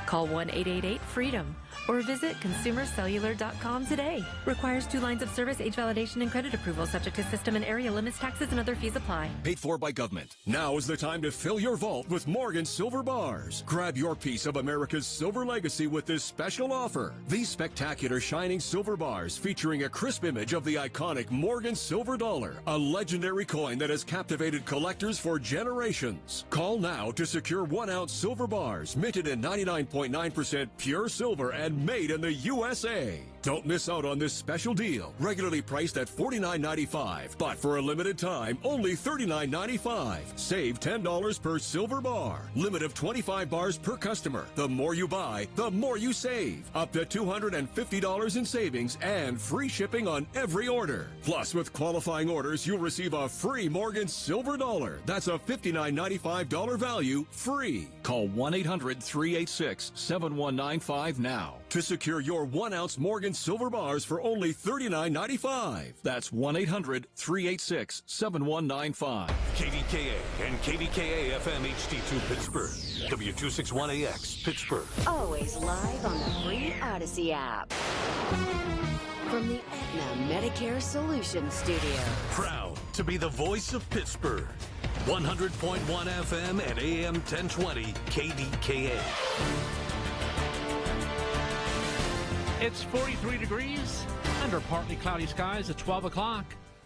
Call 1-888-FREEDOM or visit consumercellular.com today. Requires 2 lines of service, age validation, and credit approval, subject to system and area limits, taxes, and other fees apply. Paid for by government. Now is the time to fill your vault with Morgan Silver Bars. Grab your piece of America's silver legacy with this special offer. These spectacular shining silver bars featuring a crisp image of the iconic Morgan Silver Dollar, a legendary coin that has captivated collectors for generations. Call now to secure 1-ounce silver bars minted in 99.9% pure silver and made in the USA. Don't miss out on this special deal, regularly priced at $49.95, but for a limited time, only $39.95. Save $10 per silver bar. Limit of 25 bars per customer. The more you buy, the more you save. Up to $250 in savings and free shipping on every order. Plus, with qualifying orders, you'll receive a free Morgan Silver Dollar. That's a $59.95 value free. Call 1-800-386-7195 now to secure your 1-ounce Morgan Silver Bars for only $39.95. That's 1-800-386-7195. KDKA and KDKA FM HD2 Pittsburgh. W261AX Pittsburgh. Always live on the free Odyssey app. From the Aetna Medicare Solutions Studio. Proud to be the voice of Pittsburgh. 100.1 FM and AM 1020 KDKA. It's 43 degrees under partly cloudy skies at 12 o'clock.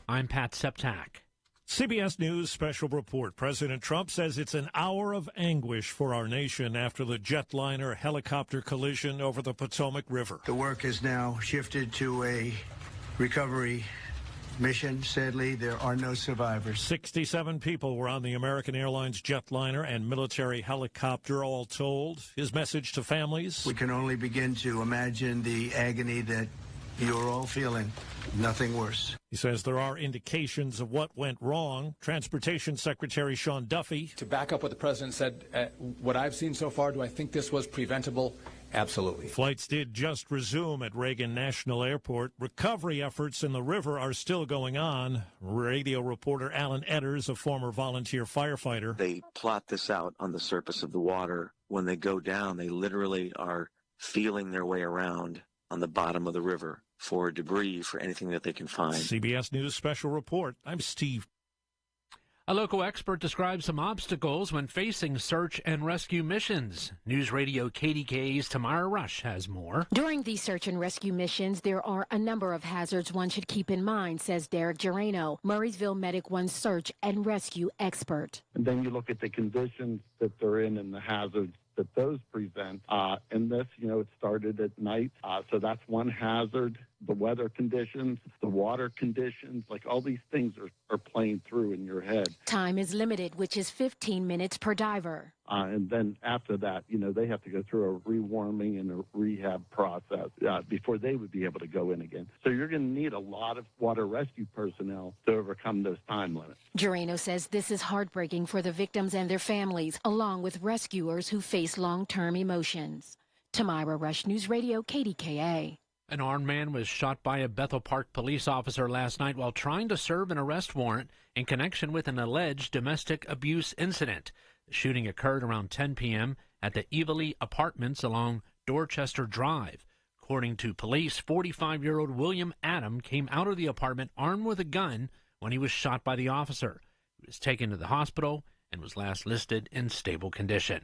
I'm Pat Septak. CBS News special report. President Trump says it's an hour of anguish for our nation after the jetliner helicopter collision over the Potomac River. The work has now shifted to a recovery mission. Sadly, there are no survivors. 67 people were on the American Airlines jetliner and military helicopter, all told. His message to families: we can only begin to imagine the agony that you're all feeling. Nothing worse. He says there are indications of what went wrong. Transportation Secretary Sean Duffy. To back up what the president said, what I've seen so far, do I think this was preventable? Absolutely. Flights did just resume at Reagan National Airport. Recovery efforts in the river are still going on. Radio reporter Alan Edders, a former volunteer firefighter. They plot this out on the surface of the water. When they go down, they literally are feeling their way around on the bottom of the river for debris, for anything that they can find. CBS News special report. I'm Steve. A local expert describes some obstacles when facing search and rescue missions. News Radio KDKA's Tamara Rush has more. During these search and rescue missions, there are a number of hazards one should keep in mind, says Derek Gerano, Murraysville Medic One search and rescue expert. And then you look at the conditions that they're in and the hazards that those present. In this, it started at night, so that's one hazard. The weather conditions, the water conditions, like all these things are playing through in your head. Time is limited, which is 15 minutes per diver. And then after that, they have to go through a rewarming and a rehab process before they would be able to go in again. So you're going to need a lot of water rescue personnel to overcome those time limits. Gerano says this is heartbreaking for the victims and their families, along with rescuers who face long-term emotions. Tamira Rush, News Radio, KDKA. An armed man was shot by a Bethel Park police officer last night while trying to serve an arrest warrant in connection with an alleged domestic abuse incident. The shooting occurred around 10 p.m. at the Evely Apartments along Dorchester Drive. According to police, 45-year-old William Adam came out of the apartment armed with a gun when he was shot by the officer. He was taken to the hospital and was last listed in stable condition.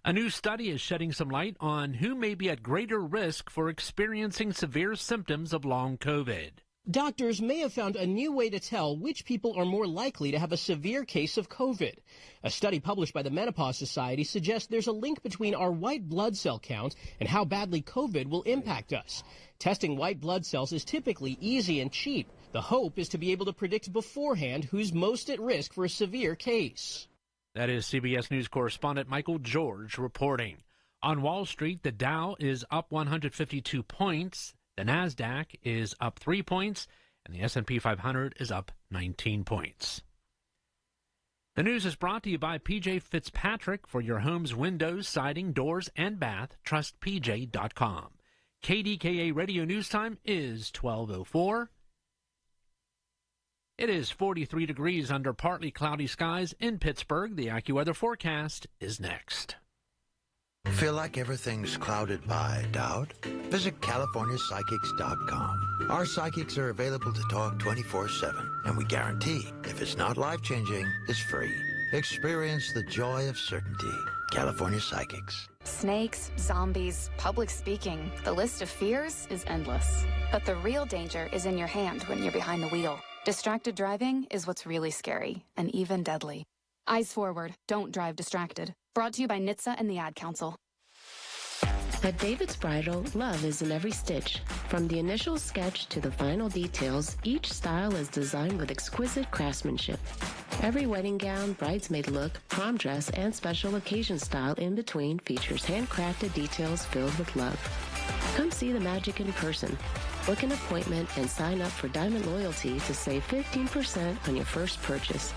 A new study is shedding some light on who may be at greater risk for experiencing severe symptoms of long COVID. Doctors may have found a new way to tell which people are more likely to have a severe case of COVID. A study published by the Menopause Society suggests there's a link between our white blood cell count and how badly COVID will impact us. Testing white blood cells is typically easy and cheap. The hope is to be able to predict beforehand who's most at risk for a severe case. That is CBS News correspondent Michael George reporting. On Wall Street, the Dow is up 152 points. The NASDAQ is up 3 points, and the S&P 500 is up 19 points. The news is brought to you by PJ Fitzpatrick. For your home's windows, siding, doors, and bath, trust PJ.com. KDKA Radio News Time is 12:04. It is 43 degrees under partly cloudy skies in Pittsburgh. The AccuWeather forecast is next. Feel like everything's clouded by doubt? Visit CaliforniaPsychics.com. Our psychics are available to talk 24/7, and we guarantee if it's not life-changing, it's free. Experience the joy of certainty. California Psychics. Snakes, zombies, public speaking. The list of fears is endless. But the real danger is in your hand when you're behind the wheel. Distracted driving is what's really scary and even deadly. Eyes forward. Don't drive distracted. Brought to you by NHTSA and the Ad Council. At David's Bridal, love is in every stitch. From the initial sketch to the final details, each style is designed with exquisite craftsmanship. Every wedding gown, bridesmaid look, prom dress, and special occasion style in between features handcrafted details filled with love. Come see the magic in person. Book an appointment and sign up for Diamond Loyalty to save 15% on your first purchase.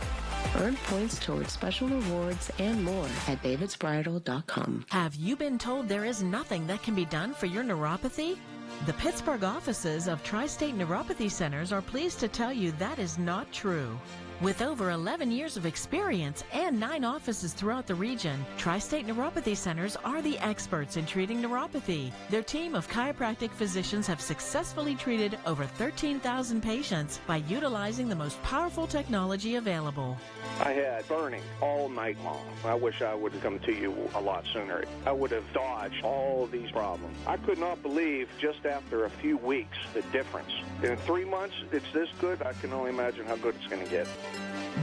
Earn points towards special rewards and more at davidsbridal.com. Have you been told there is nothing that can be done for your neuropathy? The Pittsburgh offices of Tri-State Neuropathy Centers are pleased to tell you that is not true. With over 11 years of experience and 9 offices throughout the region, Tri-State Neuropathy Centers are the experts in treating neuropathy. Their team of chiropractic physicians have successfully treated over 13,000 patients by utilizing the most powerful technology available. I had burning all night long. I wish I would have come to you a lot sooner. I would have dodged all of these problems. I could not believe just after a few weeks the difference. In 3 months, it's this good. I can only imagine how good it's going to get.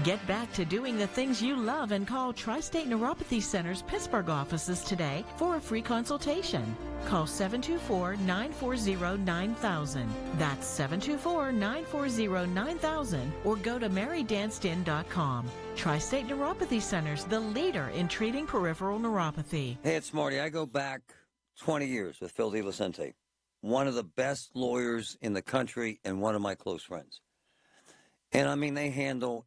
Get back to doing the things you love and call Tri-State Neuropathy Center's Pittsburgh offices today for a free consultation. Call 724-940-9000. That's 724-940-9000 or go to marydancedin.com. Tri-State Neuropathy Centers, the leader in treating peripheral neuropathy. Hey, it's Marty. I go back 20 years with Phil DeVicente, one of the best lawyers in the country and one of my close friends. And, I mean, they handle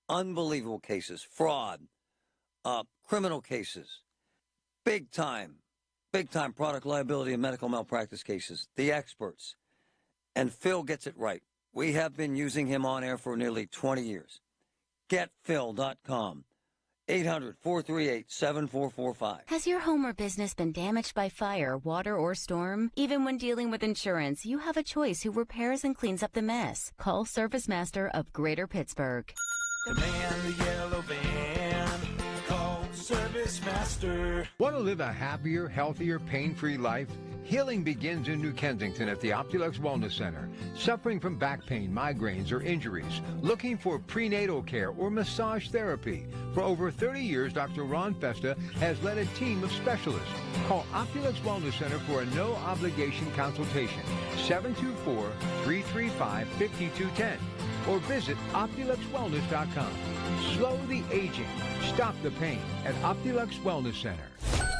unbelievable cases, fraud, criminal cases, big time product liability and medical malpractice cases, the experts. And Phil gets it right. We have been using him on air for nearly 20 years. GetPhil.com. 800-438-7445. Has your home or business been damaged by fire, water, or storm? Even when dealing with insurance, you have a choice who repairs and cleans up the mess. Call Service Master of Greater Pittsburgh. The man, the yellow van, call Service Master. Want to live a happier, healthier, pain-free life? Healing begins in New Kensington at the Optulux Wellness Center. Suffering from back pain, migraines, or injuries? Looking for prenatal care or massage therapy? For over 30 years, Dr. Ron Festa has led a team of specialists. Call Optulux Wellness Center for a no-obligation consultation. 724-335-5210. Or visit OptuluxWellness.com. Slow the aging. Stop the pain at Optulux Wellness Center.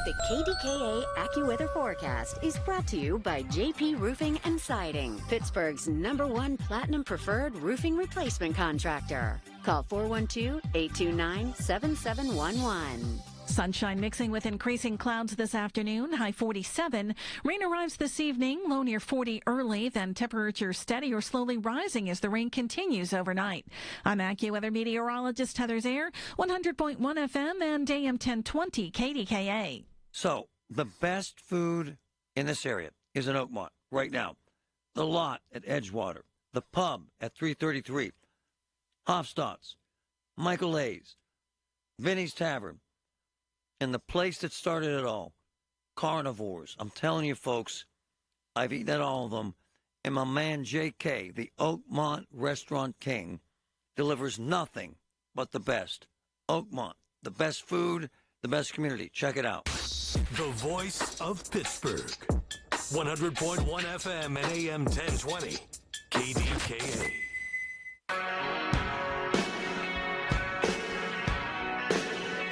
The KDKA AccuWeather forecast is brought to you by JP Roofing and Siding, Pittsburgh's #1 Platinum Preferred Roofing Replacement Contractor. Call 412-829-7711. Sunshine mixing with increasing clouds this afternoon, high 47. Rain arrives this evening, low near 40 early, then temperatures steady or slowly rising as the rain continues overnight. I'm AccuWeather meteorologist Heather Zaire, 100.1 FM and AM 1020 KDKA. So, the best food in this area is in Oakmont right now. The Lot at Edgewater, the Pub at 333, Hofstadt's, Michael A's, Vinny's Tavern, and the place that started it all, Carnivores. I'm telling you, folks, I've eaten at all of them, And my man J.K., the Oakmont Restaurant King, delivers nothing but the best. Oakmont, the best food, the best community. Check it out. The voice of Pittsburgh. 100.1 FM and AM 1020. KDKA.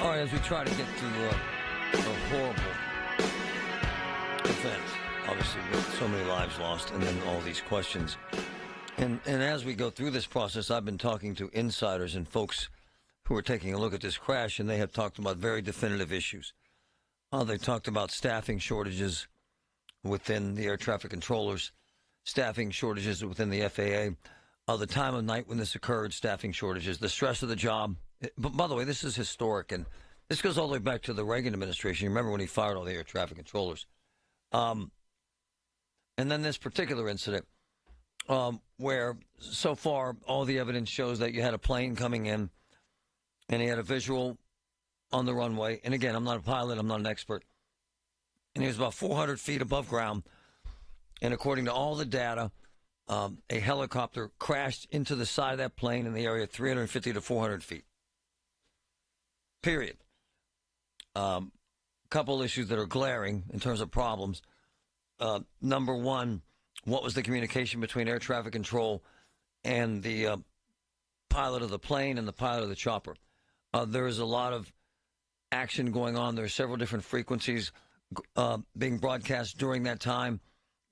All right, as we try to get to a horrible event, obviously with so many lives lost and then all these questions. And as we go through this process, I've been talking to insiders and folks who are taking a look at this crash, and they have talked about very definitive issues. They talked about staffing shortages within the air traffic controllers, staffing shortages within the FAA, the time of night when this occurred, staffing shortages, the stress of the job. But by the way, this is historic, and this goes all the way back to the Reagan administration. You remember when he fired all the air traffic controllers. And then this particular incident where so far all the evidence shows that you had a plane coming in and he had a visual on the runway. And again, I'm not a pilot. I'm not an expert. And he was about 400 feet above ground. And according to all the data, a helicopter crashed into the side of that plane in the area 350 to 400 feet. Period. Couple issues that are glaring in terms of problems. Number one, what was the communication between air traffic control and the pilot of the plane and the pilot of the chopper? There is a lot of action going on. There are several different frequencies being broadcast during that time.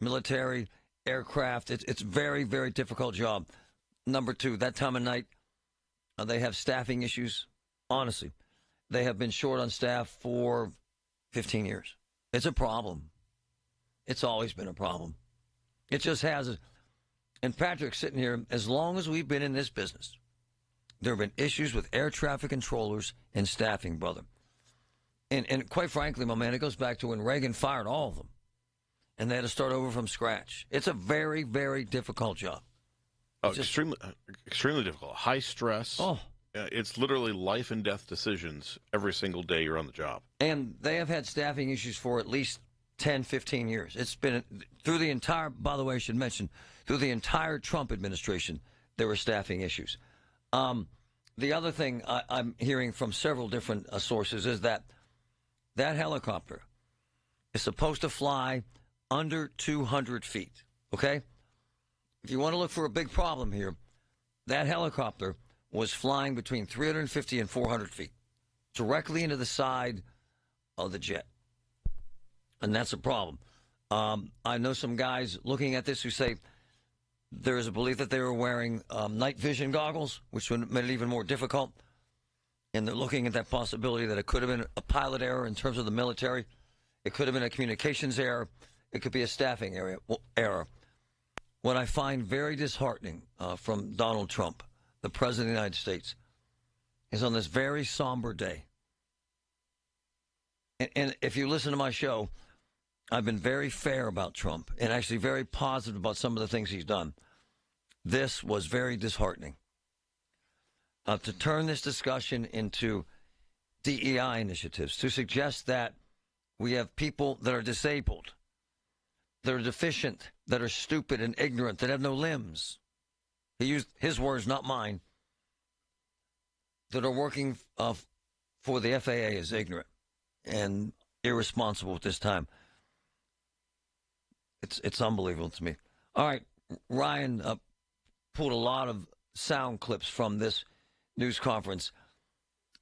Military, aircraft. It's very, very difficult job. Number two, that time of night, they have staffing issues. Honestly, they have been short on staff for 15 years. It's a problem. It's always been a problem. It just has. And Patrick's sitting here, as long as we've been in this business, there have been issues with air traffic controllers and staffing, brother. And quite frankly, my man, it goes back to when Reagan fired all of them, and they had to start over from scratch. It's a very, very difficult job. Oh, extremely difficult. High stress. Oh. It's literally life and death decisions every single day you're on the job. And they have had staffing issues for at least 10, 15 years. It's been through the entire, by the way, I should mention, through the entire Trump administration, there were staffing issues. The other thing I'm hearing from several different sources is that helicopter is supposed to fly under 200 feet, okay? If you want to look for a big problem here, that helicopter was flying between 350 and 400 feet, directly into the side of the jet. And that's a problem. I know some guys looking at this who say there is a belief that they were wearing night vision goggles, which would have made it even more difficult. And they're looking at that possibility that it could have been a pilot error in terms of the military. It could have been a communications error. It could be a staffing error. What I find very disheartening from Donald Trump, the President of the United States, is on this very somber day. And if you listen to my show, I've been very fair about Trump and actually very positive about some of the things he's done. This was very disheartening. To turn this discussion into DEI initiatives, to suggest that we have people that are disabled, that are deficient, that are stupid and ignorant, that have no limbs. He used his words, not mine, that are working for the FAA is ignorant and irresponsible at this time. It's unbelievable to me. All right, Ryan pulled a lot of sound clips from this news conference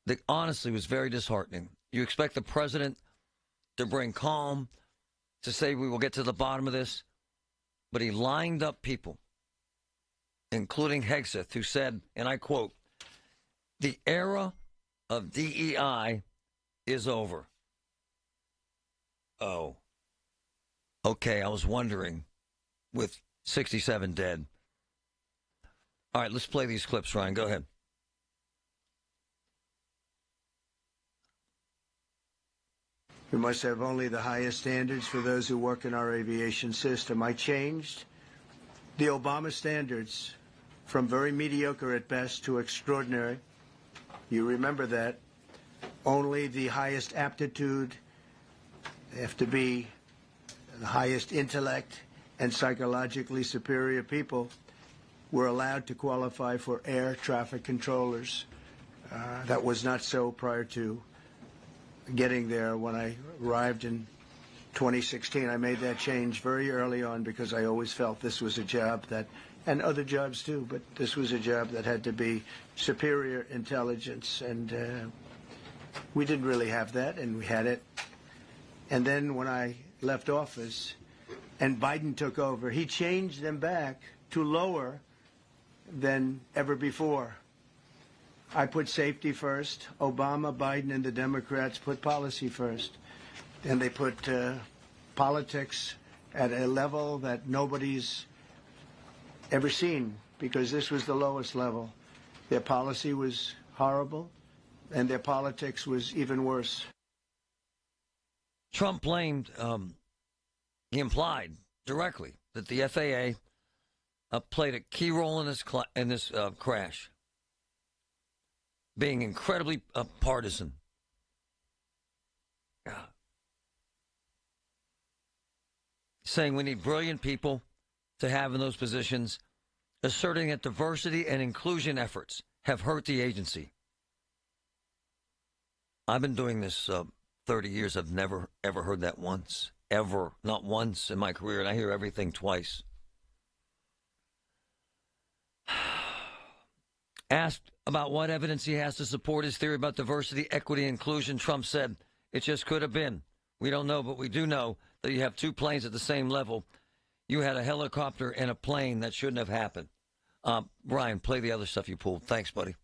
that honestly was very disheartening. You expect the president to bring calm, to say we will get to the bottom of this, but he lined up people, including Hegseth, who said, and I quote, "The era of DEI is over." Oh. Okay, I was wondering, with 67 dead. All right, let's play these clips, Ryan. Go ahead. We must have only the highest standards for those who work in our aviation system. I changed the Obama standards from very mediocre at best to extraordinary. You remember that. Only the highest aptitude. They have to be the highest intellect and psychologically superior people were allowed to qualify for air traffic controllers. That was not so prior to getting there. When I arrived in 2016, I made that change very early on because I always felt this was a job that, and other jobs too, but this was a job that had to be superior intelligence, and we didn't really have that, and we had it. And then when I left office and Biden took over, he changed them back to lower than ever before. I put safety first. Obama, Biden, and the Democrats put policy first. And they put politics at a level that nobody's ever seen, because this was the lowest level. Their policy was horrible, and their politics was even worse. Trump blamed, he implied directly that the FAA played a key role in this crash, being incredibly partisan. Saying we need brilliant people to have in those positions, asserting that diversity and inclusion efforts have hurt the agency. I've been doing this 30 years. I've never, ever heard that once. Ever. Not once in my career, and I hear everything twice. Asked about what evidence he has to support his theory about diversity, equity, and inclusion, Trump said, "It just could have been. We don't know, but we do know that you have two planes at the same level. You had a helicopter and a plane. That shouldn't have happened." Brian, play the other stuff you pulled. Thanks, buddy.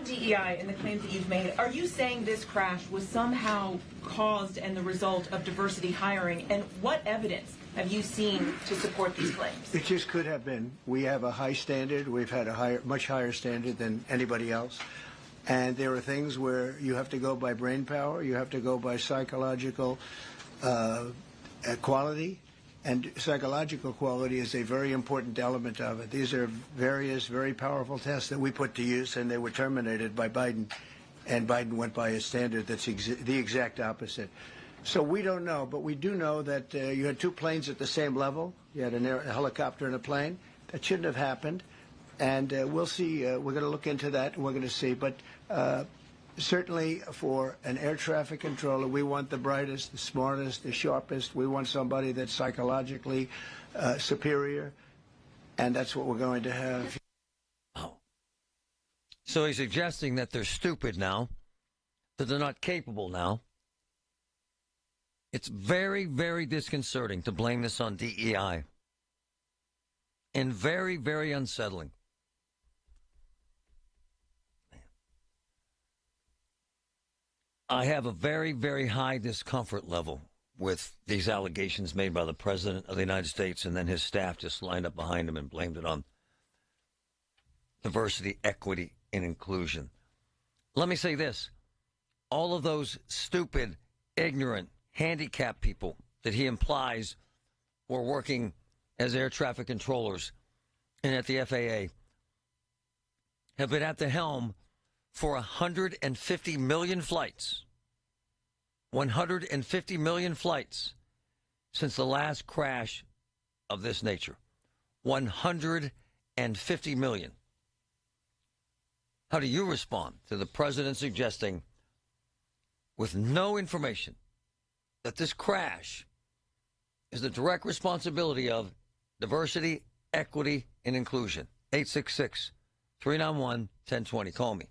DEI and the claims that you've made, are you saying this crash was somehow caused and the result of diversity hiring? And what evidence have you seen to support these claims? It just could have been. We have a high standard. We've had a much higher standard than anybody else. And there are things where you have to go by brain power. You have to go by psychological quality. And psychological quality is a very important element of it. These are various very powerful tests that we put to use, and they were terminated by Biden. And Biden went by a standard that's the exact opposite. So we don't know, but we do know that you had two planes at the same level. You had a helicopter and a plane. That shouldn't have happened. And we'll see. We're going to look into that, and we're going to see. But certainly for an air traffic controller, we want the brightest, the smartest, the sharpest. We want somebody that's psychologically superior, and that's what we're going to have. Oh. So he's suggesting that they're stupid now, that they're not capable now. It's very, very disconcerting to blame this on DEI, and very, very unsettling. I have a very, very high discomfort level with these allegations made by the President of the United States, and then his staff just lined up behind him and blamed it on diversity, equity, and inclusion. Let me say this. All of those stupid, ignorant, handicapped people that he implies were working as air traffic controllers and at the FAA have been at the helm for 150 million flights. 150 million flights since the last crash of this nature. 150 million. How do you respond to the president suggesting, with no information, that this crash is the direct responsibility of diversity, equity, and inclusion? 866-391-1020. Call me.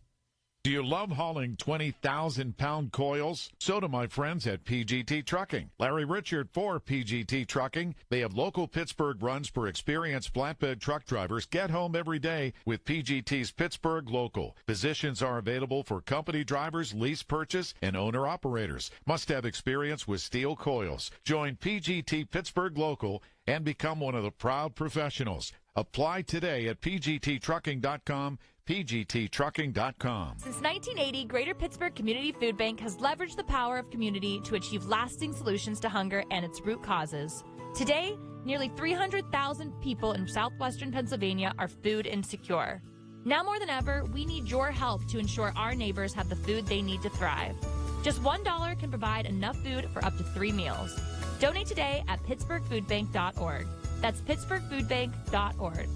Do you love hauling 20,000-pound coils? So do my friends at PGT Trucking. Larry Richard for PGT Trucking. They have local Pittsburgh runs for experienced flatbed truck drivers. Get home every day with PGT's Pittsburgh Local. Positions are available for company drivers, lease purchase, and owner-operators. Must have experience with steel coils. Join PGT Pittsburgh Local and become one of the proud professionals. Apply today at pgttrucking.com. pgttrucking.com. Since 1980, Greater Pittsburgh Community Food Bank has leveraged the power of community to achieve lasting solutions to hunger and its root causes. Today, nearly 300,000 people in southwestern Pennsylvania are food insecure. Now more than ever, we need your help to ensure our neighbors have the food they need to thrive. Just $1 can provide enough food for up to 3 meals. Donate today at pittsburghfoodbank.org. That's pittsburghfoodbank.org.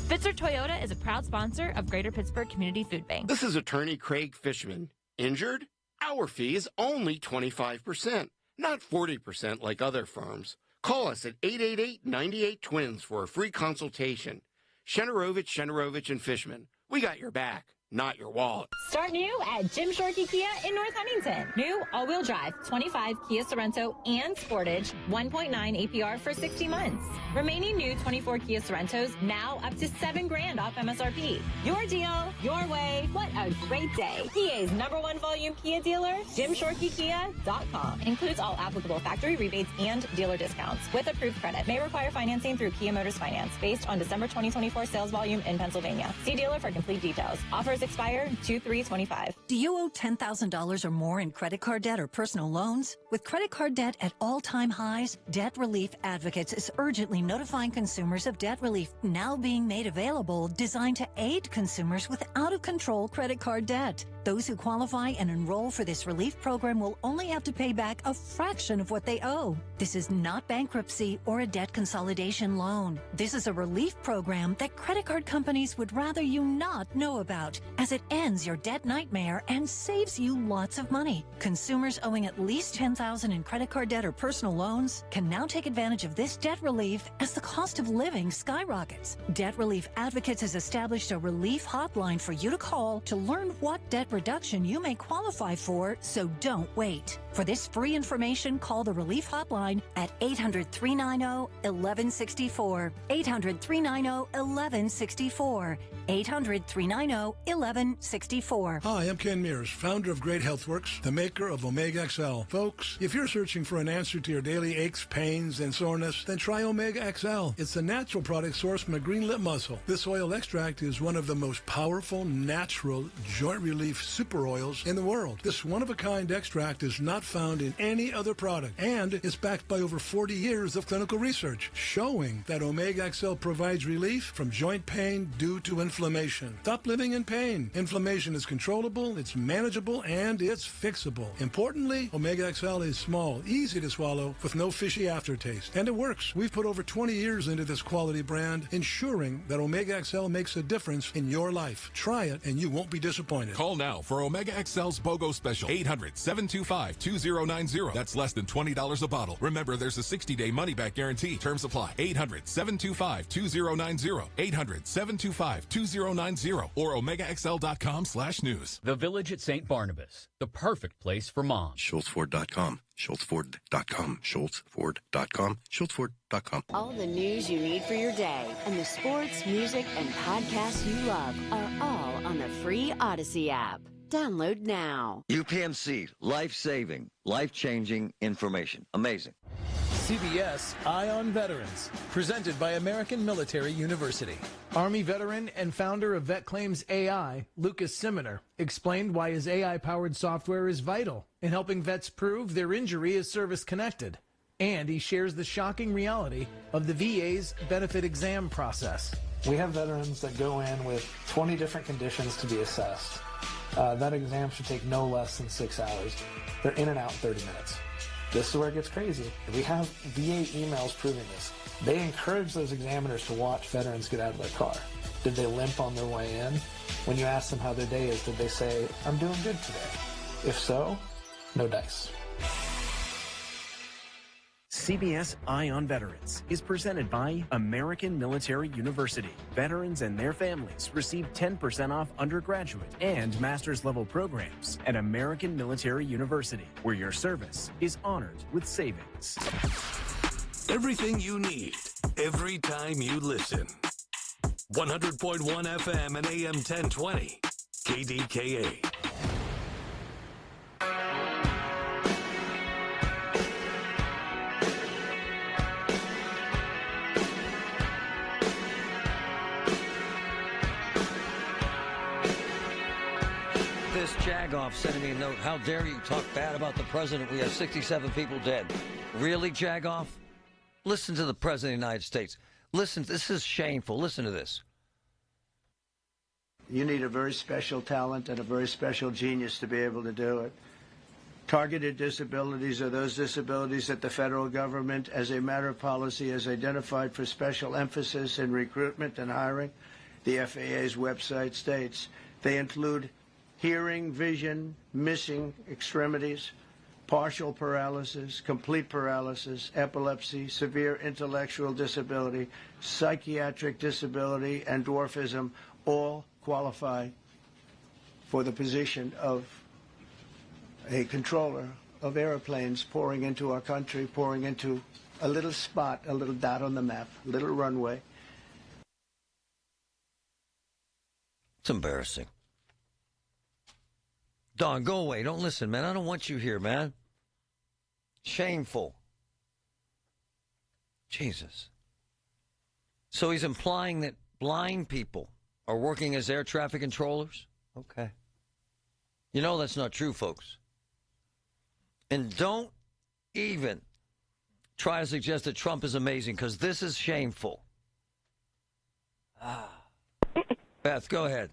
Fitzer Toyota is a proud sponsor of Greater Pittsburgh Community Food Bank. This is attorney Craig Fishman. Injured? Our fee is only 25%, not 40% like other firms. Call us at 888-98-TWINS for a free consultation. Shenarovich, and Fishman. We got your back, not your wallet. Start new at Jim Shorkey Kia in North Huntington. New all-wheel drive, 25 Kia Sorento and Sportage, 1.9 APR for 60 months. Remaining new 24 Kia Sorentos, now up to $7,000 off MSRP. Your deal, your way. What a great day. Kia's #1 volume Kia dealer, JimShorkeyKia.com. Includes all applicable factory rebates and dealer discounts with approved credit. May require financing through Kia Motors Finance based on December 2024 sales volume in Pennsylvania. See dealer for complete details. Offers expire 2/3/25. Do you owe $10,000 or more in credit card debt or personal loans? With credit card debt at all-time highs, Debt Relief Advocates is urgently notifying consumers of debt relief now being made available, designed to aid consumers with out-of-control credit card debt. Those who qualify and enroll for this relief program will only have to pay back a fraction of what they owe. This is not bankruptcy or a debt consolidation loan. This is a relief program that credit card companies would rather you not know about, as it ends your debt nightmare and saves you lots of money. Consumers owing at least $10,000 in credit card debt or personal loans can now take advantage of this debt relief as the cost of living skyrockets. Debt Relief Advocates has established a relief hotline for you to call to learn what debt reduction you may qualify for, so don't wait. For this free information, call the Relief Hotline at 800-390-1164. 800-390-1164. 800-390-1164. Hi, I'm Ken Mears, founder of Great HealthWorks, the maker of Omega XL. Folks, if you're searching for an answer to your daily aches, pains, and soreness, then try Omega XL. It's a natural product sourced from a green lip mussel. This oil extract is one of the most powerful, natural joint relief super oils in the world. This one-of-a-kind extract is not found in any other product, and is backed by over 40 years of clinical research, showing that Omega XL provides relief from joint pain due to inflammation. Stop living in pain. Inflammation is controllable, it's manageable, and it's fixable. Importantly, Omega XL is small, easy to swallow, with no fishy aftertaste. And it works. We've put over 20 years into this quality brand, ensuring that Omega XL makes a difference in your life. Try it, and you won't be disappointed. Call now for Omega XL's BOGO special. 800-725-2090. That's less than $20 a bottle. Remember, there's a 60-day money-back guarantee. Terms apply. 800-725-2090. 800-725-2090. Or OmegaXL.com/news. The Village at St. Barnabas. The perfect place for moms. SchultzFord.com. SchultzFord.com. SchultzFord.com. SchultzFord.com. All the news you need for your day and the sports, music, and podcasts you love are all on the free Odyssey app. Download now. UPMC, life-saving, life-changing information. Amazing. CBS Eye on Veterans, presented by American Military University. Army veteran and founder of VetClaims AI, Lucas Simoner, explained why his AI-powered software is vital in helping vets prove their injury is service-connected. And he shares the shocking reality of the VA's benefit exam process. We have veterans that go in with 20 different conditions to be assessed. That exam should take no less than 6 hours. They're in and out in 30 minutes. This is where it gets crazy. We have VA emails proving this. They encourage those examiners to watch veterans get out of their car. Did they limp on their way in? When you ask them how their day is, did they say, "I'm doing good today"? If so, no dice. CBS Eye on Veterans is presented by American Military University. Veterans and their families receive 10% off undergraduate and master's level programs at American Military University, where your service is honored with savings. Everything you need, every time you listen. 100.1 FM and AM 1020, KDKA. This Jagoff sending me a note. How dare you talk bad about the president? We have 67 people dead. Really, Jagoff? Listen to the president of the United States. Listen, this is shameful. Listen to this. You need a very special talent and a very special genius to be able to do it. Targeted disabilities are those disabilities that the federal government, as a matter of policy, has identified for special emphasis in recruitment and hiring. The FAA's website states they include hearing, vision, missing extremities, partial paralysis, complete paralysis, epilepsy, severe intellectual disability, psychiatric disability, and dwarfism all qualify for the position of a controller of airplanes pouring into our country, pouring into a little spot, a little dot on the map, a little runway. It's embarrassing. Don, go away. Don't listen, man. I don't want you here, man. Shameful. Jesus. So he's implying that blind people are working as air traffic controllers? Okay. You know that's not true, folks. And don't even try to suggest that Trump is amazing, because this is shameful. Beth, go ahead.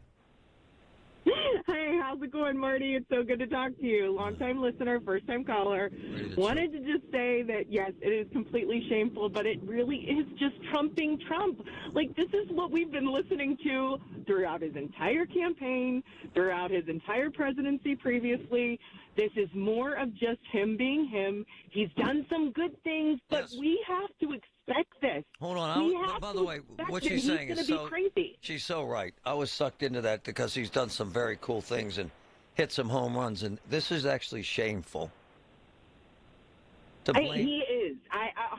Hey, how's it going, Marty? It's so good to talk to you. Long-time listener, first-time caller. Wanted to just say that, yes, it is completely shameful, but it really is just trumping Trump. Like, this is what we've been listening to throughout his entire campaign, throughout his entire presidency previously. This is more of just him being him. He's done some good things, but we have to expect this. Hold on. By the way, what she's saying is so crazy. She's so right. I was sucked into that because he's done some very cool things and hit some home runs, and this is actually shameful. He is.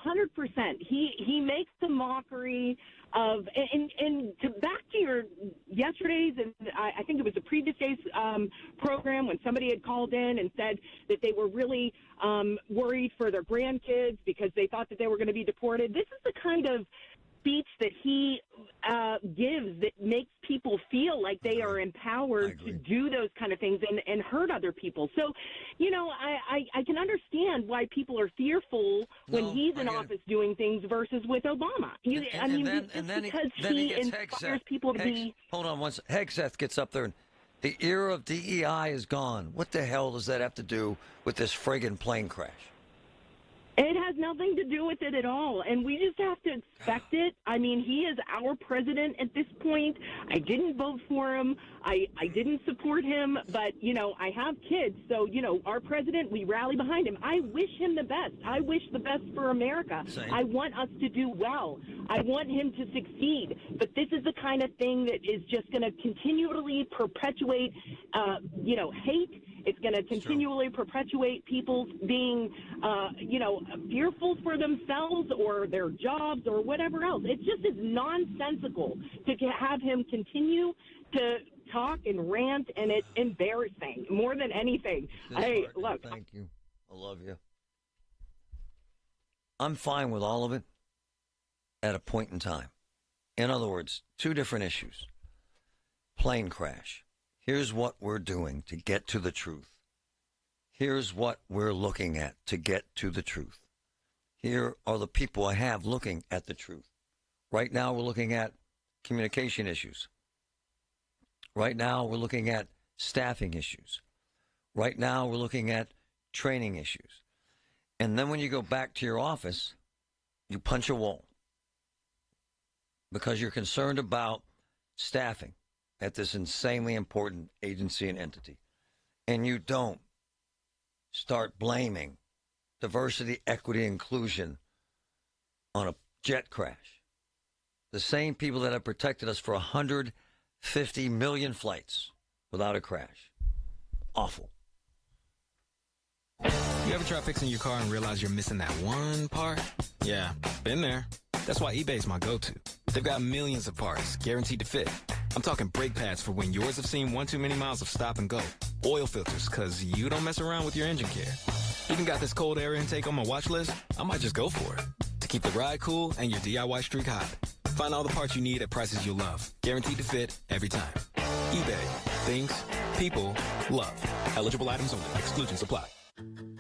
100%. He makes the mockery of, and to back to your yesterday's, and I think it was the previous day's program when somebody had called in and said that they were really worried for their grandkids because they thought that they were going to be deported. This is the kind of speech that he gives that makes people feel like they are empowered to do those kind of things and hurt other people. So, you know, I can understand why people are fearful when he's in office doing things versus with Obama. Because he inspires people to be... Hold on one second. Hegseth gets up there and the era of DEI is gone. What the hell does that have to do with this friggin' plane crash? It has nothing to do with it at all, and we just have to expect it. I mean, he is our president at this point. I didn't vote for him. I didn't support him, but, you know, I have kids, so, you know, our president, we rally behind him. I wish him the best. I wish the best for America. Same. I want us to do well. I want him to succeed, but this is the kind of thing that is just going to continually perpetuate, you know, hate. It's going to continually perpetuate people being, you know, fearful for themselves or their jobs or whatever else. It just is nonsensical to have him continue to talk and rant, and it's embarrassing more than anything. Hey, look. Thank you. I love you. I'm fine with all of it at a point in time. In other words, two different issues. Plane crash. Here's what we're doing to get to the truth. Here's what we're looking at to get to the truth. Here are the people I have looking at the truth. Right now, we're looking at communication issues. Right now, we're looking at staffing issues. Right now, we're looking at training issues. And then when you go back to your office, you punch a wall because you're concerned about staffing at this insanely important agency and entity. And you don't start blaming diversity, equity, inclusion on a jet crash. The same people that have protected us for 150 million flights without a crash. Awful. You ever try fixing your car and realize you're missing that one part? Yeah, been there. That's why eBay's my go-to. They've got millions of parts, guaranteed to fit. I'm talking brake pads for when yours have seen one too many miles of stop and go. Oil filters, because you don't mess around with your engine care. Even got this cold air intake on my watch list. I might just go for it. To keep the ride cool and your DIY streak hot. Find all the parts you need at prices you'll love. Guaranteed to fit every time. eBay. Things. People. Love. Eligible items only. Exclusions apply.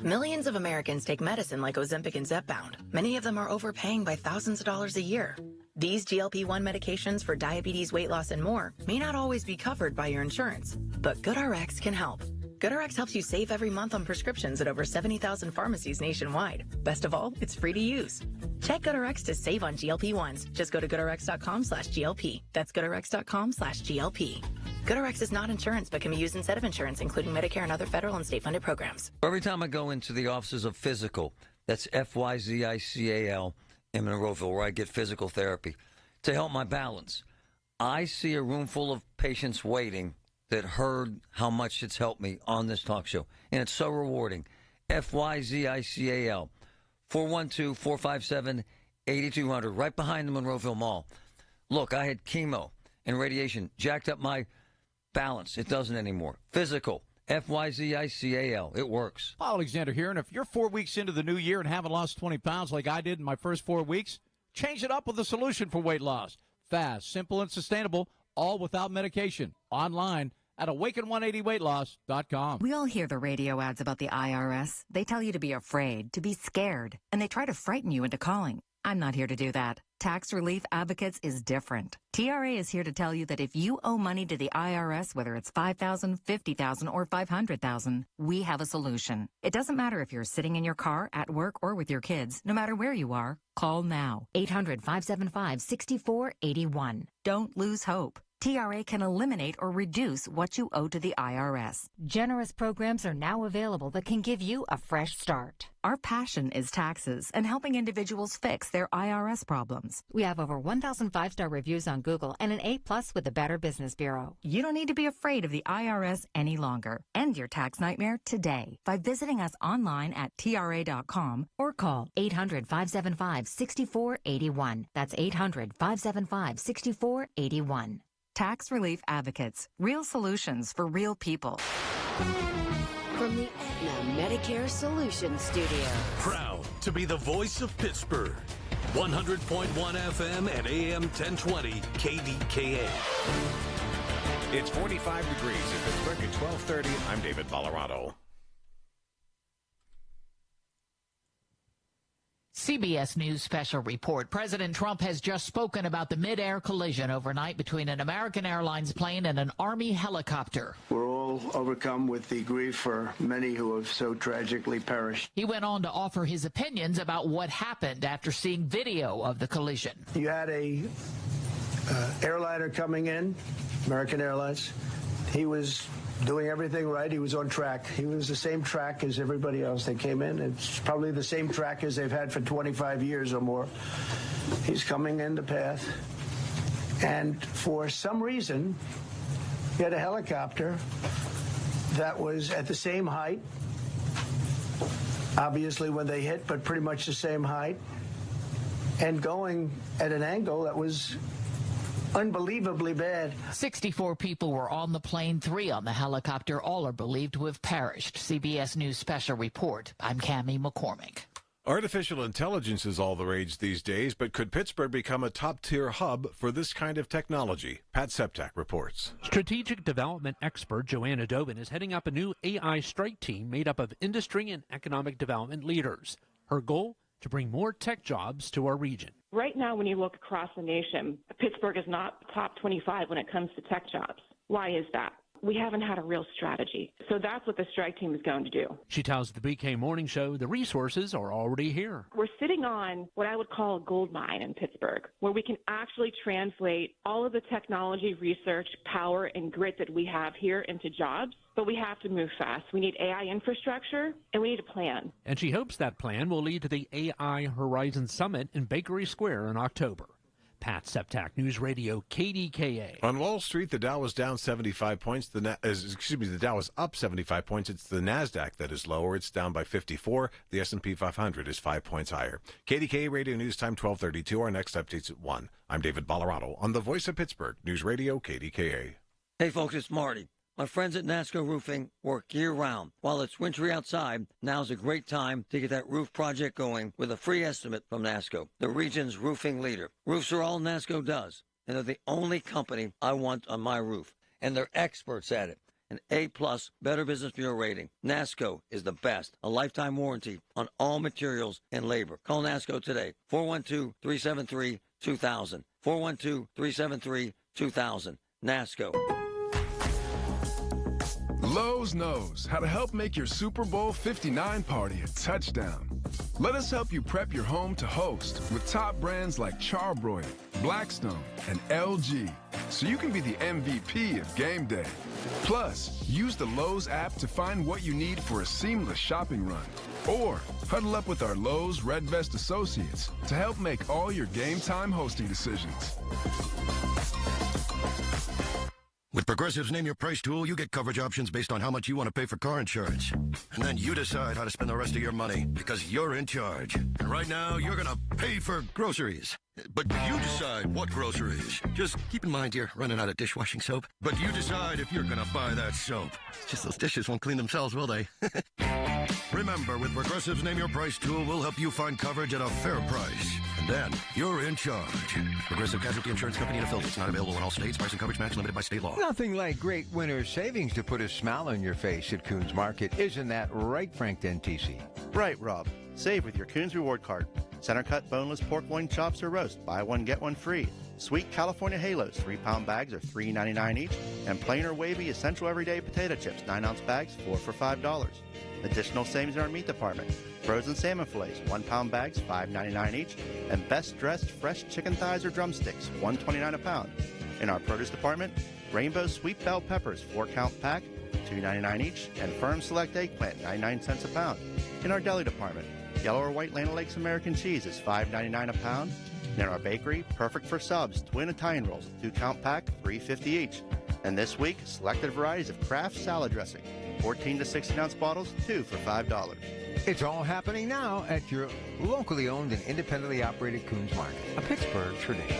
Millions of Americans take medicine like Ozempic and Zepbound. Many of them are overpaying by thousands of dollars a year. These GLP-1 medications for diabetes, weight loss, and more may not always be covered by your insurance, but GoodRx can help. GoodRx helps you save every month on prescriptions at over 70,000 pharmacies nationwide. Best of all, it's free to use. Check GoodRx to save on GLP-1s. Just go to GoodRx.com/GLP. That's GoodRx.com/GLP. GoodRx is not insurance, but can be used instead of insurance, including Medicare and other federal and state-funded programs. Every time I go into the offices of Physical, that's F-Y-Z-I-C-A-L, in Monroeville, where I get physical therapy, to help my balance, I see a room full of patients waiting that heard how much it's helped me on this talk show. And it's so rewarding. F-Y-Z-I-C-A-L, 412-457-8200, right behind the Monroeville Mall. Look, I had chemo and radiation, jacked up my balance. It doesn't anymore. Physical, F-Y-Z-I-C-A-L. It works. Paul Alexander here, and if you're 4 weeks into the new year and haven't lost 20 pounds like I did in my first 4 weeks, change it up with a solution for weight loss. Fast, simple, and sustainable, all without medication. Online at Awaken180weightloss.com. We all hear the radio ads about the IRS. They tell you to be afraid, to be scared, and they try to frighten you into calling. I'm not here to do that. Tax Relief Advocates is different. TRA is here to tell you that if you owe money to the IRS, whether it's $5,000, $50,000, or $500,000, we have a solution. It doesn't matter if you're sitting in your car, at work, or with your kids. No matter where you are, call now. 800-575-6481. Don't lose hope. TRA can eliminate or reduce what you owe to the IRS. Generous programs are now available that can give you a fresh start. Our passion is taxes and helping individuals fix their IRS problems. We have over 1,000 5-star reviews on Google and an A+ with the Better Business Bureau. You don't need to be afraid of the IRS any longer. End your tax nightmare today by visiting us online at TRA.com or call 800-575-6481. That's 800-575-6481. Tax Relief Advocates. Real solutions for real people. From the Aetna Medicare Solutions Studio. Proud to be the voice of Pittsburgh. 100.1 FM and AM 1020 KDKA. It's 45 degrees in Pittsburgh at 12:30. I'm David Colorado. CBS News special report. President Trump has just spoken about the mid-air collision overnight between an American Airlines plane and an Army helicopter. We're all overcome with the grief for many who have so tragically perished. He went on to offer his opinions about what happened after seeing video of the collision. You had a airliner coming in, American Airlines. He was doing everything right. He was on track. He was the same track as everybody else that came in. It's probably the same track as they've had for 25 years or more. He's coming in the path. And for some reason, he had a helicopter that was at the same height, obviously when they hit, but pretty much the same height, and going at an angle that was unbelievably bad. 64 people were on the plane, 3 on the helicopter. All are believed to have perished. CBS News special report. I'm Cammie McCormick. Artificial intelligence is all the rage these days, but could Pittsburgh become a top-tier hub for this kind of technology? Pat Septak reports. Strategic development expert Joanna Dobin is heading up a new AI strike team made up of industry and economic development leaders. Her goal? To bring more tech jobs to our region. Right now, when you look across the nation, Pittsburgh is not top 25 when it comes to tech jobs. Why is that? We haven't had a real strategy. So that's what the strike team is going to do. She tells the BK Morning Show the resources are already here. We're sitting on what I would call a gold mine in Pittsburgh, where we can actually translate all of the technology, research, power, and grit that we have here into jobs. But we have to move fast. We need AI infrastructure, and we need a plan. And she hopes that plan will lead to the AI Horizon Summit in Bakery Square in October. Pat Septak, News Radio, KDKA. On Wall Street, the Dow was down 75 points. The Dow was up 75 points. It's the NASDAQ that is lower. It's down by 54. The S&P 500 is 5 points higher. KDKA Radio News Time, 12:32. Our next update's at 1. I'm David Colorado on the Voice of Pittsburgh, News Radio, KDKA. Hey, folks, it's Marty. My friends at NASCO Roofing work year-round. While it's wintry outside, now's a great time to get that roof project going with a free estimate from NASCO, the region's roofing leader. Roofs are all NASCO does, and they're the only company I want on my roof. And they're experts at it. An A+ Better Business Bureau rating. NASCO is the best. A lifetime warranty on all materials and labor. Call NASCO today. 412-373-2000. 412-373-2000. NASCO. Lowe's knows how to help make your Super Bowl 59 party a touchdown. Let us help you prep your home to host with top brands like Charbroil, Blackstone, and LG, so you can be the MVP of game day. Plus, use the Lowe's app to find what you need for a seamless shopping run. Or huddle up with our Lowe's Red Vest associates to help make all your game time hosting decisions. With Progressive's Name Your Price tool, you get coverage options based on how much you want to pay for car insurance. And then you decide how to spend the rest of your money, because you're in charge. And right now, you're going to pay for groceries. But you decide what groceries. Just keep in mind you're running out of dishwashing soap. But you decide if you're going to buy that soap. It's just those dishes won't clean themselves, will they? Remember, with Progressive's Name Your Price tool, we'll help you find coverage at a fair price. And then you're in charge. Progressive Casualty Insurance Company and affiliates. Not available in all states. Price and coverage match limited by state law. Nothing like great winter savings to put a smile on your face at Coons Market. Isn't that right, Frank Dentisi? Right, Rob. Save with your Coons Reward Card. Center cut boneless pork loin chops or roast. Buy one, get one free. Sweet California Halos 3-pound bags are $3.99 each. And plain or wavy essential everyday potato chips 9-ounce bags 4 for $5. Additional savings in our meat department. Frozen salmon fillets 1-pound bags $5.99 each. And best dressed fresh chicken thighs or drumsticks $1.29 a pound. In our produce department, Rainbow Sweet Bell Peppers 4-count pack $2.99 each. And Firm Select Eggplant 99 cents a pound. In our deli department, yellow or white Land O'Lakes American cheese is $5.99 a pound. And in our bakery, Perfect for Subs twin Italian rolls 2-count pack $3.50 each. And this week, selected varieties of Kraft salad dressing 14 to 16-ounce bottles 2 for $5. It's all happening now at your locally owned and independently operated Coons Market, a Pittsburgh tradition.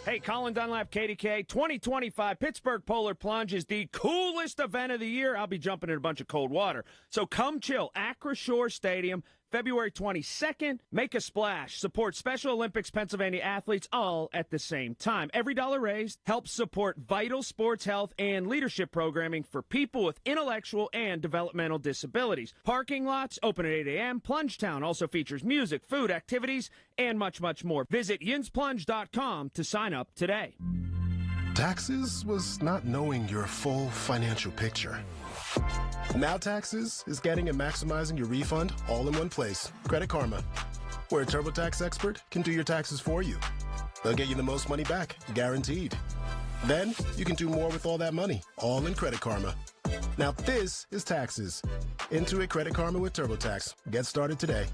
Hey, Colin Dunlap, KDKA, 2025 Pittsburgh Polar Plunge is the coolest event of the year. I'll be jumping in a bunch of cold water. So come chill. Acrisure Stadium, February 22nd. Make a splash. Support Special Olympics Pennsylvania athletes all at the same time. Every dollar raised helps support vital sports health and leadership programming for people with intellectual and developmental disabilities. Parking lots open at 8 a.m. Plunge Town also features music, food, activities, and much, much more. Visit yinsplunge.com to sign up today. Taxes was not knowing your full financial picture. Now Taxes is getting and maximizing your refund all in one place. Credit Karma, where a TurboTax expert can do your taxes for you. They'll get you the most money back, guaranteed. Then you can do more with all that money, all in Credit Karma. Now this is Taxes. Intuit Credit Karma with TurboTax. Get started today.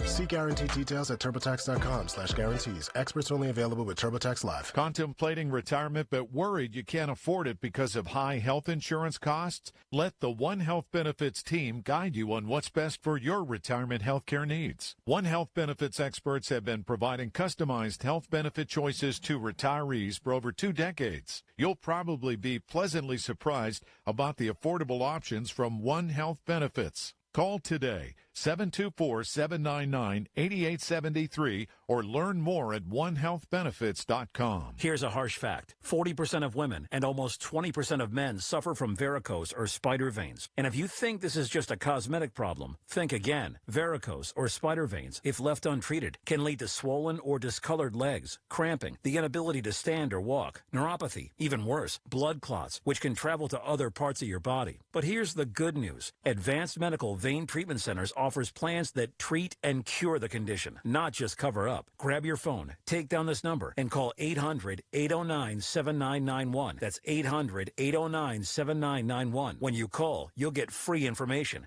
See guarantee details at TurboTax.com/guarantees. Experts only available with TurboTax Live. Contemplating retirement but worried you can't afford it because of high health insurance costs? Let the One Health Benefits team guide you on what's best for your retirement health care needs. One Health Benefits experts have been providing customized health benefit choices to retirees for over 2 decades. You'll probably be pleasantly surprised about the affordable options from One Health Benefits. Call today, 724-799-8873, or learn more at onehealthbenefits.com. Here's a harsh fact. 40% of women and almost 20% of men suffer from varicose or spider veins. And if you think this is just a cosmetic problem, think again. Varicose or spider veins, if left untreated, can lead to swollen or discolored legs, cramping, the inability to stand or walk, neuropathy, even worse, blood clots, which can travel to other parts of your body. But here's the good news. Advanced Medical Vein Treatment Centers offers plans that treat and cure the condition, not just cover up. Grab your phone, take down this number, and call 800-809-7991. That's 800-809-7991. When you call, you'll get free information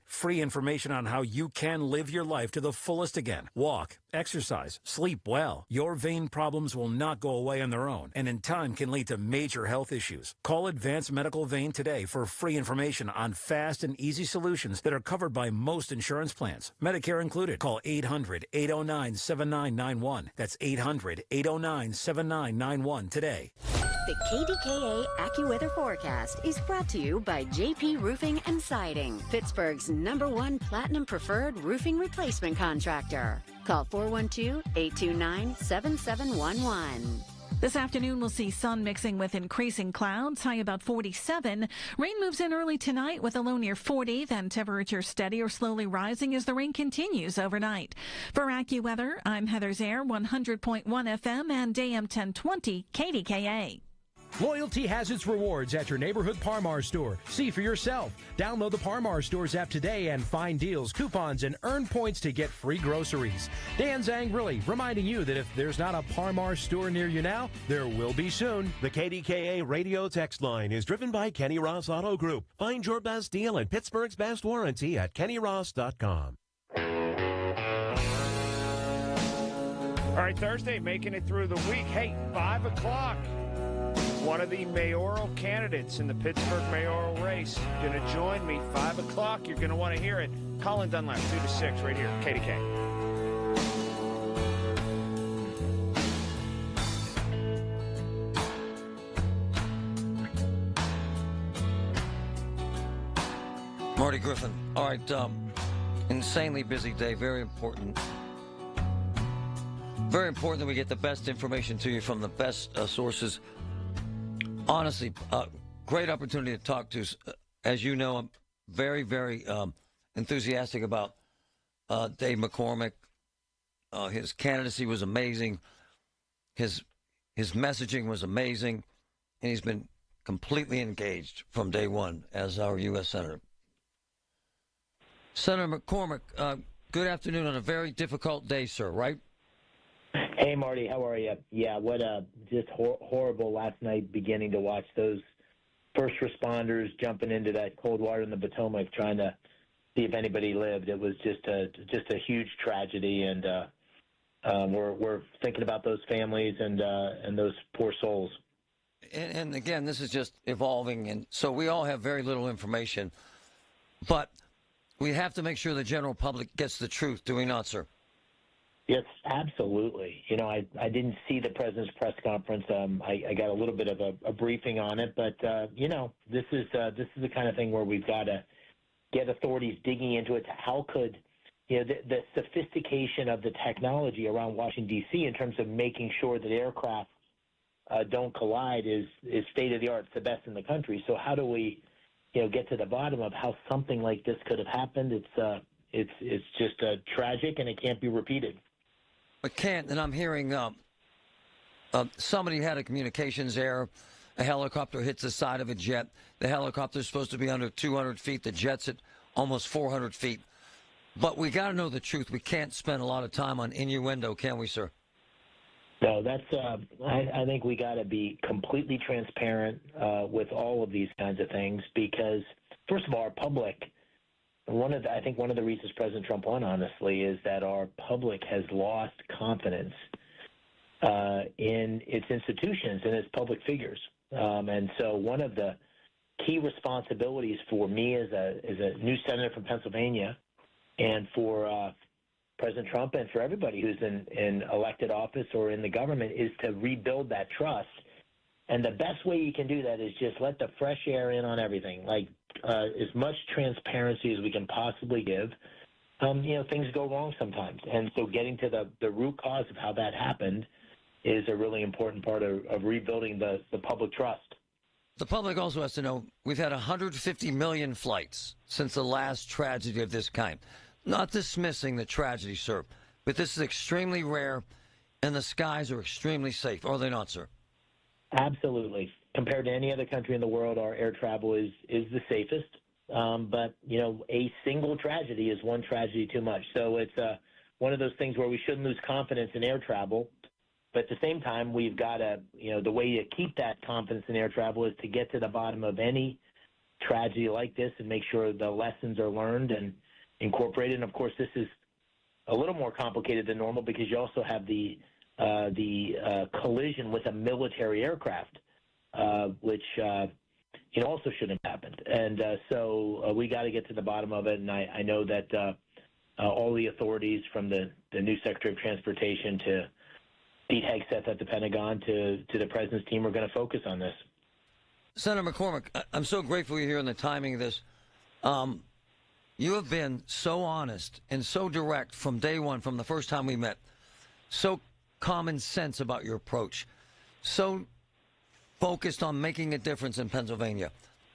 on how you can live your life to the fullest again. Walk, exercise, sleep well. Your vein problems will not go away on their own, and in time can lead to major health issues. Call Advanced Medical Vein today for free information on fast and easy solutions that are covered by most insurance plans, Medicare included. Call 800-809-7991. That's 800-809-7991 today. The KDKA AccuWeather forecast is brought to you by JP Roofing and Siding, Pittsburgh's #1 Platinum Preferred Roofing Replacement Contractor. Call 412-829-7711. This afternoon, we'll see sun mixing with increasing clouds, high about 47. Rain moves in early tonight with a low near 40, then temperature steady or slowly rising as the rain continues overnight. For AccuWeather, I'm Heather Zare, 100.1 FM and AM 1020 KDKA. Loyalty has its rewards at your neighborhood Par-Mar store. See for yourself. Download the Par-Mar Stores app today and find deals, coupons, and earn points to get free groceries. Dan Zangrili reminding you that if there's not a Par-Mar store near you now, there will be soon. The KDKA radio text line is driven by Kenny Ross Auto Group. Find your best deal and Pittsburgh's best warranty at kennyross.com. All right, Thursday, making it through the week. Hey, 5 o'clock. One of the mayoral candidates in the Pittsburgh mayoral race going to join me. 5 o'clock. You're going to want to hear it. Colin Dunlap, 2 to 6, right here, KDK. Marty Griffin. All right, insanely busy day. Very important. Very important that we get the best information to you from the best sources. Honestly, great opportunity to talk to. As you know, I'm very, very enthusiastic about Dave McCormick. His candidacy was amazing. His messaging was amazing. And he's been completely engaged from day one as our U.S. Senator. Senator McCormick, good afternoon on a very difficult day, sir, right? Hey, Marty, how are you? Yeah, what a just horrible last night beginning to watch those first responders jumping into that cold water in the Potomac trying to see if anybody lived. It was just a huge tragedy, and we're thinking about those families and those poor souls. And again, this is just evolving, and so we all have very little information, but we have to make sure the general public gets the truth, do we not, sir? Yes, absolutely. You know, I didn't see the president's press conference. I got a little bit of a briefing on it, but you know, this is the kind of thing where we've got to get authorities digging into it. How could, you know, the sophistication of the technology around Washington D.C. in terms of making sure that aircraft don't collide is state of the art. It's the best in the country. So how do we, you know, get to the bottom of how something like this could have happened? It's just tragic, and it can't be repeated. It can't, and I'm hearing somebody had a communications error. A helicopter hits the side of a jet. The helicopter's supposed to be under 200 feet. The jet's at almost 400 feet. But we got to know the truth. We can't spend a lot of time on innuendo, can we, sir? No, that's. I think we got to be completely transparent with all of these kinds of things because, first of all, our public. I think one of the reasons President Trump won, honestly, is that our public has lost confidence in its institutions and its public figures. And so one of the key responsibilities for me as a new senator from Pennsylvania and for President Trump and for everybody who's in elected office or in the government is to rebuild that trust. And the best way you can do that is just let the fresh air in on everything, like as much transparency as we can possibly give. You know, things go wrong sometimes. And so getting to the root cause of how that happened is a really important part of rebuilding the public trust. The public also has to know we've had 150 million flights since the last tragedy of this kind. Not dismissing the tragedy, sir, but this is extremely rare, and the skies are extremely safe, are they not, sir? Absolutely. Compared to any other country in the world, our air travel is the safest. But, you know, a single tragedy is one tragedy too much. So it's one of those things where we shouldn't lose confidence in air travel. But at the same time, we've got to, you know, the way to keep that confidence in air travel is to get to the bottom of any tragedy like this and make sure the lessons are learned and incorporated. And, of course, this is a little more complicated than normal because you also have the collision with a military aircraft, which you know also shouldn't have happened. And so we got to get to the bottom of it. And I know that all the authorities, from the new Secretary of Transportation to Pete Hegseth at the Pentagon to the President's team, are going to focus on this. Senator McCormick, I'm so grateful you're here on the timing of this. You have been so honest and so direct from day one, from the first time we met. So common sense about your approach. So focused on making a difference in Pennsylvania.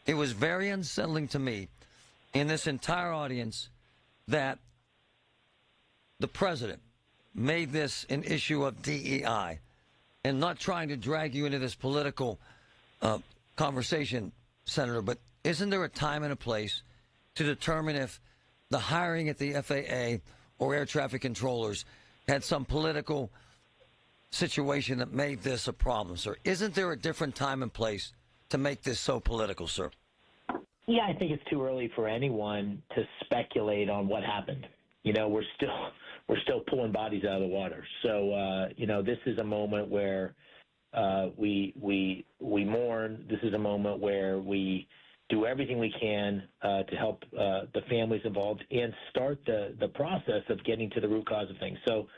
It was very unsettling to me in this entire audience that the president made this an issue of DEI and not trying to drag you into this political conversation, Senator, but isn't there a time and a place to determine if the hiring at the FAA or air traffic controllers had some political situation that made this a problem, sir? Isn't there a different time and place to make this so political, sir? Yeah, I think it's too early for anyone to speculate on what happened. You know, we're still pulling bodies out of the water. So, you know, this is a moment where we mourn. This is a moment where we do everything we can to help the families involved and start the process of getting to the root cause of things. So,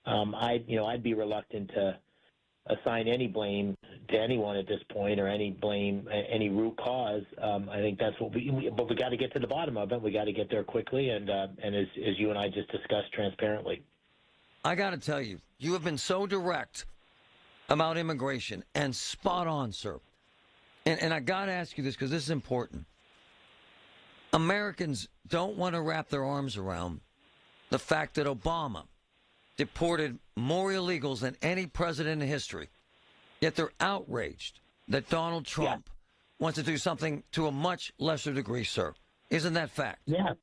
I'd be reluctant to assign any blame to anyone at this point, or any root cause. I think that's but we got to get to the bottom of it. We got to get there quickly, and as you and I just discussed, transparently. I got to tell you, you have been so direct about immigration and spot on, sir. And I got to ask you this because this is important. Americans don't want to wrap their arms around the fact that Obama deported more illegals than any president in history. Yet they're outraged that Donald Trump wants to do something to a much lesser degree, sir. Isn't that fact? Yeah.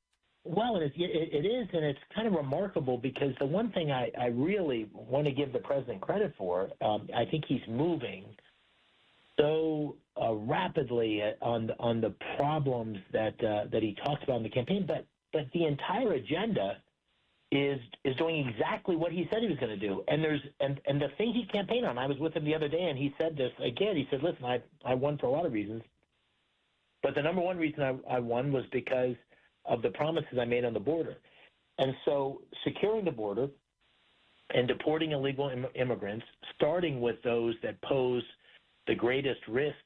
Well, it is, and it's kind of remarkable because the one thing I really want to give the president credit for, I think he's moving so rapidly on the problems that he talks about in the campaign, but the entire agenda is doing exactly what he said he was going to do. And the thing he campaigned on, I was with him the other day, and he said this again. He said, listen, I won for a lot of reasons, but the number one reason I won was because of the promises I made on the border. And so securing the border and deporting illegal immigrants, starting with those that pose the greatest risk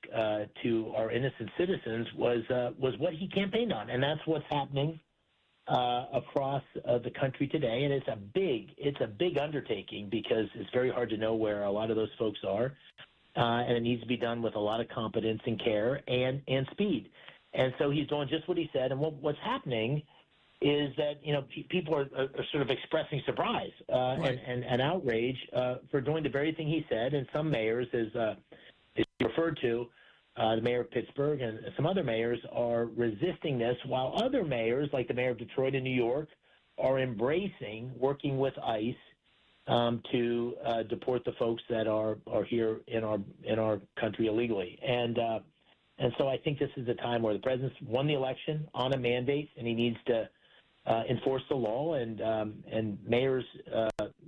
to our innocent citizens, was what he campaigned on. And that's what's happening across the country today, and it's a big undertaking because it's very hard to know where a lot of those folks are, and it needs to be done with a lot of competence and care and speed. And so he's doing just what he said. And what's happening is that people are sort of expressing surprise and outrage for doing the very thing he said. And some mayors, as you referred to, the mayor of Pittsburgh and some other mayors are resisting this, while other mayors, like the mayor of Detroit and New York, are embracing working with ICE to deport the folks that are here in our country illegally. And so I think this is a time where the president's won the election on a mandate, and he needs to enforce the law, and mayors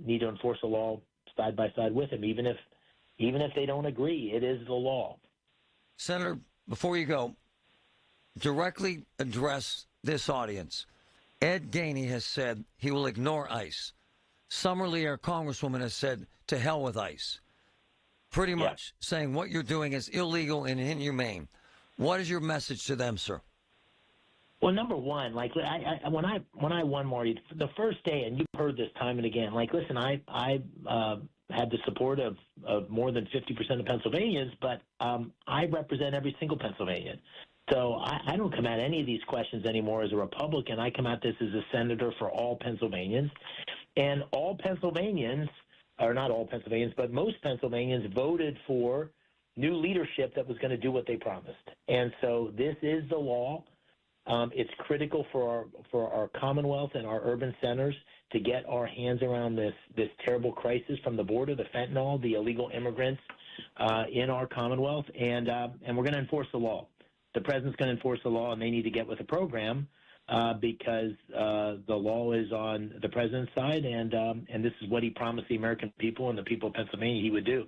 need to enforce the law side by side with him, even if they don't agree. It is the law. Senator, before you go, directly address this audience. Ed Gainey has said he will ignore ICE. Summerlee, our congresswoman, has said to hell with ICE. Pretty much saying what you're doing is illegal and inhumane. What is your message to them, sir? Well, number one, like when I won, Marty, the first day, and you've heard this time and again, like, listen, I had the support of more than 50% of Pennsylvanians, but I represent every single Pennsylvanian. So I don't come at any of these questions anymore as a Republican. I come at this as a senator for all Pennsylvanians. And all Pennsylvanians, or not all Pennsylvanians, but most Pennsylvanians voted for new leadership that was going to do what they promised. And so this is the law. It's critical for our Commonwealth and our urban centers to get our hands around this terrible crisis from the border, the fentanyl, the illegal immigrants in our Commonwealth, and we're going to enforce the law. The president's going to enforce the law, and they need to get with the program because the law is on the president's side, and this is what he promised the American people and the people of Pennsylvania he would do.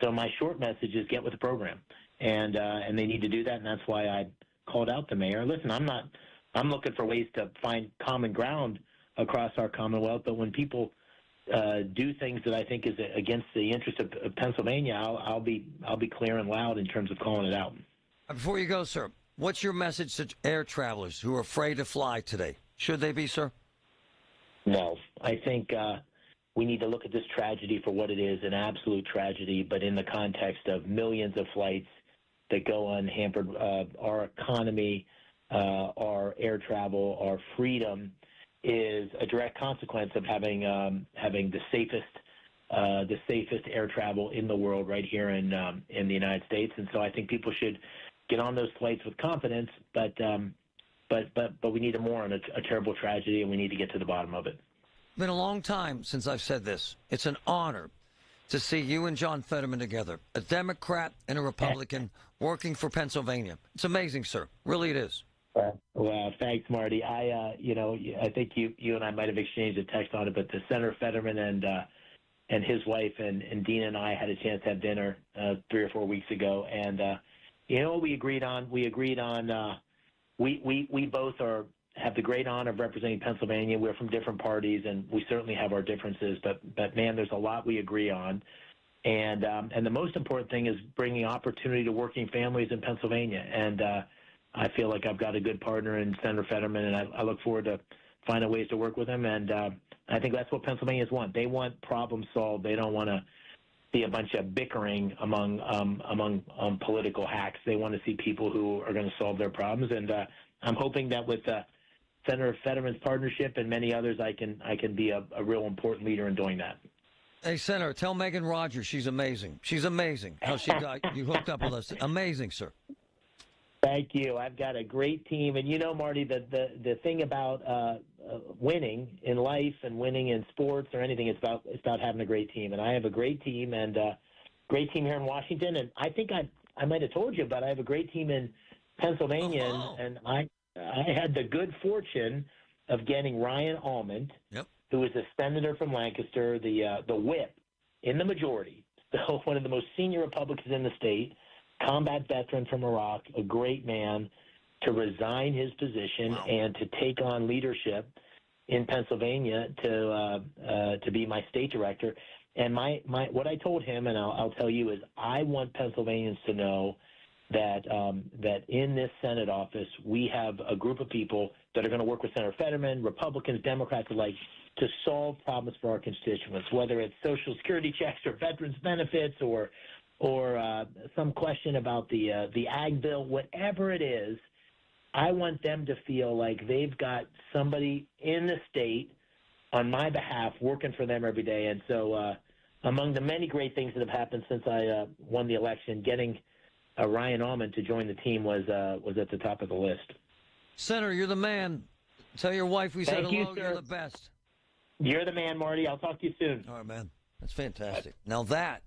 So my short message is get with the program, and they need to do that, and that's why I called out the mayor. Listen, I'm looking for ways to find common ground across our Commonwealth, but when people do things that I think is against the interest of Pennsylvania, I'll be clear and loud in terms of calling it out. Before you go, sir, what's your message to air travelers who are afraid to fly today? Should they be, sir? No. I think we need to look at this tragedy for what it is, an absolute tragedy, but in the context of millions of flights that go unhampered. Our economy, our air travel, our freedom is a direct consequence of having the safest the safest air travel in the world right here in the United States. And so I think people should get on those flights with confidence, but we need to mourn a terrible tragedy, and we need to get to the bottom of it. It's been a long time since I've said this. It's an honor to see you and John Fetterman together, a Democrat and a Republican working for Pennsylvania. It's amazing, sir. Really it is. Well, thanks, Marty. I think you and I might have exchanged a text on it, but the Senator Fetterman and his wife and Dina and I had a chance to have dinner 3 or 4 weeks ago, and you know what we agreed on? We agreed on we both have the great honor of representing Pennsylvania. We're from different parties, and we certainly have our differences, but man, there's a lot we agree on. And the most important thing is bringing opportunity to working families in Pennsylvania. And I feel like I've got a good partner in Senator Fetterman, and I look forward to finding ways to work with him. And I think that's what Pennsylvanians want. They want problem solved. They don't want to see a bunch of bickering among political hacks. They want to see people who are going to solve their problems. And I'm hoping that with Senator Fetterman's partnership and many others, I can be a real important leader in doing that. Hey, Senator, tell Megan Rogers she's amazing. She's amazing. How she got you hooked up with us. Amazing, sir. Thank you. I've got a great team. And you know, Marty, the thing about winning in life and winning in sports or anything, it's about having a great team. And I have a great team, and great team here in Washington. And I think I might have told you, but I have a great team in Pennsylvania. And I had the good fortune of getting Ryan Almond, who is a senator from Lancaster, the whip in the majority. So one of the most senior Republicans in the state, combat veteran from Iraq, a great man, to resign his position and to take on leadership in Pennsylvania to be my state director. And what I told him, and I'll tell you, is I want Pennsylvanians to know that in this Senate office we have a group of people that are going to work with Senator Fetterman, Republicans, Democrats alike, to solve problems for our constituents, whether it's Social Security checks or veterans benefits or some question about the ag bill, whatever it is. I want them to feel like they've got somebody in the state on my behalf working for them every day. And so among the many great things that have happened since I won the election, getting Ryan Almond to join the team was at the top of the list. Senator, you're the man. Tell your wife we said hello. You're the best. You're the man, Marty. I'll talk to you soon. All right, man. That's fantastic. Now that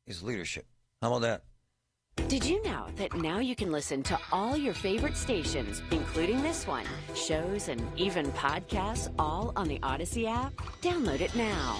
is leadership. How about that? Did you know that now you can listen to all your favorite stations, including this one, shows, and even podcasts, all on the Odyssey app? Download it now.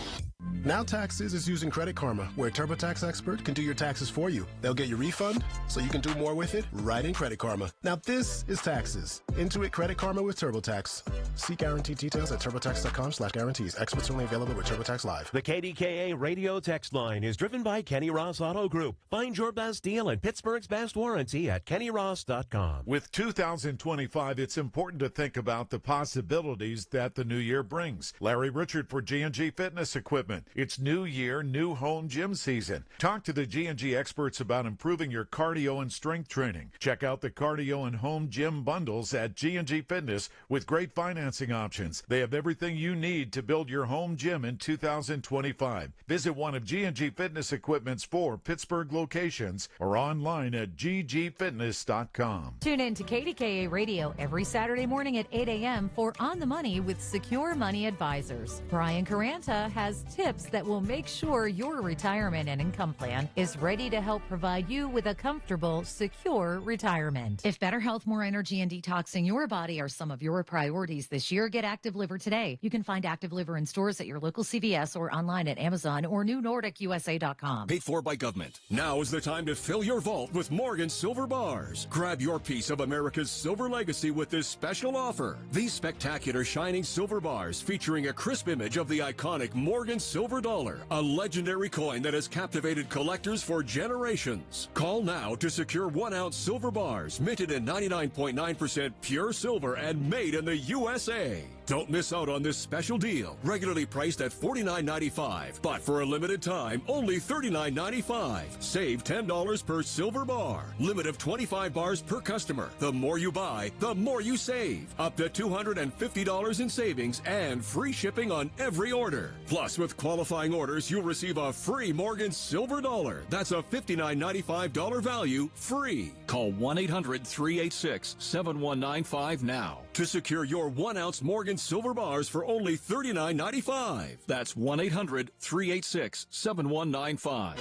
Now Taxes is using Credit Karma, where a TurboTax expert can do your taxes for you. They'll get your refund so you can do more with it right in Credit Karma. Now this is taxes. Intuit Credit Karma with TurboTax. See guaranteed details at turbotax.com/guarantees. Experts only available with TurboTax Live. The KDKA radio text line is driven by Kenny Ross Auto Group. Find your best deal and Pittsburgh's best warranty at kennyross.com. With 2025, it's important to think about the possibilities that the new year brings. Larry Richard for G&G Fitness Equipment. It's new year, new home gym season. Talk to the G&G experts about improving your cardio and strength training. Check out the cardio and home gym bundles at G&G Fitness with great financing options. They have everything you need to build your home gym in 2025. Visit one of G&G Fitness Equipment's 4 Pittsburgh locations or online at ggfitness.com. Tune in to KDKA Radio every Saturday morning at 8 a.m. for On the Money with Secure Money Advisors. Brian Caranta has tips that will make sure your retirement and income plan is ready to help provide you with a comfortable, secure retirement. If better health, more energy, and detoxing your body are some of your priorities this year, get Active Liver today. You can find Active Liver in stores at your local CVS or online at Amazon or NewNordicUSA.com. Paid for by government. Now is the time to fill your vault with Morgan Silver Bars. Grab your piece of America's silver legacy with this special offer. These spectacular shining silver bars featuring a crisp image of the iconic Morgan Silver Dollar, a legendary coin that has captivated collectors for generations. Call now to secure 1-ounce silver bars minted in 99.9% pure silver and made in the USA. Don't miss out on this special deal. Regularly priced at $49.95, but for a limited time, only $39.95. Save $10 per silver bar. Limit of 25 bars per customer. The more you buy, the more you save. Up to $250 in savings and free shipping on every order. Plus, with qualifying orders, you'll receive a free Morgan Silver Dollar. That's a $59.95 value free. Call 1-800-386-7195 now To secure your 1-ounce Morgan Silver Bars for only $39.95. That's 1-800-386-7195.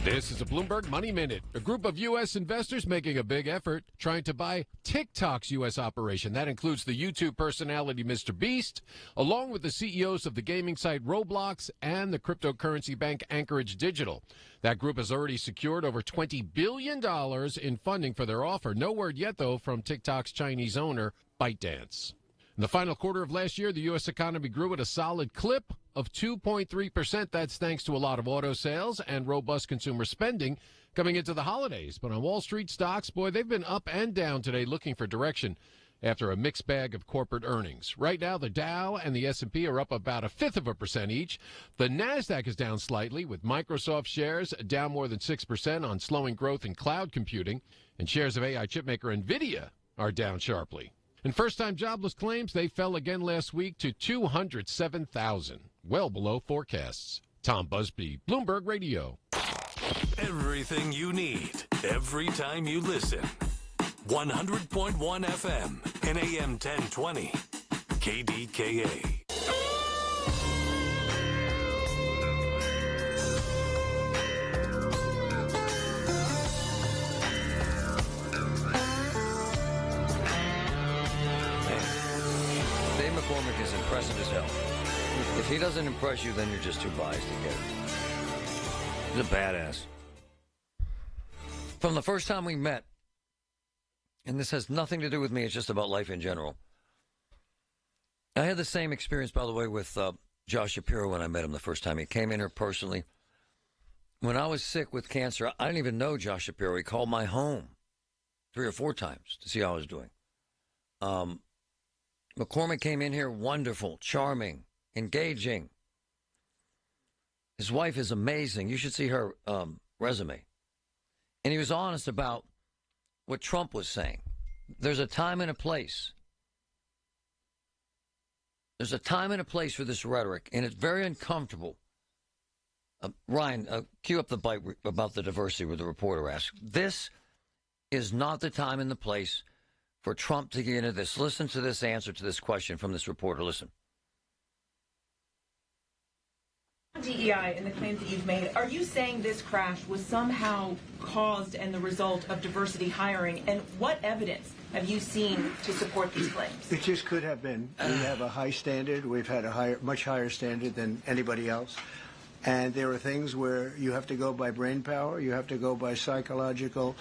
This is a Bloomberg Money Minute. A group of U.S. investors making a big effort trying to buy TikTok's U.S. operation. That includes the YouTube personality Mr. Beast, along with the CEOs of the gaming site Roblox and the cryptocurrency bank Anchorage Digital. That group has already secured over $20 billion in funding for their offer. No word yet, though, from TikTok's Chinese owner, ByteDance. In the final quarter of last year, the U.S. economy grew at a solid clip of 2.3%. That's thanks to a lot of auto sales and robust consumer spending coming into the holidays. But on Wall Street stocks, boy, they've been up and down today looking for direction after a mixed bag of corporate earnings. Right now, the Dow and the S&P are up about 0.5% each. The NASDAQ is down slightly, with Microsoft shares down more than 6% on slowing growth in cloud computing. And shares of AI chipmaker NVIDIA are down sharply. And first-time jobless claims, they fell again last week to 207,000, well below forecasts. Tom Busby, Bloomberg Radio. Everything you need, every time you listen. 100.1 FM and AM 1020. KDKA. McCormick is impressive as hell. If he doesn't impress you, then you're just too biased to get it. He's a badass. From the first time we met, and this has nothing to do with me, it's just about life in general. I had the same experience, by the way, with Josh Shapiro when I met him the first time. He came in here personally. When I was sick with cancer, I didn't even know Josh Shapiro. He called my home 3 or 4 times to see how I was doing. McCormick came in here wonderful, charming, engaging. His wife is amazing. You should see her resume. And he was honest about what Trump was saying. There's a time and a place. There's a time and a place for this rhetoric, and it's very uncomfortable. Ryan, cue up the bite about the diversity where the reporter asked. This is not the time and the place for Trump to get into this. Listen to this answer to this question from this reporter. Listen. DEI and the claims that you've made, are you saying this crash was somehow caused and the result of diversity hiring? And what evidence have you seen to support these claims? It just could have been. We have a high standard. We've had a much higher standard than anybody else. And there are things where you have to go by brain power. You have to go by psychological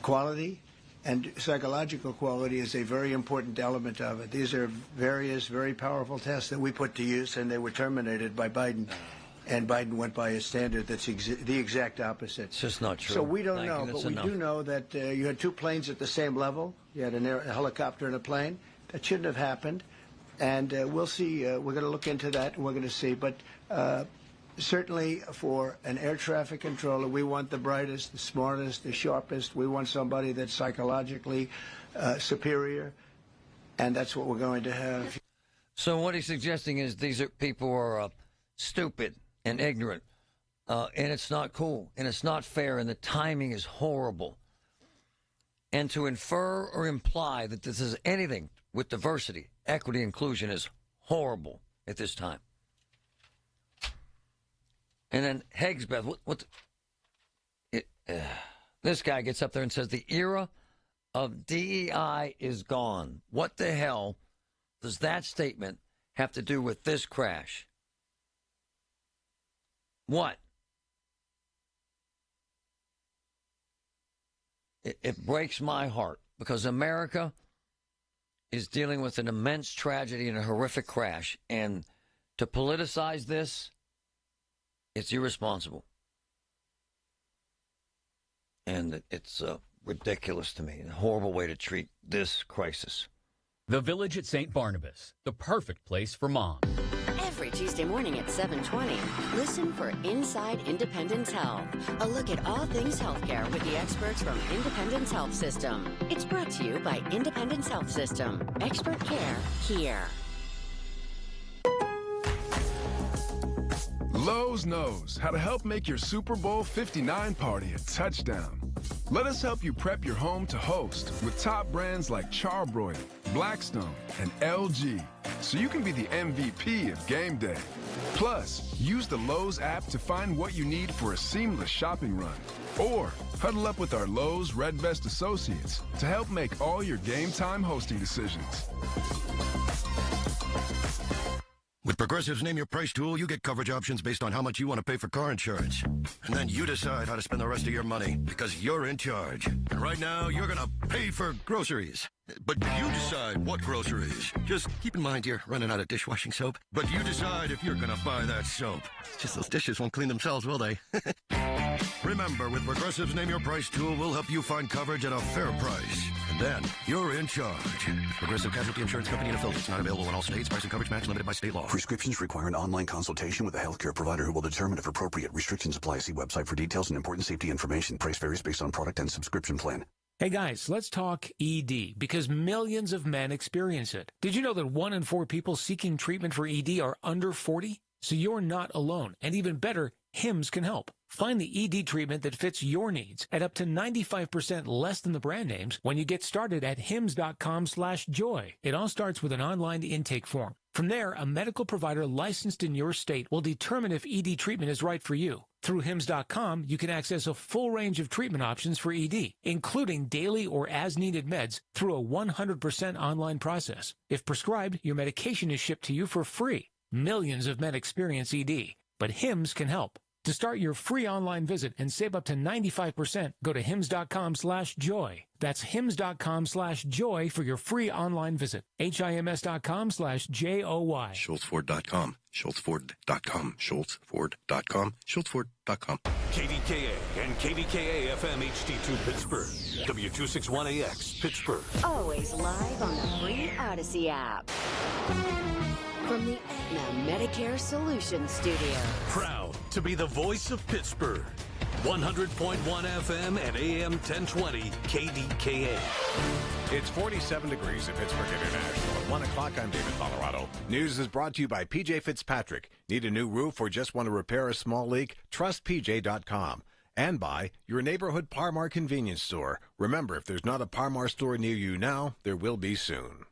quality. And psychological quality is a very important element of it. These are various very powerful tests that we put to use, and they were terminated by Biden. And Biden went by a standard that's the exact opposite. It's just not true. So we don't know, but we do know that you had 2 planes at the same level. You had a helicopter and a plane. That shouldn't have happened. And we'll see. We're going to look into that, and we're going to see. But certainly for an air traffic controller, we want the brightest, the smartest, the sharpest. We want somebody that's psychologically superior, and that's what we're going to have. So what he's suggesting is these people are stupid and ignorant, and it's not cool, and it's not fair, and the timing is horrible. And to infer or imply that this is anything with diversity, equity, inclusion is horrible at this time. And then Hegsbeth, this guy gets up there and says the era of DEI is gone. What the hell does that statement have to do with this crash? What? It breaks my heart because America is dealing with an immense tragedy and a horrific crash. And to politicize this, it's irresponsible. And it's ridiculous to me. A horrible way to treat this crisis. The Village at St. Barnabas, the perfect place for mom. Every Tuesday morning at 7:20, listen for Inside Independence Health, a look at all things healthcare with the experts from Independence Health System. It's brought to you by Independence Health System. Expert care here. Lowe's knows how to help make your Super Bowl 59 party a touchdown. Let us help you prep your home to host with top brands like Charbroil, Blackstone, and LG, so you can be the MVP of game day. Plus, use the Lowe's app to find what you need for a seamless shopping run. Or huddle up with our Lowe's Red Vest associates to help make all your game time hosting decisions. With Progressive's Name Your Price tool, you get coverage options based on how much you want to pay for car insurance. And then you decide how to spend the rest of your money, because you're in charge. And right now, you're going to pay for groceries. But you decide what groceries. Just keep in mind you're running out of dishwashing soap. But you decide if you're going to buy that soap. It's just those dishes won't clean themselves, will they? Remember, with Progressive's Name Your Price tool, we'll help you find coverage at a fair price. And then you're in charge. Progressive Casualty Insurance Company and affiliates. Not available in all states. Price and coverage match limited by state law. Prescriptions require an online consultation with a healthcare provider who will determine if appropriate. Restrictions apply. See website for details and important safety information. Price varies based on product and subscription plan. Hey guys, let's talk ED, because millions of men experience it. Did you know that 1 in 4 people seeking treatment for ED are under 40? So you're not alone. And even better, HIMS can help. Find the ED treatment that fits your needs at up to 95% less than the brand names when you get started at hims.com/joy. It all starts with an online intake form. From there, a medical provider licensed in your state will determine if ED treatment is right for you. Through hims.com, you can access a full range of treatment options for ED, including daily or as-needed meds through a 100% online process. If prescribed, your medication is shipped to you for free. Millions of men experience ED, but HIMS can help. To start your free online visit and save up to 95%, go to hims.com/joy. That's hims.com/joy for your free online visit. HIMS.com/JOY. SchultzFord.com. SchultzFord.com. SchultzFord.com. SchultzFord.com. KDKA and KDKA FM HD2 Pittsburgh. W261AX Pittsburgh. Always live on the free Odyssey app. From the Aetna Medicare Solutions Studio. Proud to be the voice of Pittsburgh. 100.1 FM and AM 1020 KDKA. It's 47 degrees at Pittsburgh International. At 1 o'clock, I'm David Colorado. News is brought to you by PJ Fitzpatrick. Need a new roof or just want to repair a small leak? Trust PJ.com. And by your neighborhood Parmar convenience store. Remember, if there's not a Parmar store near you now, there will be soon.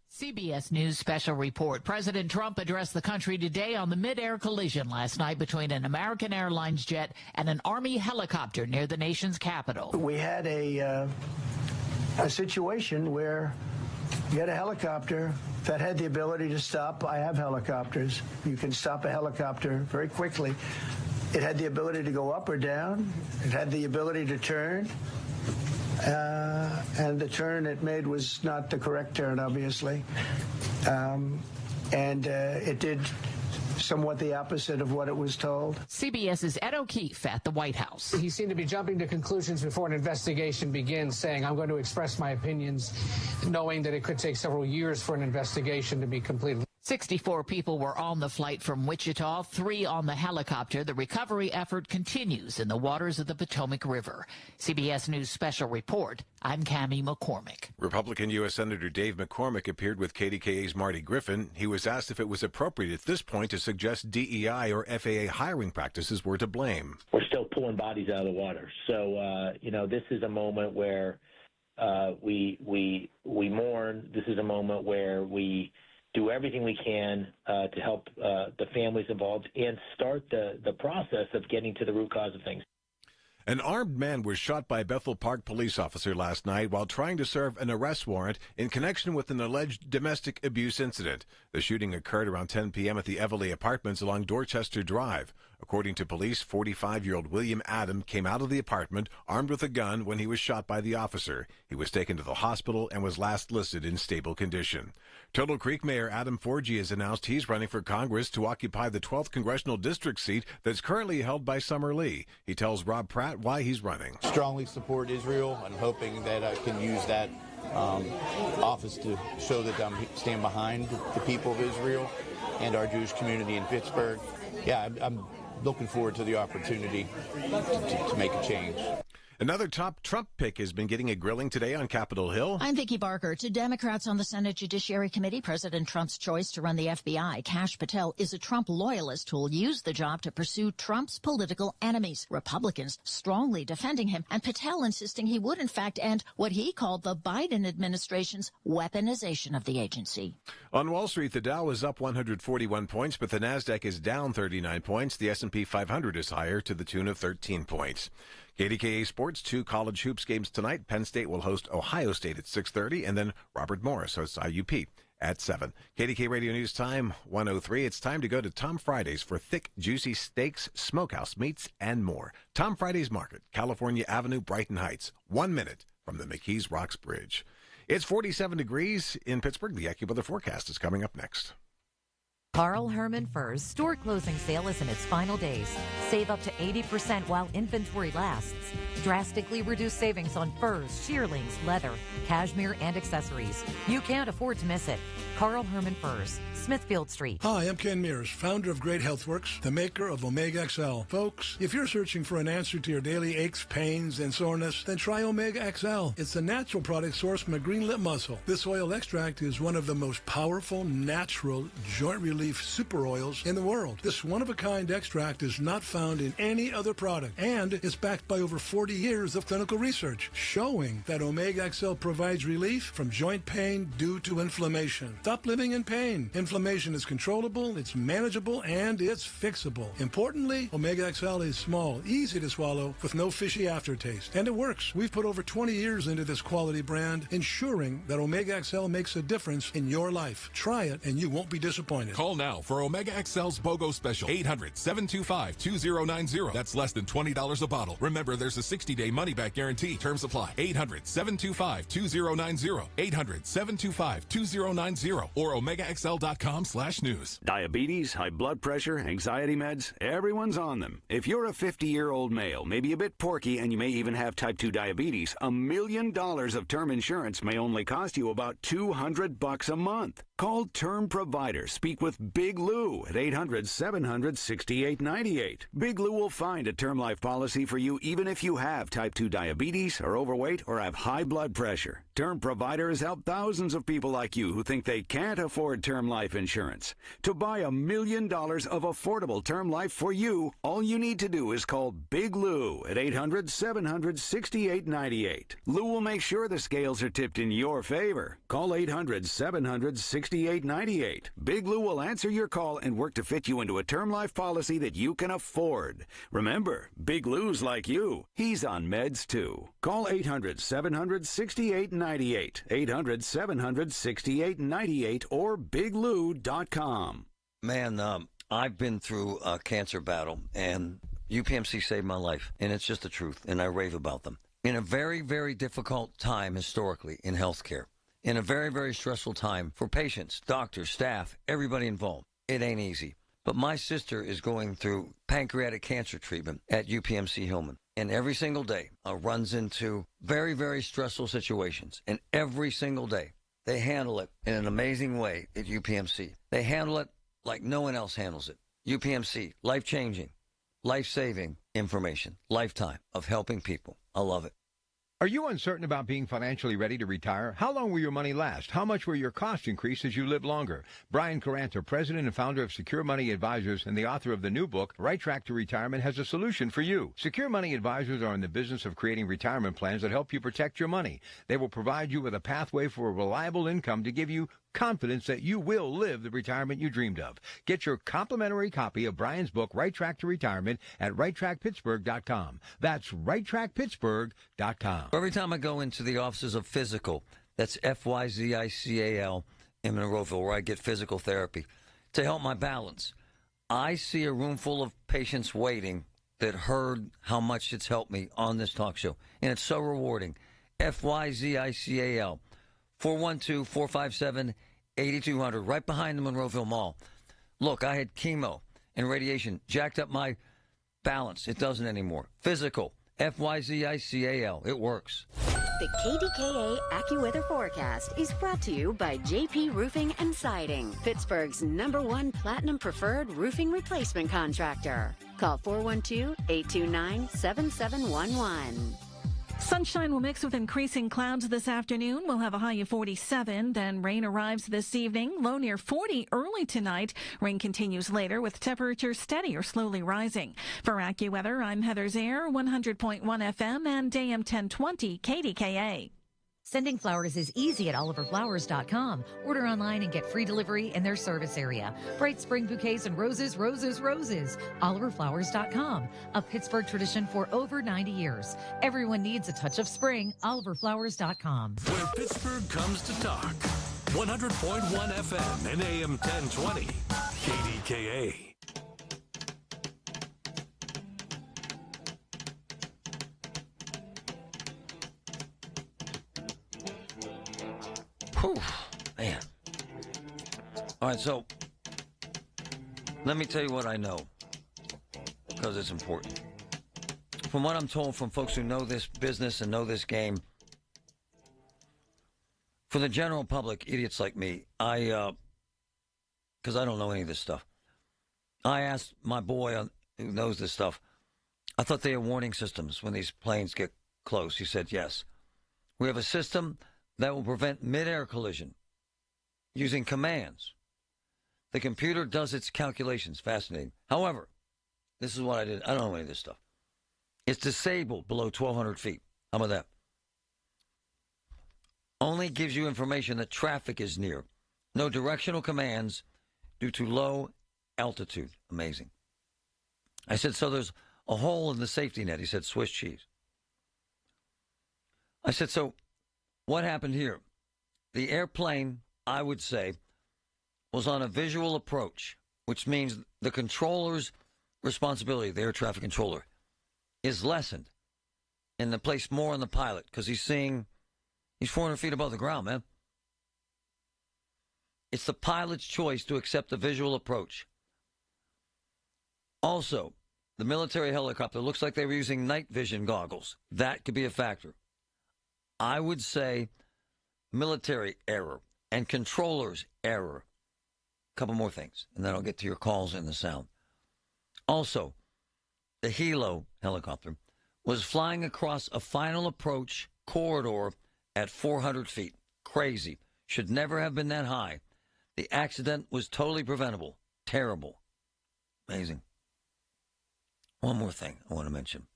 CBS News special report. President Trump addressed the country today on the mid-air collision last night between an American Airlines jet and an Army helicopter near the nation's capital. We had a situation where you had a helicopter that had the ability to stop. I have helicopters. You can stop a helicopter very quickly. It had the ability to go up or down. It had the ability to turn. And the turn it made was not the correct turn, obviously. It did somewhat the opposite of what it was told. CBS's Ed O'Keefe at the White House. He seemed to be jumping to conclusions before an investigation begins, saying, I'm going to express my opinions, knowing that it could take several years for an investigation to be completed. 64 people were on the flight from Wichita, 3 on the helicopter. The recovery effort continues in the waters of the Potomac River. CBS News special report. I'm Cammie McCormick. Republican U.S. Senator Dave McCormick appeared with KDKA's Marty Griffin. He was asked if it was appropriate at this point to suggest DEI or FAA hiring practices were to blame. We're still pulling bodies out of the water. So, this is a moment where we mourn. This is a moment where we do everything we can to help the families involved and start the process of getting to the root cause of things. An armed man was shot by a Bethel Park police officer last night while trying to serve an arrest warrant in connection with an alleged domestic abuse incident. The shooting occurred around 10 p.m. at the Everly Apartments along Dorchester Drive. According to police, 45-year-old William Adam came out of the apartment armed with a gun when he was shot by the officer. He was taken to the hospital and was last listed in stable condition. Turtle Creek Mayor Adam Forgy has announced he's running for Congress to occupy the 12th congressional district seat that's currently held by Summer Lee. He tells Rob Pratt why he's running. Strongly support Israel. I'm hoping that I can use that office to show that I stand behind the people of Israel and our Jewish community in Pittsburgh. Yeah, I'm looking forward to the opportunity to make a change. Another top Trump pick has been getting a grilling today on Capitol Hill. I'm Vicki Barker. To Democrats on the Senate Judiciary Committee, President Trump's choice to run the FBI, Kash Patel, is a Trump loyalist who will use the job to pursue Trump's political enemies. Republicans strongly defending him, and Patel insisting he would, in fact, end what he called the Biden administration's weaponization of the agency. On Wall Street, the Dow is up 141 points, but the Nasdaq is down 39 points. The S&P 500 is higher to the tune of 13 points. KDKA Sports, 2 college hoops games tonight. Penn State will host Ohio State at 6:30, and then Robert Morris hosts IUP at 7. KDK Radio News Time, 1:03. It's time to go to Tom Friday's for thick, juicy steaks, smokehouse meats, and more. Tom Friday's Market, California Avenue, Brighton Heights. 1 minute from the McKees Rocks Bridge. It's 47 degrees in Pittsburgh. The AccuWeather forecast is coming up next. Carl Herman Furs store closing sale is in its final days. Save up to 80% while inventory lasts. Drastically reduced savings on furs, shearlings, leather, cashmere, and accessories. You can't afford to miss it. Carl Herman Furs, Smithfield Street. Hi, I'm Ken Mears, founder of Great Healthworks, the maker of Omega XL. Folks, if you're searching for an answer to your daily aches, pains, and soreness, then try Omega XL. It's a natural product sourced from a green lip mussel. This oil extract is one of the most powerful, natural, joint relief super oils in the world. This one-of-a-kind extract is not found in any other product, and it's backed by over 40 years of clinical research, showing that Omega XL provides relief from joint pain due to inflammation. Stop living in pain. Inflammation is controllable, it's manageable, and it's fixable. Importantly, Omega XL is small, easy to swallow, with no fishy aftertaste. And it works. We've put over 20 years into this quality brand, ensuring that Omega XL makes a difference in your life. Try it, and you won't be disappointed. Call now for Omega XL's BOGO special. 800-725-2090. That's less than $20 a bottle. Remember, there's a 60-day money-back guarantee. Terms apply. 800-725-2090. 800-725-2090 or OmegaXL.com/news. Diabetes, high blood pressure, anxiety meds, everyone's on them. If you're a 50-year-old male, maybe a bit porky, and you may even have type 2 diabetes, $1 million of term insurance may only cost you about $200 a month. Call Term Provider. Speak with Big Lou at 800-700-6898. Big Lou will find a term life policy for you even if you have type 2 diabetes, are overweight, or have high blood pressure. Term Provider has helped thousands of people like you who think they can't afford term life insurance. To buy $1 million of affordable term life for you, all you need to do is call Big Lou at 800-700-6898. Lou will make sure the scales are tipped in your favor. Call 800-700-6898. Big Lou will answer your call and work to fit you into a term life policy that you can afford. Remember, Big Lou's like you. He's on meds too. Call 800-700-6898. 800-700-6898 or biglou.com. Man, I've been through a cancer battle, and UPMC saved my life, and it's just the truth, and I rave about them. In a very, very difficult time historically in healthcare, in a very, very stressful time for patients, doctors, staff, everybody involved. It ain't easy. But my sister is going through pancreatic cancer treatment at UPMC Hillman. And every single day runs into very, very stressful situations. And every single day they handle it in an amazing way at UPMC. They handle it like no one else handles it. UPMC, life-changing, life-saving information, lifetime of helping people. I love it. Are you uncertain about being financially ready to retire? How long will your money last? How much will your costs increase as you live longer? Brian Caranta, president and founder of Secure Money Advisors and the author of the new book, Right Track to Retirement, has a solution for you. Secure Money Advisors are in the business of creating retirement plans that help you protect your money. They will provide you with a pathway for a reliable income to give you confidence that you will live the retirement you dreamed of. Get your complimentary copy of Brian's book, Right Track to Retirement, at righttrackpittsburgh.com. That's righttrackpittsburgh.com. Every time I go into the offices of Physical, that's Fyzical in Monroeville, where I get physical therapy, to help my balance, I see a room full of patients waiting that heard how much it's helped me on this talk show. And it's so rewarding. FYZICAL, 412-457-8200, right behind the Monroeville Mall. Look, I had chemo and radiation, jacked up my balance. It doesn't anymore. Physical, FYZICAL, it works. The KDKA AccuWeather forecast is brought to you by JP Roofing and Siding, Pittsburgh's #1 Platinum Preferred Roofing Replacement Contractor. Call 412-829-7711. Sunshine will mix with increasing clouds this afternoon. We'll have a high of 47. Then rain arrives this evening. Low near 40 early tonight. Rain continues later with temperatures steady or slowly rising. For AccuWeather, I'm Heather Zaire, 100.1 FM and AM 1020 KDKA. Sending flowers is easy at oliverflowers.com. Order online and get free delivery in their service area. Bright spring bouquets and roses, roses, roses. oliverflowers.com. A Pittsburgh tradition for over 90 years. Everyone needs a touch of spring. oliverflowers.com. Where Pittsburgh comes to talk. 100.1 FM and AM 1020. KDKA. Whew, man. All right, so let me tell you what I know, because it's important. From what I'm told from folks who know this business and know this game, for the general public, idiots like me, because I don't know any of this stuff, I asked my boy who knows this stuff, I thought they had warning systems when these planes get close. He said, yes. We have a system that will prevent mid-air collision using commands. The computer does its calculations. Fascinating. However, this is what I did. I don't know any of this stuff. It's disabled below 1,200 feet. How about that? Only gives you information that traffic is near. No directional commands due to low altitude. Amazing. I said, so there's a hole in the safety net. He said, Swiss cheese. I said, so what happened here? The airplane, I would say, was on a visual approach, which means the controller's responsibility, the air traffic controller, is lessened and the place more on the pilot because he's 400 feet above the ground, man. It's the pilot's choice to accept the visual approach. Also, the military helicopter looks like they were using night vision goggles. That could be a factor. I would say military error and controller's error. A couple more things, and then I'll get to your calls in the sound. Also, the Hilo helicopter was flying across a final approach corridor at 400 feet. Crazy. Should never have been that high. The accident was totally preventable. Terrible. Amazing. One more thing I want to mention.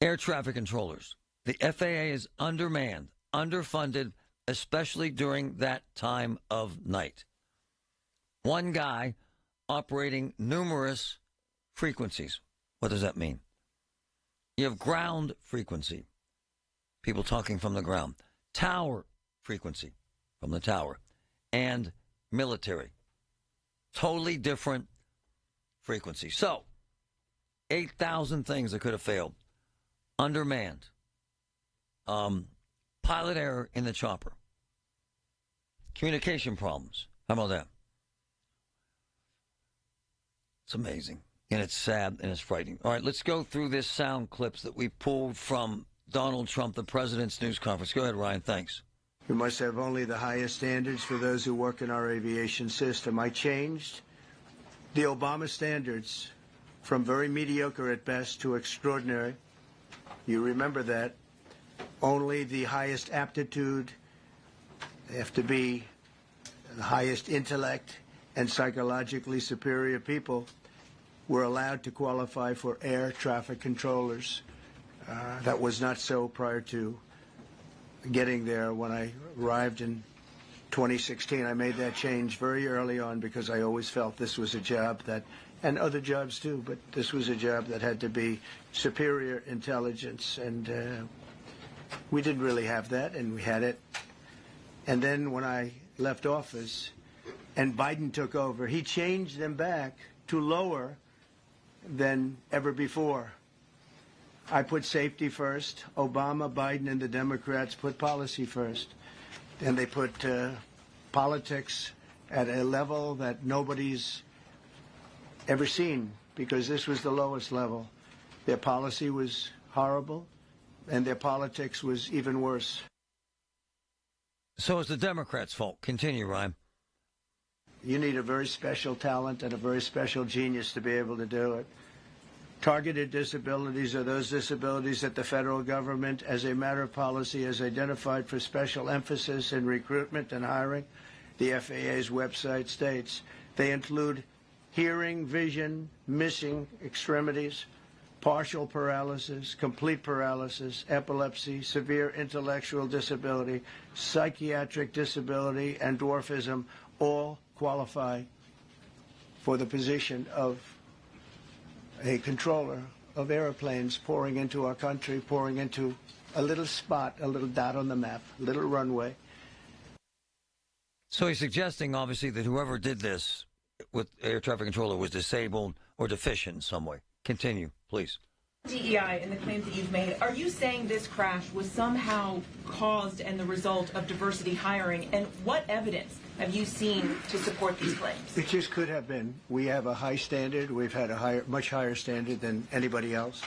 Air traffic controllers. The FAA is undermanned, underfunded, especially during that time of night. One guy operating numerous frequencies. What does that mean? You have ground frequency, people talking from the ground, tower frequency from the tower, and military. Totally different frequency. So, 8,000 things that could have failed. Undermanned. Pilot error in the chopper. Communication problems. How about that? It's amazing. And it's sad and it's frightening. All right, let's go through this sound clips that we pulled from Donald Trump, the president's news conference. Go ahead, Ryan. Thanks. We must have only the highest standards for those who work in our aviation system. I changed the Obama standards from very mediocre at best to extraordinary. You remember that. Only the highest aptitude, they have to be the highest intellect and psychologically superior people were allowed to qualify for air traffic controllers. That was not so prior to getting there. When I arrived in 2016, I made that change very early on because I always felt this was a job that, and other jobs too, but this was a job that had to be superior intelligence, and we didn't really have that, and we had it. And then when I left office, and Biden took over, he changed them back to lower than ever before. I put safety first. Obama, Biden, and the Democrats put policy first. And they put politics at a level that nobody's ever seen, because this was the lowest level. Their policy was horrible, and their politics was even worse. So it's the Democrats' fault. Continue, Ryan. You need a very special talent and a very special genius to be able to do it. Targeted disabilities are those disabilities that the federal government, as a matter of policy, has identified for special emphasis in recruitment and hiring. The FAA's website states they include hearing, vision, missing extremities, partial paralysis, complete paralysis, epilepsy, severe intellectual disability, psychiatric disability, and dwarfism all qualify for the position of a controller of airplanes pouring into our country, pouring into a little spot, a little dot on the map, a little runway. So he's suggesting, obviously, that whoever did this with air traffic controller was disabled or deficient in some way. Continue, please. DEI and the claims that you've made, are you saying this crash was somehow caused and the result of diversity hiring? And what evidence have you seen to support these claims? It just could have been. We have a high standard. We've had a much higher standard than anybody else.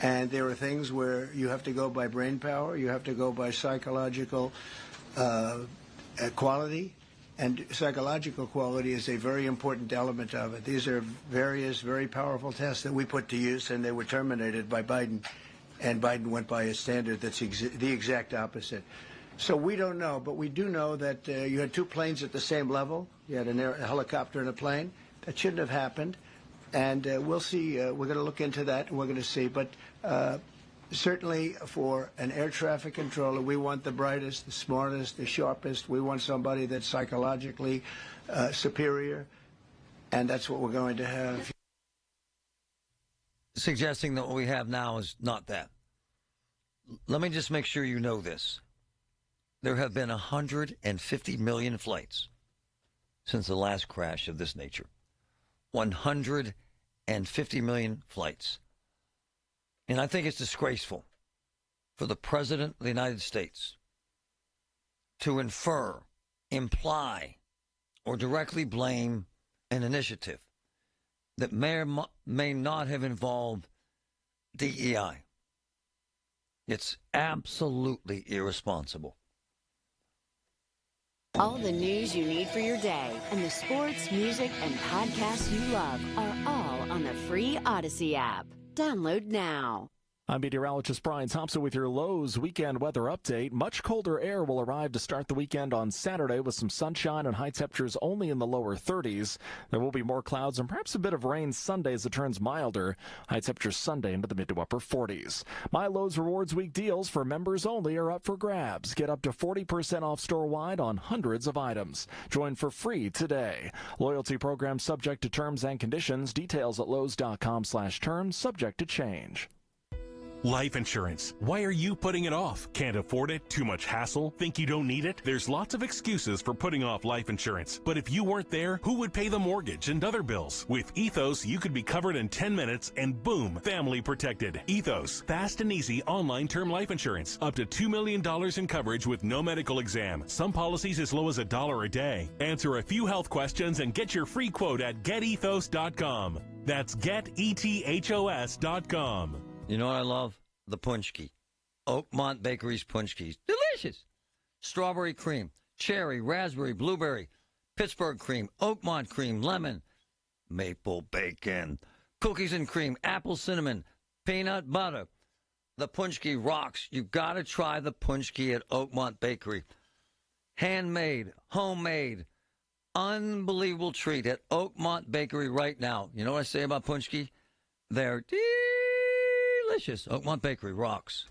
And there are things where you have to go by brain power. You have to go by psychological quality. And psychological quality is a very important element of it. These are various very powerful tests that we put to use, and they were terminated by Biden. And Biden went by a standard that's the exact opposite. So we don't know, but we do know that you had two planes at the same level. You had a helicopter and a plane. That shouldn't have happened. And we'll see. We're going to look into that, and we're going to see. But certainly for an air traffic controller, we want the brightest, the smartest, the sharpest. We want somebody that's psychologically superior, and that's what we're going to have. Suggesting that what we have now is not that. Let me just make sure you know this. There have been 150 million flights since the last crash of this nature. 150 million flights. And I think it's disgraceful for the President of the United States to infer, imply, or directly blame an initiative that may or may not have involved DEI. It's absolutely irresponsible. All the news you need for your day and the sports, music, and podcasts you love are all on the free Odyssey app. Download now. I'm meteorologist Brian Thompson with your Lowe's weekend weather update. Much colder air will arrive to start the weekend on Saturday with some sunshine and high temperatures only in the lower 30s. There will be more clouds and perhaps a bit of rain Sunday as it turns milder. High temperatures Sunday into the mid to upper 40s. My Lowe's Rewards Week deals for members only are up for grabs. Get up to 40% off store-wide on hundreds of items. Join for free today. Loyalty program subject to terms and conditions. Details at lowes.com/terms, subject to change. Life insurance. Why are you putting it off? Can't afford it? Too much hassle? Think you don't need it? There's lots of excuses for putting off life insurance. But if you weren't there, who would pay the mortgage and other bills? With Ethos, you could be covered in 10 minutes and boom, family protected. Ethos, fast and easy online term life insurance. Up to $2 million in coverage with no medical exam. Some policies as low as $1 a day. Answer a few health questions and get your free quote at getethos.com. That's getethos.com. You know what I love? The punchki. Oakmont Bakery's punchkis. Delicious. Strawberry cream, cherry, raspberry, blueberry, Pittsburgh cream, Oakmont cream, lemon, maple bacon, cookies and cream, apple cinnamon, peanut butter. The punchki rocks. You've got to try the punchki at Oakmont Bakery. Handmade, homemade, unbelievable treat at Oakmont Bakery right now. You know what I say about punchki? They're delicious. Oakmont Bakery rocks.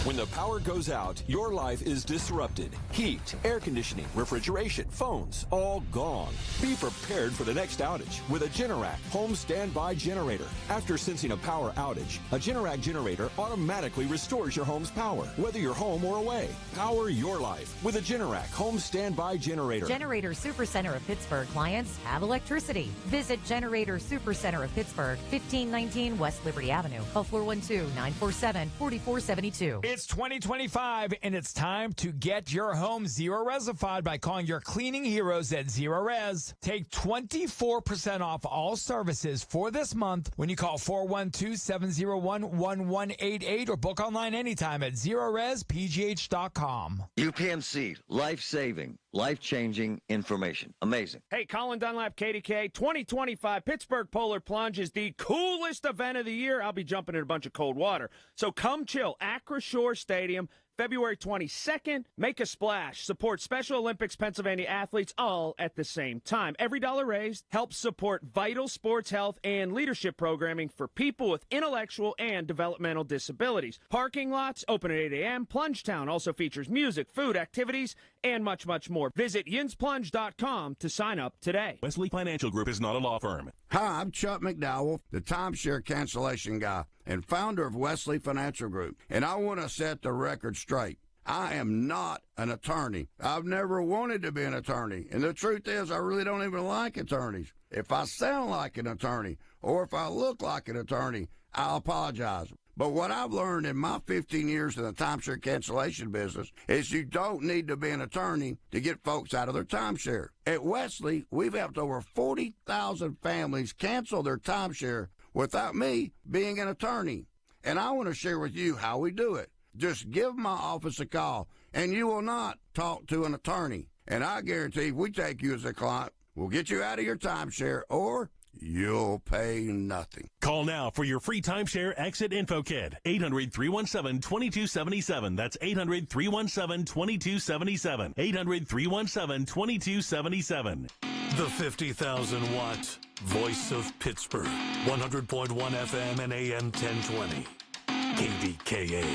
When the power goes out, your life is disrupted. Heat, air conditioning, refrigeration, phones, all gone. Be prepared for the next outage with a Generac home standby generator. After sensing a power outage, a Generac generator automatically restores your home's power, whether you're home or away. Power your life with a Generac home standby generator. Generator Supercenter of Pittsburgh clients have electricity. Visit Generator Supercenter of Pittsburgh, 1519 West Liberty Avenue. Call 412-947-4472. It's 2025, and it's time to get your home zero-resified by calling your cleaning heroes at Zero Res. Take 24% off all services for this month when you call 412-701-1188 or book online anytime at ZeroResPGH.com. UPMC, life-saving, life-changing information. Amazing. Hey, Colin Dunlap, KDKA, 2025 Pittsburgh Polar Plunge is the coolest event of the year. I'll be jumping in a bunch of cold water. So come chill. Acra Shore Stadium, February 22nd. Make a splash. Support Special Olympics Pennsylvania athletes all at the same time. Every dollar raised helps support vital sports health and leadership programming for people with intellectual and developmental disabilities. Parking lots open at 8 a.m. Plungetown also features music, food, activities, and much, much more. Visit yinsplunge.com to sign up today. Wesley Financial Group is not a law firm. Hi, I'm Chuck McDowell, the timeshare cancellation guy and founder of Wesley Financial Group, and I want to set the record straight. I am not an attorney. I've never wanted to be an attorney, and the truth is I really don't even like attorneys. If I sound like an attorney or if I look like an attorney, I'll apologize. But what I've learned in my 15 years in the timeshare cancellation business is you don't need to be an attorney to get folks out of their timeshare. At Wesley, we've helped over 40,000 families cancel their timeshare without me being an attorney. And I want to share with you how we do it. Just give my office a call, and you will not talk to an attorney. And I guarantee if we take you as a client, we'll get you out of your timeshare, or you'll pay nothing. Call now for your free timeshare exit info kit. 800-317-2277. That's 800-317-2277. 800-317-2277. The 50,000-watt voice of Pittsburgh. 100.1 FM and AM 1020. KDKA.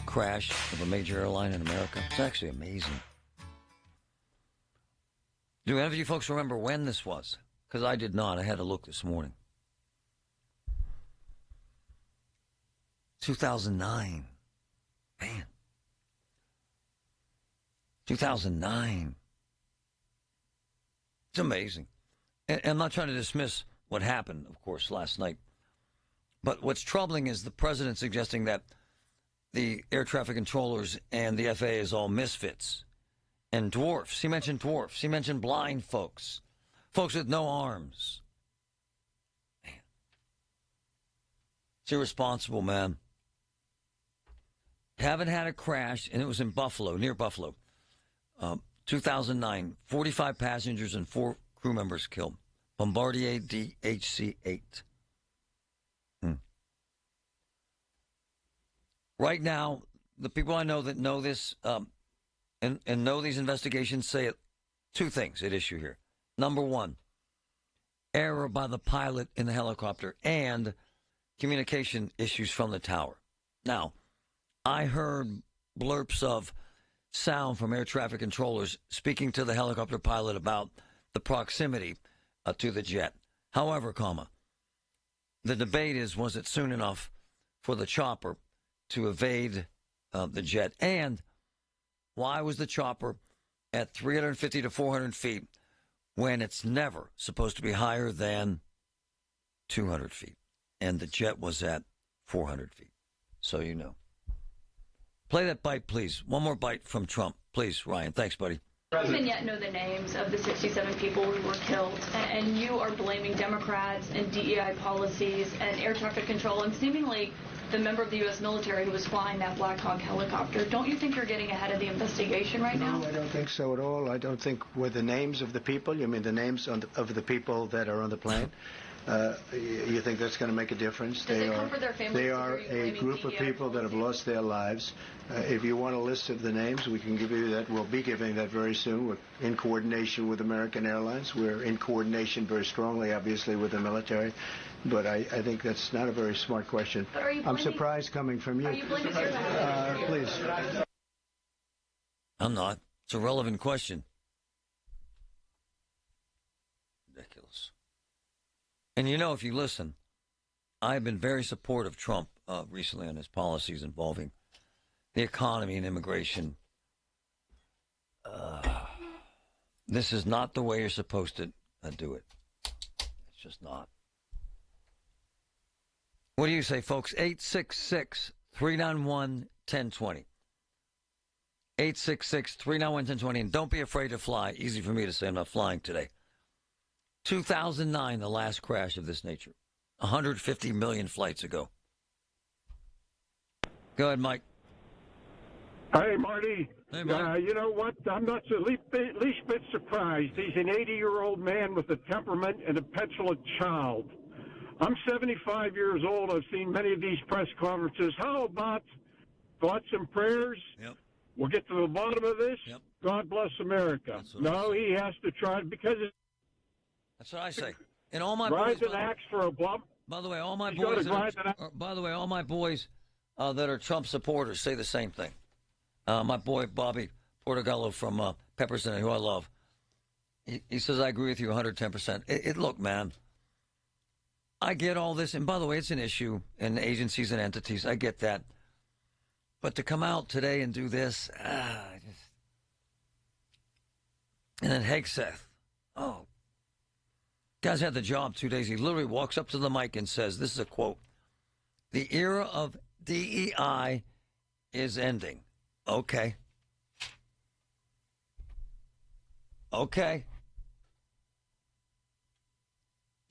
Crash of a major airline in America. It's actually amazing. Do any of you folks remember when this was? Because I did not. I had to look this morning. 2009. Man. 2009. It's amazing. And I'm not trying to dismiss what happened, of course, last night. But what's troubling is the president suggesting that the air traffic controllers and the FAA is all misfits and dwarfs. He mentioned dwarfs. He mentioned blind folks, folks with no arms. Man. It's irresponsible, man. Haven't had a crash, and it was in Buffalo, near Buffalo. 2009, 45 passengers and 4 crew members killed. Bombardier DHC-8. Right now, the people I know that know this and know these investigations say two things at issue here. Number one, error by the pilot in the helicopter and communication issues from the tower. Now, I heard blurps of sound from air traffic controllers speaking to the helicopter pilot about the proximity to the jet. However, the debate is, was it soon enough for the chopper to evade the jet? And why was the chopper at 350 to 400 feet when it's never supposed to be higher than 200 feet? And the jet was at 400 feet. So you know. Play that bite, please. One more bite from Trump. Please, Ryan. Thanks, buddy. We don't even yet know the names of the 67 people who were killed, and you are blaming Democrats and DEI policies and air traffic control and seemingly the member of the U.S. military who was flying that Black Hawk helicopter. Don't you think you're getting ahead of the investigation right now? No, I don't think so at all. I don't think with the names of the people, you mean the names of the people that are on the plane? You think that's going to make a difference? Does it comfort their families? They are a group of people that have lost their lives. If you want a list of the names, we can give you that. We'll be giving that very soon. We're in coordination with American Airlines. We're in coordination very strongly, obviously, with the military. But I think that's not a very smart question. But are you blaming, I'm surprised coming from you. Are you blaming your please. I'm not. It's a relevant question. Ridiculous. And you know, if you listen, I've been very supportive of Trump recently on his policies involving the economy and immigration. This is not the way you're supposed to do it. It's just not. What do you say, folks? 866-391-1020. 866-391-1020. And don't be afraid to fly. Easy for me to say I'm not flying today. 2009, the last crash of this nature. 150 million flights ago. Go ahead, Mike. Hey, Marty. Hey, Mike. You know what? I'm not the least bit surprised. He's an 80-year-old man with a temperament and a petulant child. I'm 75 years old. I've seen many of these press conferences. How about thoughts and prayers? Yep. We'll get to the bottom of this. Yep. God bless America. No, he has to try because it's... That's what I say. And all my Rise boys... an axe for a bluff. By the way, all my boys... that are Trump supporters say the same thing. My boy, Bobby Portogallo from Pepperson, who I love, he says, I agree with you 110%. Look, man, I get all this. And by the way, it's an issue in agencies and entities. I get that. But to come out today and do this, and then Hegseth, guy's had the job 2 days. He literally walks up to the mic and says, this is a quote, "The era of DEI is ending." Okay.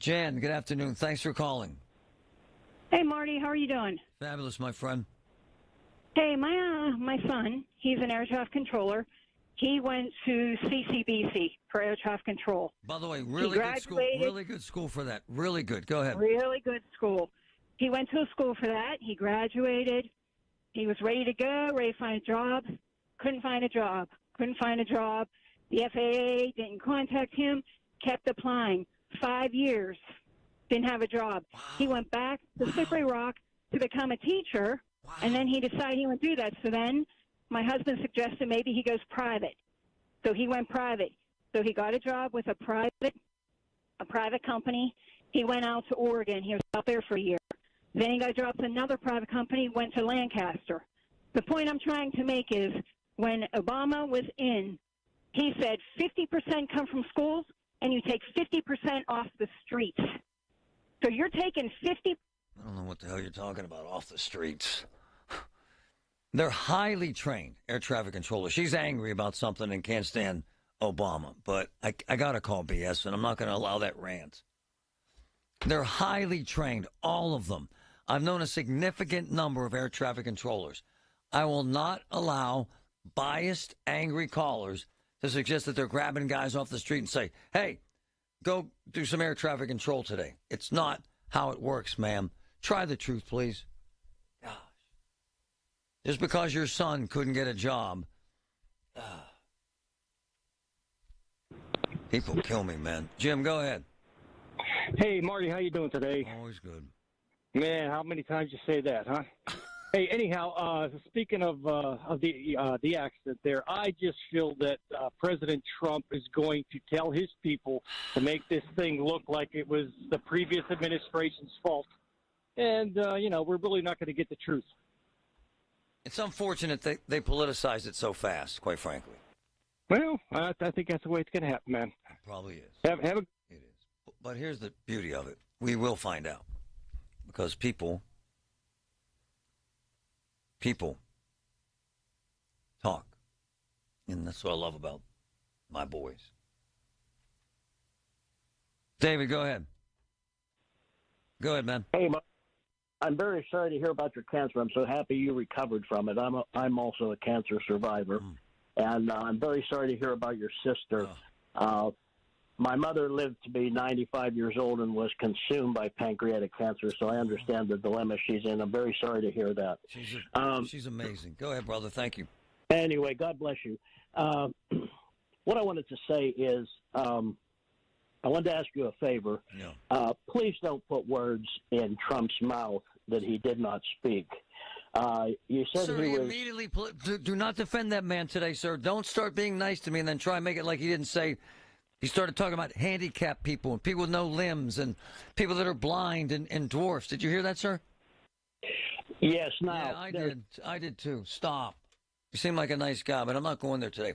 Jan, good afternoon. Thanks for calling. Hey, Marty, how are you doing? Fabulous, my friend. Hey, my son, he's an air traffic controller. He went to CCBC for air traffic control. By the way, really good school. Really good school for that. Really good. Go ahead. Really good school. He went to a school for that. He graduated. He was ready to go, ready to find a job. Couldn't find a job. The FAA didn't contact him. Kept applying. 5 years. Didn't have a job. Wow. He went back to Slippery Rock to become a teacher, and then he decided he would do that. So then my husband suggested maybe he goes private. So he went private. So he got a job with a private company. He went out to Oregon. He was out there for a year. Then he got a job with another private company, went to Lancaster. The point I'm trying to make is when Obama was in, he said 50% come from schools and you take 50% off the streets. So you're taking 50. I don't know what the hell you're talking about, off the streets. They're highly trained air traffic controllers. She's angry about something and can't stand Obama, but I got to call BS, and I'm not going to allow that rant. They're highly trained, all of them. I've known a significant number of air traffic controllers. I will not allow biased, angry callers to suggest that they're grabbing guys off the street and say, hey, go do some air traffic control today. It's not how it works, ma'am. Try the truth, please. Gosh. Just because your son couldn't get a job. People kill me, man. Jim, go ahead. Hey, Marty, how you doing today? Always good. Man, how many times you say that, huh? Hey, anyhow, speaking of the accident there, I just feel that President Trump is going to tell his people to make this thing look like it was the previous administration's fault. And, we're really not going to get the truth. It's unfortunate they politicized it so fast, quite frankly. Well, I think that's the way it's going to happen, man. It probably is. It is. But here's the beauty of it. We will find out. Because people talk. And that's what I love about my boys. David, go ahead. Go ahead, man. Hey, I'm very sorry to hear about your cancer. I'm so happy you recovered from it. I'm also a cancer survivor, and I'm very sorry to hear about your sister. My mother lived to be 95 years old and was consumed by pancreatic cancer, so I understand the dilemma she's in. I'm very sorry to hear that. She's amazing. Go ahead, brother. Thank you. Anyway, God bless you. What I wanted to say is I wanted to ask you a favor. Yeah. Please don't put words in Trump's mouth that he did not speak. You said Sir, he was... immediately do not defend that man today, sir. Don't start being nice to me and then try and make it like he didn't say. He started talking about handicapped people and people with no limbs and people that are blind and dwarfs. Did you hear that, sir? Yes, now. Yeah, I did. I did too. Stop. You seem like a nice guy, but I'm not going there today.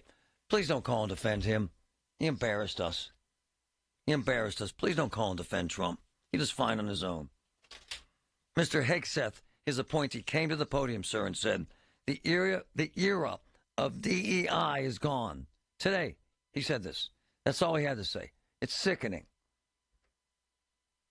Please don't call and defend him. He embarrassed us. He embarrassed us. Please don't call and defend Trump. He does fine on his own. Mr. Hegseth, his appointee, came to the podium, sir, and said, the era of DEI is gone. Today, he said this. That's all he had to say. It's sickening.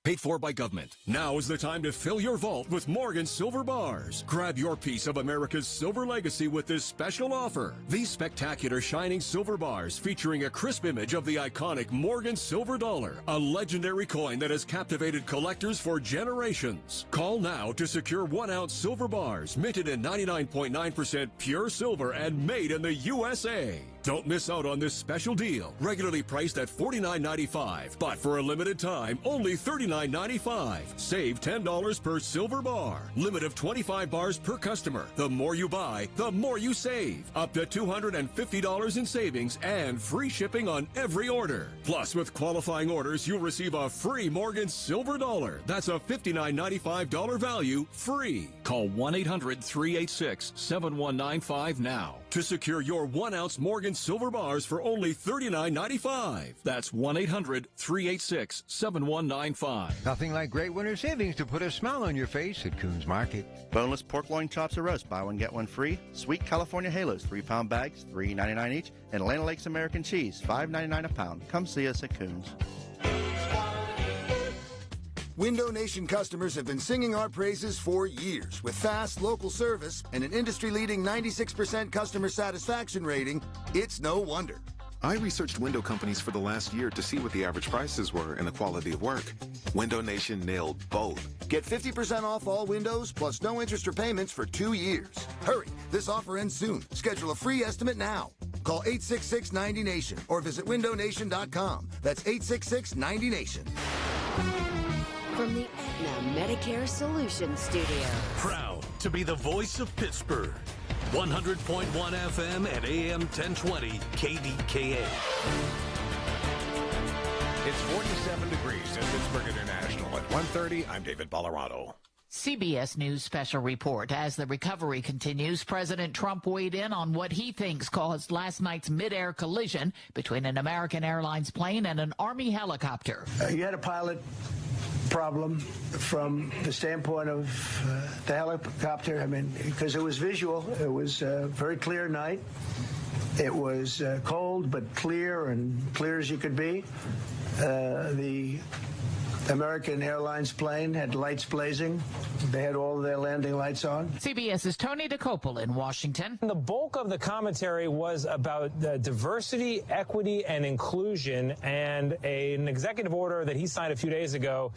Paid for by government. Now is the time to fill your vault with Morgan Silver Bars. Grab your piece of America's silver legacy with this special offer. These spectacular shining silver bars featuring a crisp image of the iconic Morgan Silver Dollar, a legendary coin that has captivated collectors for generations. Call now to secure 1-ounce silver bars minted in 99.9% pure silver and made in the USA. Don't miss out on this special deal. Regularly priced at $49.95, but for a limited time, only $39.95. Save $10 per silver bar. Limit of 25 bars per customer. The more you buy, the more you save. Up to $250 in savings and free shipping on every order. Plus, with qualifying orders, you'll receive a free Morgan Silver Dollar. That's a $59.95 value free. Call 1-800-386-7195 now to secure your 1-ounce Morgan Silver Bars for only $39.95. That's 1-800-386-7195. Nothing like great winter savings to put a smile on your face at Coons Market. Boneless pork loin chops or roast, buy one, get one free. Sweet California Halos, 3-pound bags, $3.99 each. And Atlanta Lakes American cheese, $5.99 a pound. Come see us at Coons. Window Nation customers have been singing our praises for years. With fast local service and an industry-leading 96% customer satisfaction rating, it's no wonder. I researched window companies for the last year to see what the average prices were and the quality of work. Window Nation nailed both. Get 50% off all windows plus no interest or payments for 2 years. Hurry, this offer ends soon. Schedule a free estimate now. Call 866-90-NATION or visit windownation.com. That's 866-90-NATION. From the Aetna Medicare Solutions Studio. Proud to be the voice of Pittsburgh. 100.1 FM and AM 1020 KDKA. It's 47 degrees in Pittsburgh International. At 1:30, I'm David Ballarado. CBS News special report. As the recovery continues, President Trump weighed in on what he thinks caused last night's mid-air collision between an American Airlines plane and an Army helicopter. You had a pilot problem from the standpoint of the helicopter. I mean, because it was visual. It was a very clear night. It was cold but clear, and clear as you could be. The American Airlines plane had lights blazing. They had all their landing lights on. CBS's Tony DeCopel in Washington. The bulk of the commentary was about diversity, equity, and inclusion, and an executive order that he signed a few days ago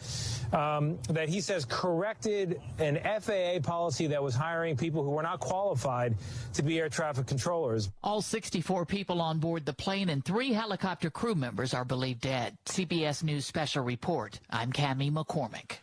that he says corrected an FAA policy that was hiring people who were not qualified to be air traffic controllers. All 64 people on board the plane and 3 helicopter crew members are believed dead. CBS News special report. I'm Cammie McCormick.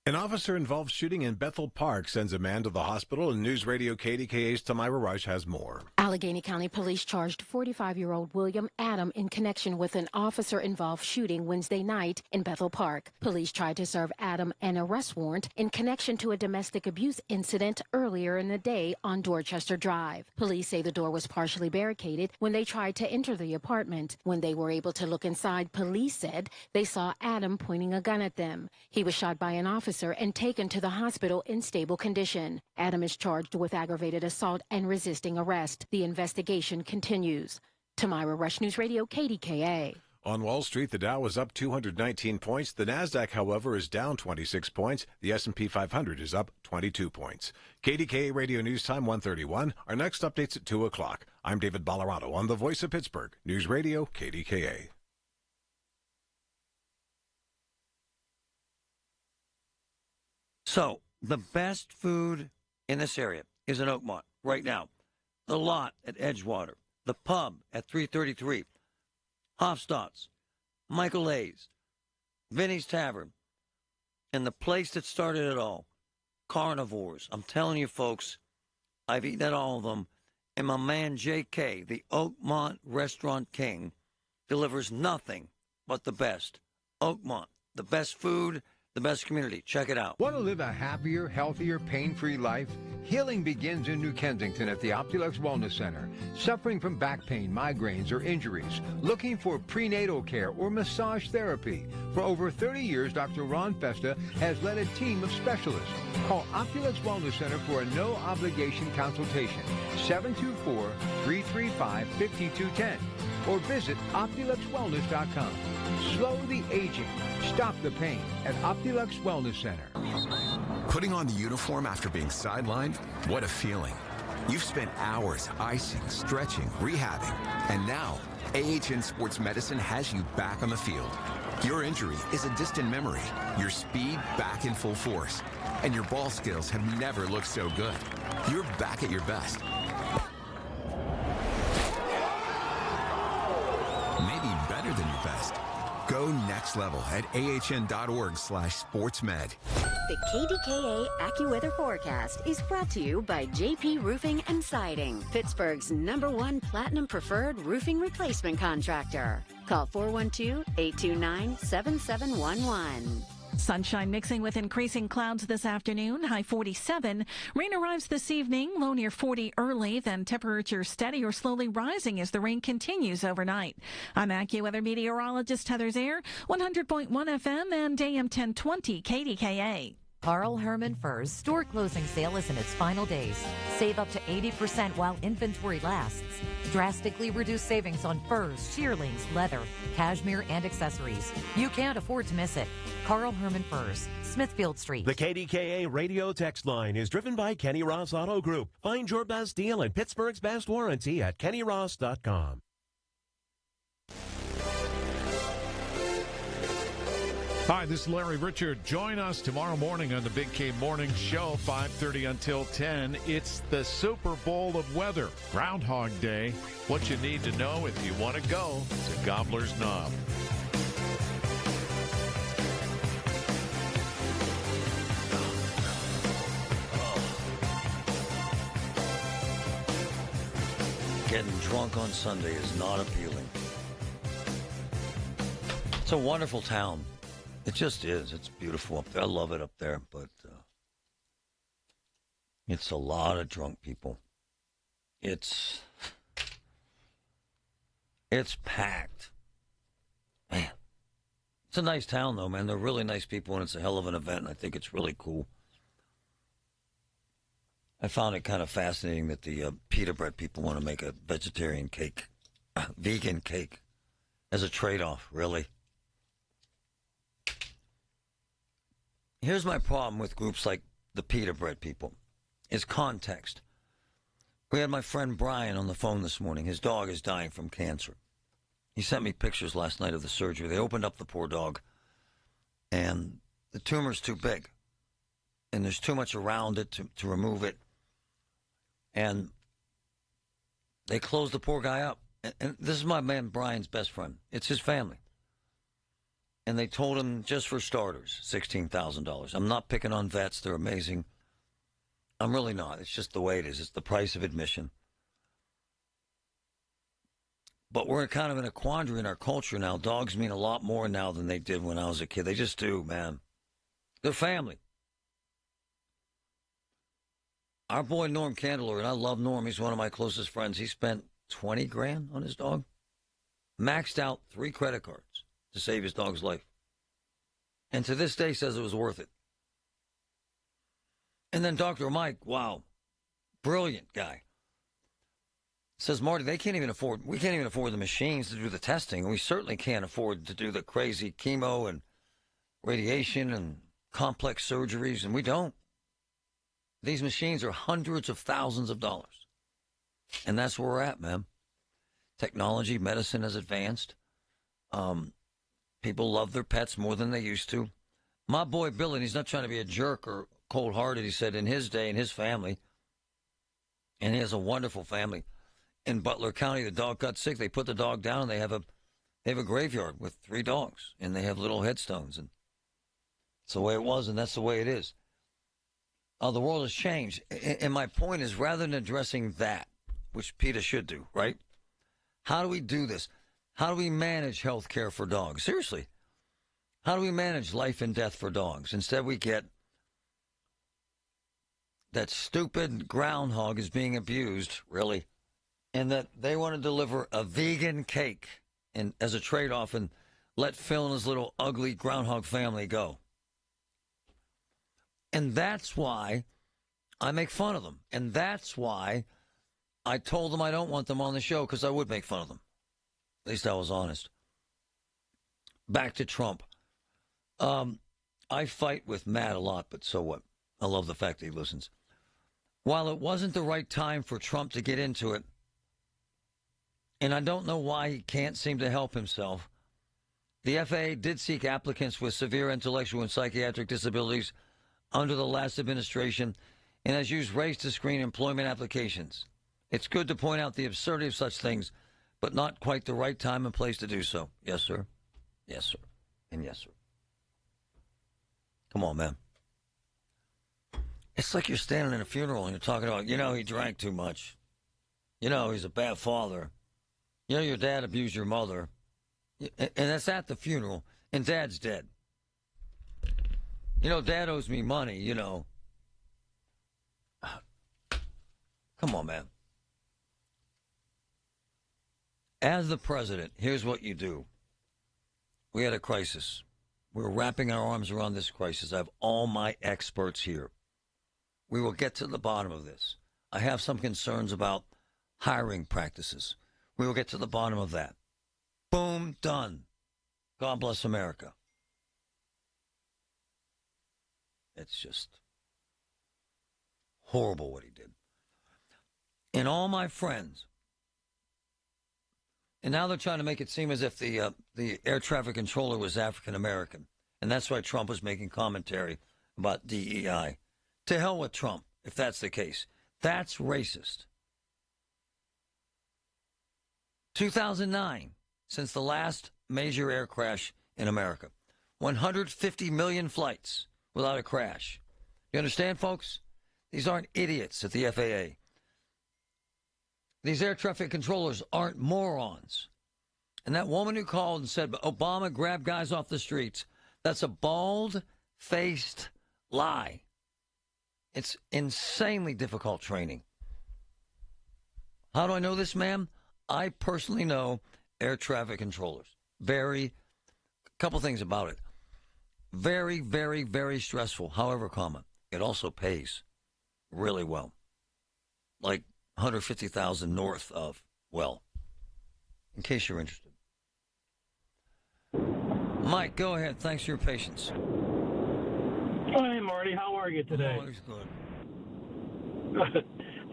An officer-involved shooting in Bethel Park sends a man to the hospital, and News Radio KDKA's Tamira Rush has more. Allegheny County Police charged 45-year-old William Adam in connection with an officer-involved shooting Wednesday night in Bethel Park. Police tried to serve Adam an arrest warrant in connection to a domestic abuse incident earlier in the day on Dorchester Drive. Police say the door was partially barricaded when they tried to enter the apartment. When they were able to look inside, police said they saw Adam pointing a gun at them. He was shot by an officer and taken to the hospital in stable condition. Adam is charged with aggravated assault and resisting arrest. The investigation continues. Tamira Rush, News Radio, KDKA. On Wall Street, the Dow is up 219 points. The Nasdaq, however, is down 26 points. The S&P 500 is up 22 points. KDKA Radio News Time 1:31. Our next update's at 2 o'clock. I'm David Ballarado on the Voice of Pittsburgh. News Radio, KDKA. So, the best food in this area is in Oakmont right now. The Lot at Edgewater. The Pub at 333. Hofstadt's. Michael A's. Vinny's Tavern. And the place that started it all, Carnivores. I'm telling you, folks, I've eaten at all of them. And my man J.K., the Oakmont Restaurant King, delivers nothing but the best. Oakmont, the best food, the best community. Check it out. Want to live a happier, healthier, pain-free life? Healing begins in New Kensington at the Optulux Wellness Center. Suffering from back pain, migraines, or injuries? Looking for prenatal care or massage therapy? For over 30 years, Dr. Ron Festa has led a team of specialists. Call Optulux Wellness Center for a no-obligation consultation. 724-335-5210. Or visit OptuluxWellness.com. Slow the aging. Stop the pain at Optulux Wellness Center. Putting on the uniform after being sidelined? What a feeling. You've spent hours icing, stretching, rehabbing, and now AHN Sports Medicine has you back on the field. Your injury is a distant memory, your speed back in full force, and your ball skills have never looked so good. You're back at your best. Maybe better than your best. Go next level at ahn.org/sportsmed. The KDKA AccuWeather forecast is brought to you by JP Roofing and Siding, Pittsburgh's #1 Platinum Preferred Roofing Replacement Contractor. Call 412-829-7711. Sunshine mixing with increasing clouds this afternoon, high 47. Rain arrives this evening, low near 40 early, then temperature steady or slowly rising as the rain continues overnight. I'm AccuWeather meteorologist Heather Zaire, 100.1 FM and AM 1020 KDKA. Carl Herman Furs store closing sale is in its final days. Save up to 80% while inventory lasts. Drastically reduced savings on furs, shearlings, leather, cashmere, and accessories. You can't afford to miss it. Carl Herman Furs, Smithfield Street. The KDKA radio text line is driven by Kenny Ross Auto Group. Find your best deal and Pittsburgh's best warranty at kennyross.com. Hi, this is Larry Richard. Join us tomorrow morning on the Big K Morning Show, 5:30 until 10. It's the Super Bowl of weather, Groundhog Day. What you need to know if you want to go to Gobbler's Knob. Getting drunk on Sunday is not appealing. It's a wonderful town. It just is. It's beautiful up there. I love it up there, but it's a lot of drunk people. It's packed. Man. It's a nice town, though, man. They're really nice people, and it's a hell of an event, and I think it's really cool. I found it kind of fascinating that the pita bread people want to make a vegetarian cake, vegan cake, as a trade-off, really. Here's my problem with groups like the pita bread people, is context. We had my friend Brian on the phone this morning. His dog is dying from cancer. He sent me pictures last night of the surgery. They opened up the poor dog, and the tumor's too big, and there's too much around it to remove it. And they closed the poor guy up. And this is my man Brian's best friend. It's his family. And they told him, just for starters, $16,000. I'm not picking on vets. They're amazing. I'm really not. It's just the way it is. It's the price of admission. But we're kind of in a quandary in our culture now. Dogs mean a lot more now than they did when I was a kid. They just do, man. They're family. Our boy Norm Candler, and I love Norm. He's one of my closest friends. He spent $20,000 on his dog. Maxed out 3 credit cards to save his dog's life. And to this day says it was worth it. And then Dr. Mike, wow, brilliant guy. Says, Marty, we can't even afford the machines to do the testing. And we certainly can't afford to do the crazy chemo and radiation and complex surgeries, and we don't. These machines are hundreds of thousands of dollars. And that's where we're at, man. Technology, medicine has advanced. People love their pets more than they used to. My boy Billy, and he's not trying to be a jerk or cold-hearted, he said in his day, in his family, and he has a wonderful family. In Butler County, the dog got sick. They put the dog down, and they have a graveyard with 3 dogs, and they have little headstones. And it's the way it was, and that's the way it is. The world has changed. And my point is, rather than addressing that, which PETA should do, right? How do we do this? How do we manage health care for dogs? Seriously. How do we manage life and death for dogs? Instead, we get that stupid groundhog is being abused, really, and that they want to deliver a vegan cake and as a trade-off and let Phil and his little ugly groundhog family go. And that's why I make fun of them. And that's why I told them I don't want them on the show, because I would make fun of them. At least I was honest. Back to Trump. I fight with Matt a lot, but so what? I love the fact that he listens. While it wasn't the right time for Trump to get into it, and I don't know why he can't seem to help himself, the FAA did seek applicants with severe intellectual and psychiatric disabilities under the last administration and has used race to screen employment applications. It's good to point out the absurdity of such things, but not quite the right time and place to do so. Yes, sir. Yes, sir. And yes, sir. Come on, man. It's like you're standing in a funeral and you're talking about, he drank too much. He's a bad father. Your dad abused your mother. And that's at the funeral. And Dad's dead. Dad owes me money, Come on, man. As the president, here's what you do. We had a crisis. We're wrapping our arms around this crisis. I have all my experts here. We will get to the bottom of this. I have some concerns about hiring practices. We will get to the bottom of that. Boom, done. God bless America. It's just horrible what he did. And all my friends, and now they're trying to make it seem as if the air traffic controller was African American, and that's why Trump was making commentary about DEI. To hell with Trump, if that's the case. That's racist. 2009, since the last major air crash in America, 150 million flights without a crash. You understand, folks? These aren't idiots at the FAA. These air traffic controllers aren't morons. And that woman who called and said Obama grabbed guys off the streets, that's a bald-faced lie. It's insanely difficult training. How do I know this, ma'am? I personally know air traffic controllers. Couple things about it. Very, very, very stressful. However, it also pays really well. Like 150,000 north of, in case you're interested. Mike, go ahead. Thanks for your patience. Hi, Marty. How are you today? Always good.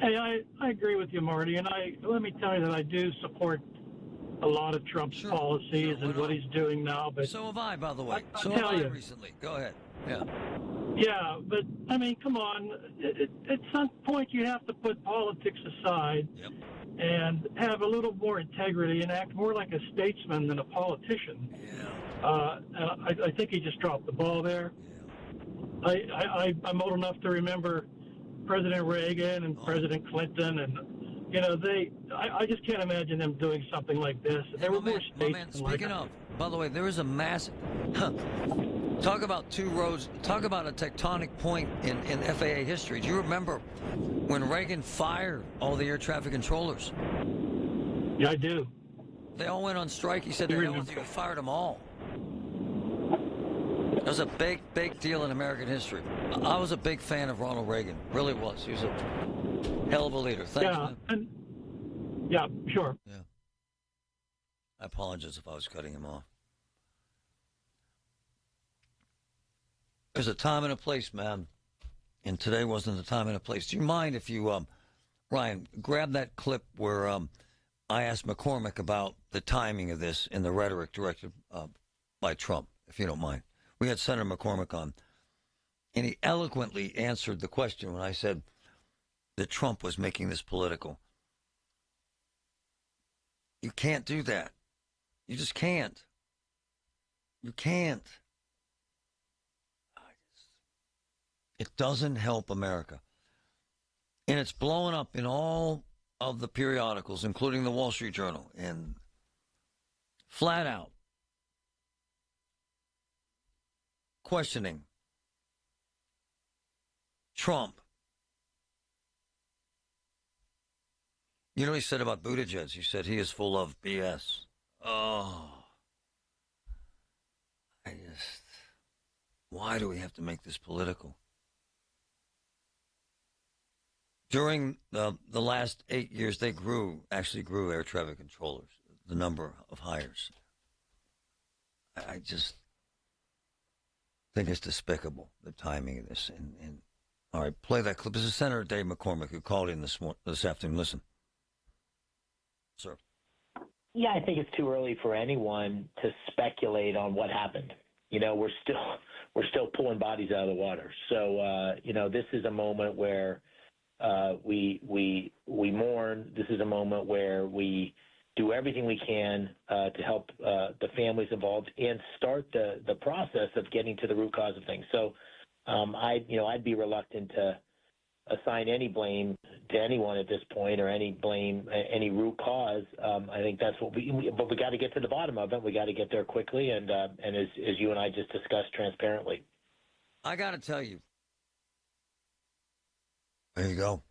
Hey, I agree with you, Marty, and let me tell you that I do support a lot of Trump's policies and what he's doing now. But so have I, by the way. So have I recently. Go ahead. Yeah. Yeah, but I mean, come on. At some point, you have to put politics aside and have a little more integrity and act more like a statesman than a politician. Yeah. I think he just dropped the ball there. Yeah. I'm old enough to remember President Reagan and President Clinton, and I just can't imagine them doing something like this. Hey, there were more states. Speaking of, by the way, there is a massive. Talk about two roads. Talk about a tectonic point in FAA history. Do you remember when Reagan fired all the air traffic controllers? Yeah, I do. They all went on strike. He said he fired them all. It was a big, big deal in American history. I was a big fan of Ronald Reagan. Really was. He was a hell of a leader. Thanks, man. Yeah, sure. Yeah. I apologize if I was cutting him off. There's a time and a place, man. And today wasn't the time and a place. Do you mind if you, Ryan, grab that clip where I asked McCormick about the timing of this and the rhetoric directed by Trump, if you don't mind. We had Senator McCormick on, and he eloquently answered the question when I said that Trump was making this political. You can't do that. You just can't. You can't. It doesn't help America. And it's blowing up in all of the periodicals, including the Wall Street Journal, and flat out questioning Trump. You know what he said about Buttigieg? He said he is full of BS. Oh. Why do we have to make this political? During the last 8 years, they actually grew air traffic controllers, the number of hires. I just think it's despicable, the timing of this. And all right, play that clip. This is Senator Dave McCormick who called in this afternoon. Listen. Sir. Yeah, I think it's too early for anyone to speculate on what happened. You know, we're still pulling bodies out of the water. So, you know, this is a moment where we mourn. This is a moment where we do everything we can to help the families involved and start the process of getting to the root cause of things. So, I'd be reluctant to assign any blame to anyone at this point, or any root cause. I think that's what but we got to get to the bottom of it. We got to get there quickly, and as you and I just discussed, transparently. I got to tell you. There you go.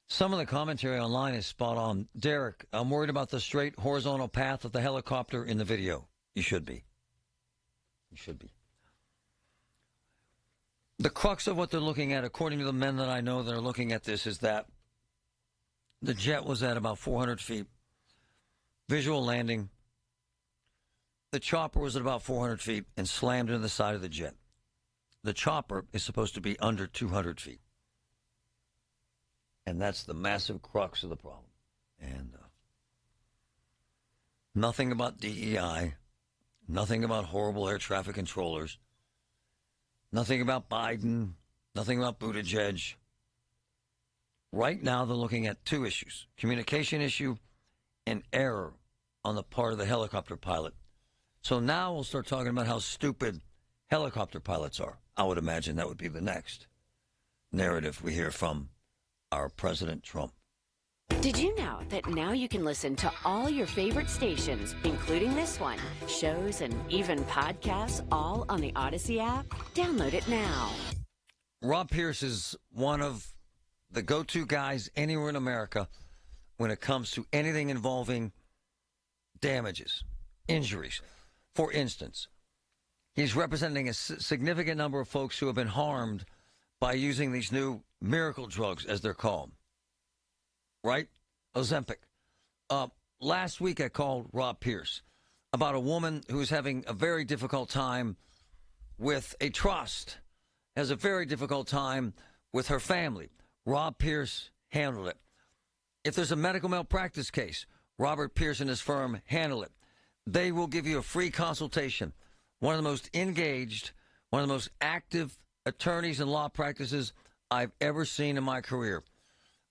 Some of the commentary online is spot on. Derek, I'm worried about the straight horizontal path of the helicopter in the video. You should be. You should be. The crux of what they're looking at, according to the men that I know that are looking at this, is that the jet was at about 400 feet. Visual landing. The chopper was at about 400 feet and slammed into the side of the jet. The chopper is supposed to be under 200 feet. And that's the massive crux of the problem. And nothing about DEI, nothing about horrible air traffic controllers, nothing about Biden, nothing about Buttigieg. Right now, they're looking at two issues: communication issue and error on the part of the helicopter pilot. So now we'll start talking about how stupid helicopter pilots are. I would imagine that would be the next narrative we hear from our President Trump. Did you know that now you can listen to all your favorite stations, including this one, shows, and even podcasts, all on the Odyssey app? Download it now. Rob Pierce is one of the go-to guys anywhere in America when it comes to anything involving damages, injuries. For instance, he's representing a significant number of folks who have been harmed by using these new miracle drugs, as they're called. Right? Ozempic. Last week I called Rob Pierce about a woman who's having a very difficult time with a trust, has a very difficult time with her family. Rob Pierce handled it. If there's a medical malpractice case, Robert Pierce and his firm handle it. They will give you a free consultation. One of the most engaged, one of the most active attorneys and law practices I've ever seen in my career.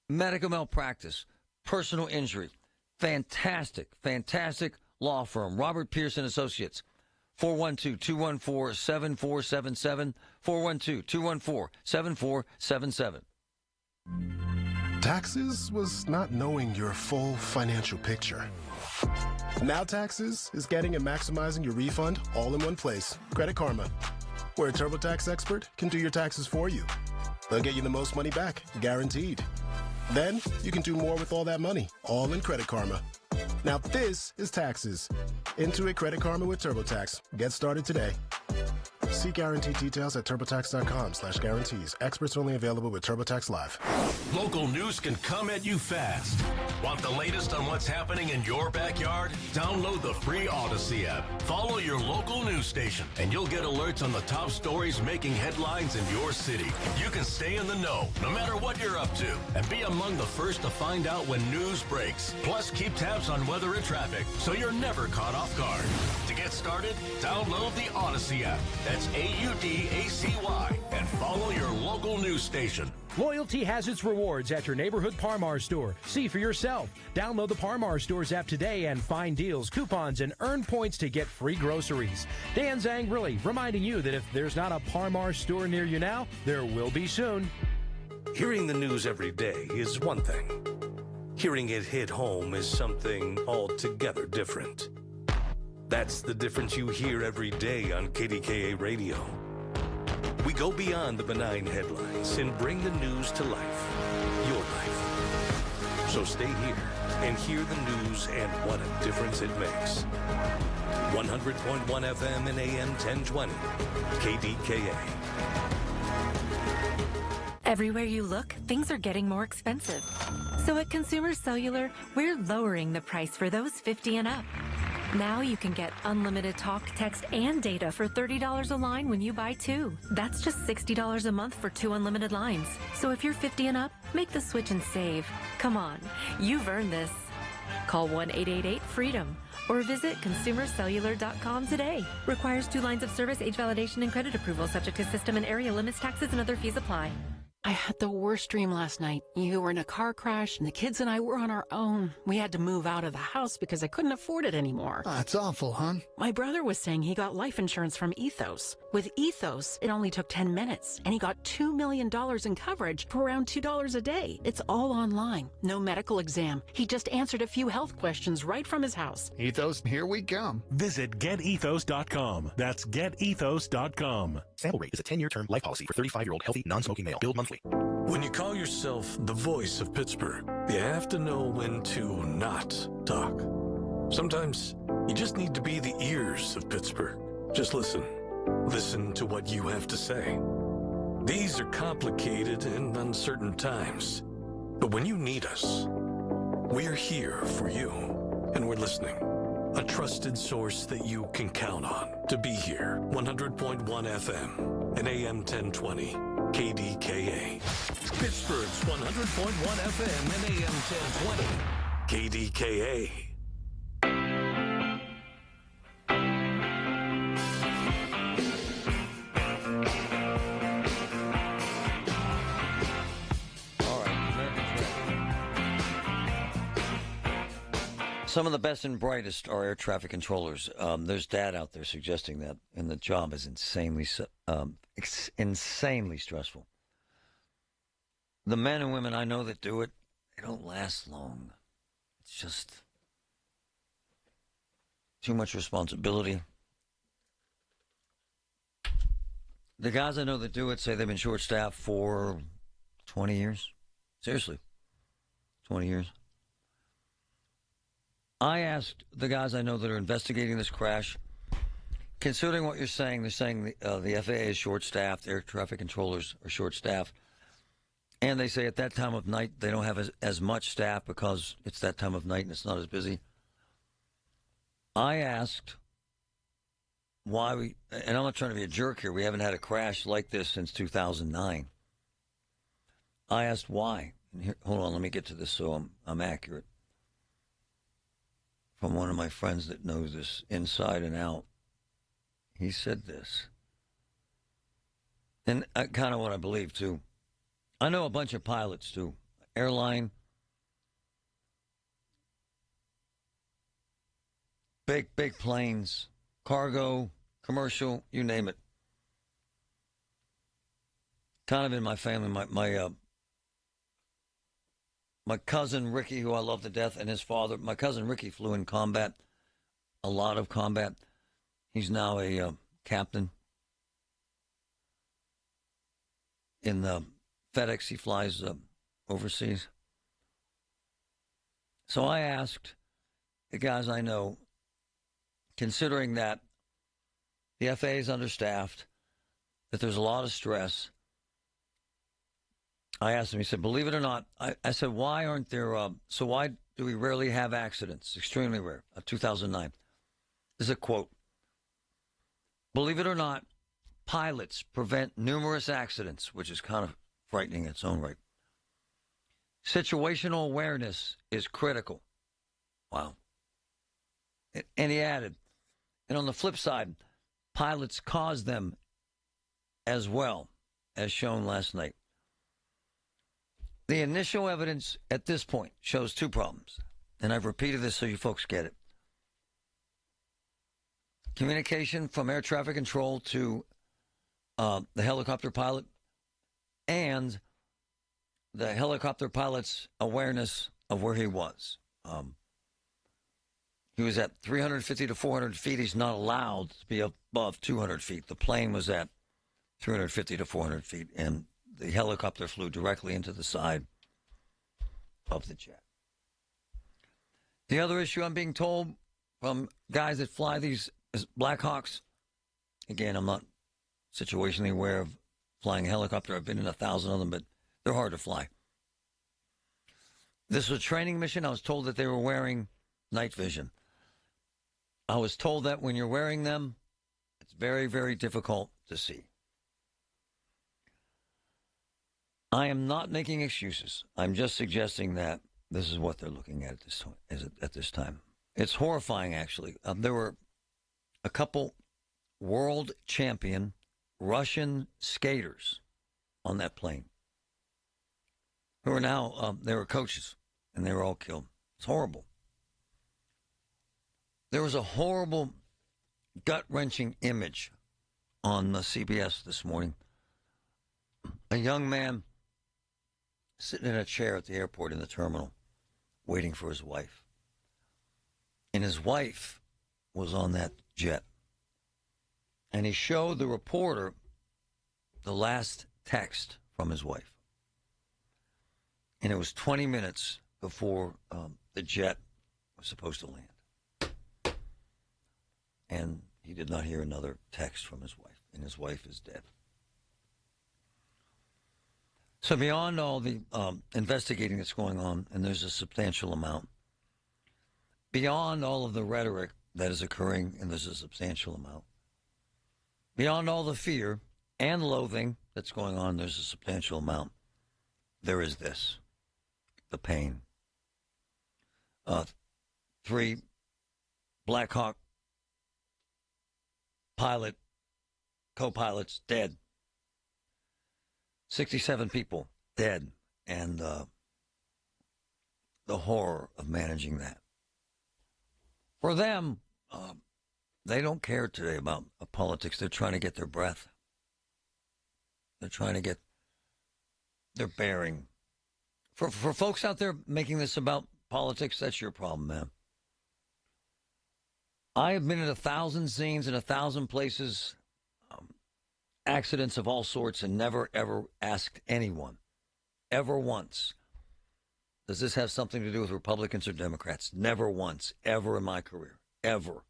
Medical malpractice, personal injury, fantastic law firm. Robert Pierce and Associates, 412-214-7477, 412-214-7477. Taxes was not knowing your full financial picture. Now Taxes is getting and maximizing your refund all in one place. Credit Karma, where a TurboTax expert can do your taxes for you. They'll get you the most money back, guaranteed. Then you can do more with all that money, all in Credit Karma. Now this is Taxes. Intuit Credit Karma with TurboTax. Get started today. See guarantee details at turbotax.com/guarantees. Experts only available with TurboTax Live. Local news can come at you fast. Want the latest on what's happening in your backyard? Download the free Odyssey app. Follow your local news station, and you'll get alerts on the top stories making headlines in your city. You can stay in the know, no matter what you're up to, and be among the first to find out when news breaks. Plus, keep tabs on weather and traffic, so you're never caught off guard. To get started, download the Odyssey app. That's AUDACY, and follow your local news station. Loyalty has its rewards at your neighborhood Par-Mar store. See for yourself. Download the Par-Mar stores app today and find deals, coupons, and earn points to get free groceries. Dan Zangrili reminding you that if there's not a Par-Mar store near you now, there will be soon. Hearing the news every day is one thing. Hearing it hit home is something altogether different. That's the difference you hear every day on KDKA Radio. We go beyond the benign headlines and bring the news to life, your life. So stay here and hear the news and what a difference it makes. 100.1 FM and AM 1020, KDKA. Everywhere you look, things are getting more expensive. So at Consumer Cellular, we're lowering the price for those 50 and up. Now you can get unlimited talk, text, and data for $30 a line when you buy two. That's just $60 a month for 2 unlimited lines. So if you're 50 and up, make the switch and save. Come on, you've earned this. Call 1-888-FREEDOM or visit consumercellular.com today. Requires 2 lines of service, age validation, and credit approval, subject to system and area limits, taxes, and other fees apply. I had the worst dream last night. You were in a car crash, and the kids and I were on our own. We had to move out of the house because I couldn't afford it anymore. That's awful, hon. My brother was saying he got life insurance from Ethos. With Ethos, it only took 10 minutes, and he got $2 million in coverage for around $2 a day. It's all online. No medical exam. He just answered a few health questions right from his house. Ethos, here we come. Visit getethos.com. That's getethos.com. Sample rate is a 10-year term life policy for 35-year-old healthy, non-smoking male. Billed monthly. When you call yourself the voice of Pittsburgh, you have to know when to not talk. Sometimes you just need to be the ears of Pittsburgh. Just listen. Listen to what you have to say. These are complicated and uncertain times. But when you need us, we're here for you. And we're listening. A trusted source that you can count on to be here. 100.1 FM and AM 1020. KDKA. Pittsburgh's 100.1 FM and AM 1020. KDKA. Some of the best and brightest are air traffic controllers. There's data out there suggesting that, and the job is insanely stressful. The men and women I know that do it, they don't last long. It's just too much responsibility. The guys I know that do it say they've been short-staffed for 20 years. Seriously, 20 years. I asked the guys I know that are investigating this crash, considering what you're saying, they're saying the FAA is short-staffed, air traffic controllers are short-staffed, and they say at that time of night they don't have as much staff because it's that time of night and it's not as busy. I asked why and I'm not trying to be a jerk here, we haven't had a crash like this since 2009. I asked why. And here, hold on, let me get to this so I'm accurate. From one of my friends that knows this inside and out. He said this. And kind of what I believe, too. I know a bunch of pilots, too. Airline. Big planes. Cargo. Commercial. You name it. Kind of in my family. My cousin Ricky, who I love to death, and his father, my cousin Ricky flew in combat, a lot of combat. He's now a captain in the FedEx. He flies overseas. So I asked the guys I know, considering that the FAA is understaffed, that there's a lot of stress. I asked him, he said, believe it or not, I said, why aren't there, why do we rarely have accidents? Extremely rare. 2009. This is a quote. Believe it or not, pilots prevent numerous accidents, which is kind of frightening in its own right. Situational awareness is critical. Wow. And he added, and on the flip side, pilots cause them as well, as shown last night. The initial evidence at this point shows two problems, and I've repeated this so you folks get it. Communication from air traffic control to the helicopter pilot, and the helicopter pilot's awareness of where he was. He was at 350 to 400 feet. He's not allowed to be above 200 feet. The plane was at 350 to 400 feet, and the helicopter flew directly into the side of the jet. The other issue I'm being told from guys that fly these Black Hawks, again, I'm not situationally aware of flying a helicopter. I've been in 1,000 of them, but they're hard to fly. This was a training mission. I was told that they were wearing night vision. I was told that when you're wearing them, it's very, very difficult to see. I am not making excuses. I'm just suggesting that this is what they're looking at this time. It's horrifying, actually. There were a couple world champion Russian skaters on that plane who are now, they were coaches, and they were all killed. It's horrible. There was a horrible, gut-wrenching image on CBS this morning. A young man sitting in a chair at the airport in the terminal, waiting for his wife. And his wife was on that jet. And he showed the reporter the last text from his wife. And it was 20 minutes before the jet was supposed to land. And he did not hear another text from his wife. And his wife is dead. So beyond all the investigating that's going on, and there's a substantial amount, beyond all of the rhetoric that is occurring, and there's a substantial amount, beyond all the fear and loathing that's going on, there's a substantial amount, there is this, the pain. 3 Black Hawk pilot, co-pilots dead. 67 people dead, and the horror of managing that. For them, they don't care today about politics. They're trying to get their breath. They're trying to get their bearing. For folks out there making this about politics, that's your problem, man. I have been in 1,000 scenes in 1,000 places, accidents of all sorts, and never, ever asked anyone, ever once, does this have something to do with Republicans or Democrats? Never once, ever in my career, ever.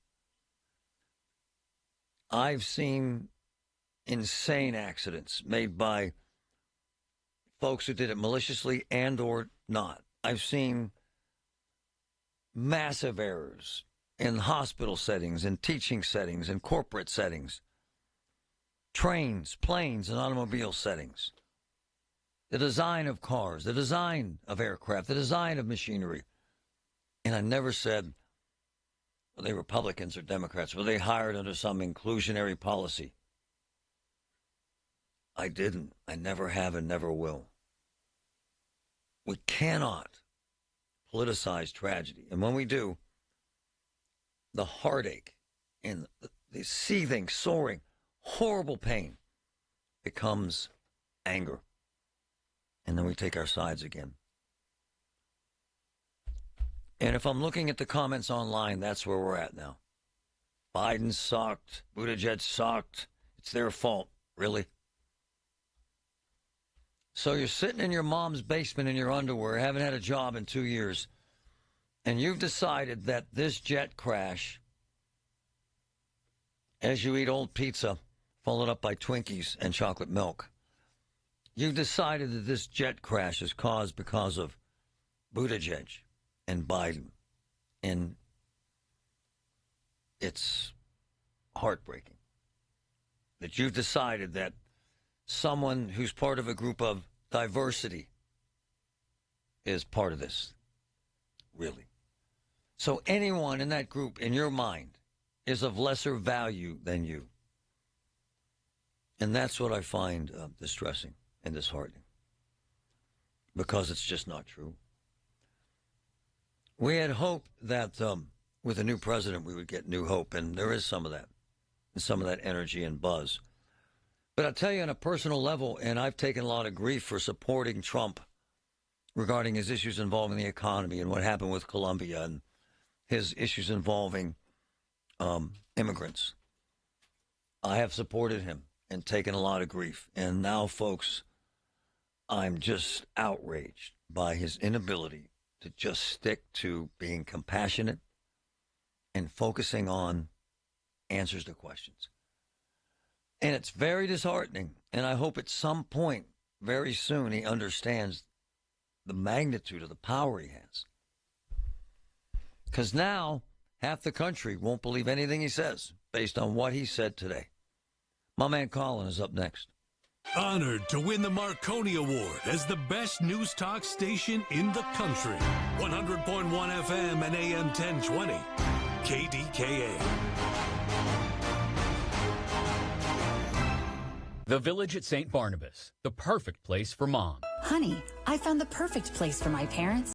I've seen insane accidents made by folks who did it maliciously and or not. I've seen massive errors in hospital settings, in teaching settings, in corporate settings, trains, planes, and automobile settings. The design of cars, the design of aircraft, the design of machinery. And I never said, were they Republicans or Democrats? Were they hired under some inclusionary policy? I didn't. I never have and never will. We cannot politicize tragedy. And when we do, the heartache and the seething, soaring, horrible pain becomes anger. And then we take our sides again. And if I'm looking at the comments online, that's where we're at now. Biden sucked. Buttigieg sucked. It's their fault. Really? So you're sitting in your mom's basement in your underwear, haven't had a job in 2 years, and you've decided that this jet crash, as you eat old pizza, followed up by Twinkies and chocolate milk. You've decided that this jet crash is caused because of Buttigieg and Biden. And it's heartbreaking that you've decided that someone who's part of a group of diversity is part of this. Really. So anyone in that group, in your mind, is of lesser value than you. And that's what I find distressing and disheartening, because it's just not true. We had hoped that with a new president we would get new hope, and there is some of that, and some of that energy and buzz. But I'll tell you on a personal level, and I've taken a lot of grief for supporting Trump regarding his issues involving the economy and what happened with Colombia and his issues involving immigrants. I have supported him and taken a lot of grief. And now, folks, I'm just outraged by his inability to just stick to being compassionate and focusing on answers to questions. And it's very disheartening. And I hope at some point, very soon, he understands the magnitude of the power he has. Because now, half the country won't believe anything he says based on what he said today. My man Colin is up next. Honored to win the Marconi Award as the best news talk station in the country. 100.1 FM and AM 1020. KDKA. The Village at St. Barnabas, the perfect place for mom. Honey, I found the perfect place for my parents.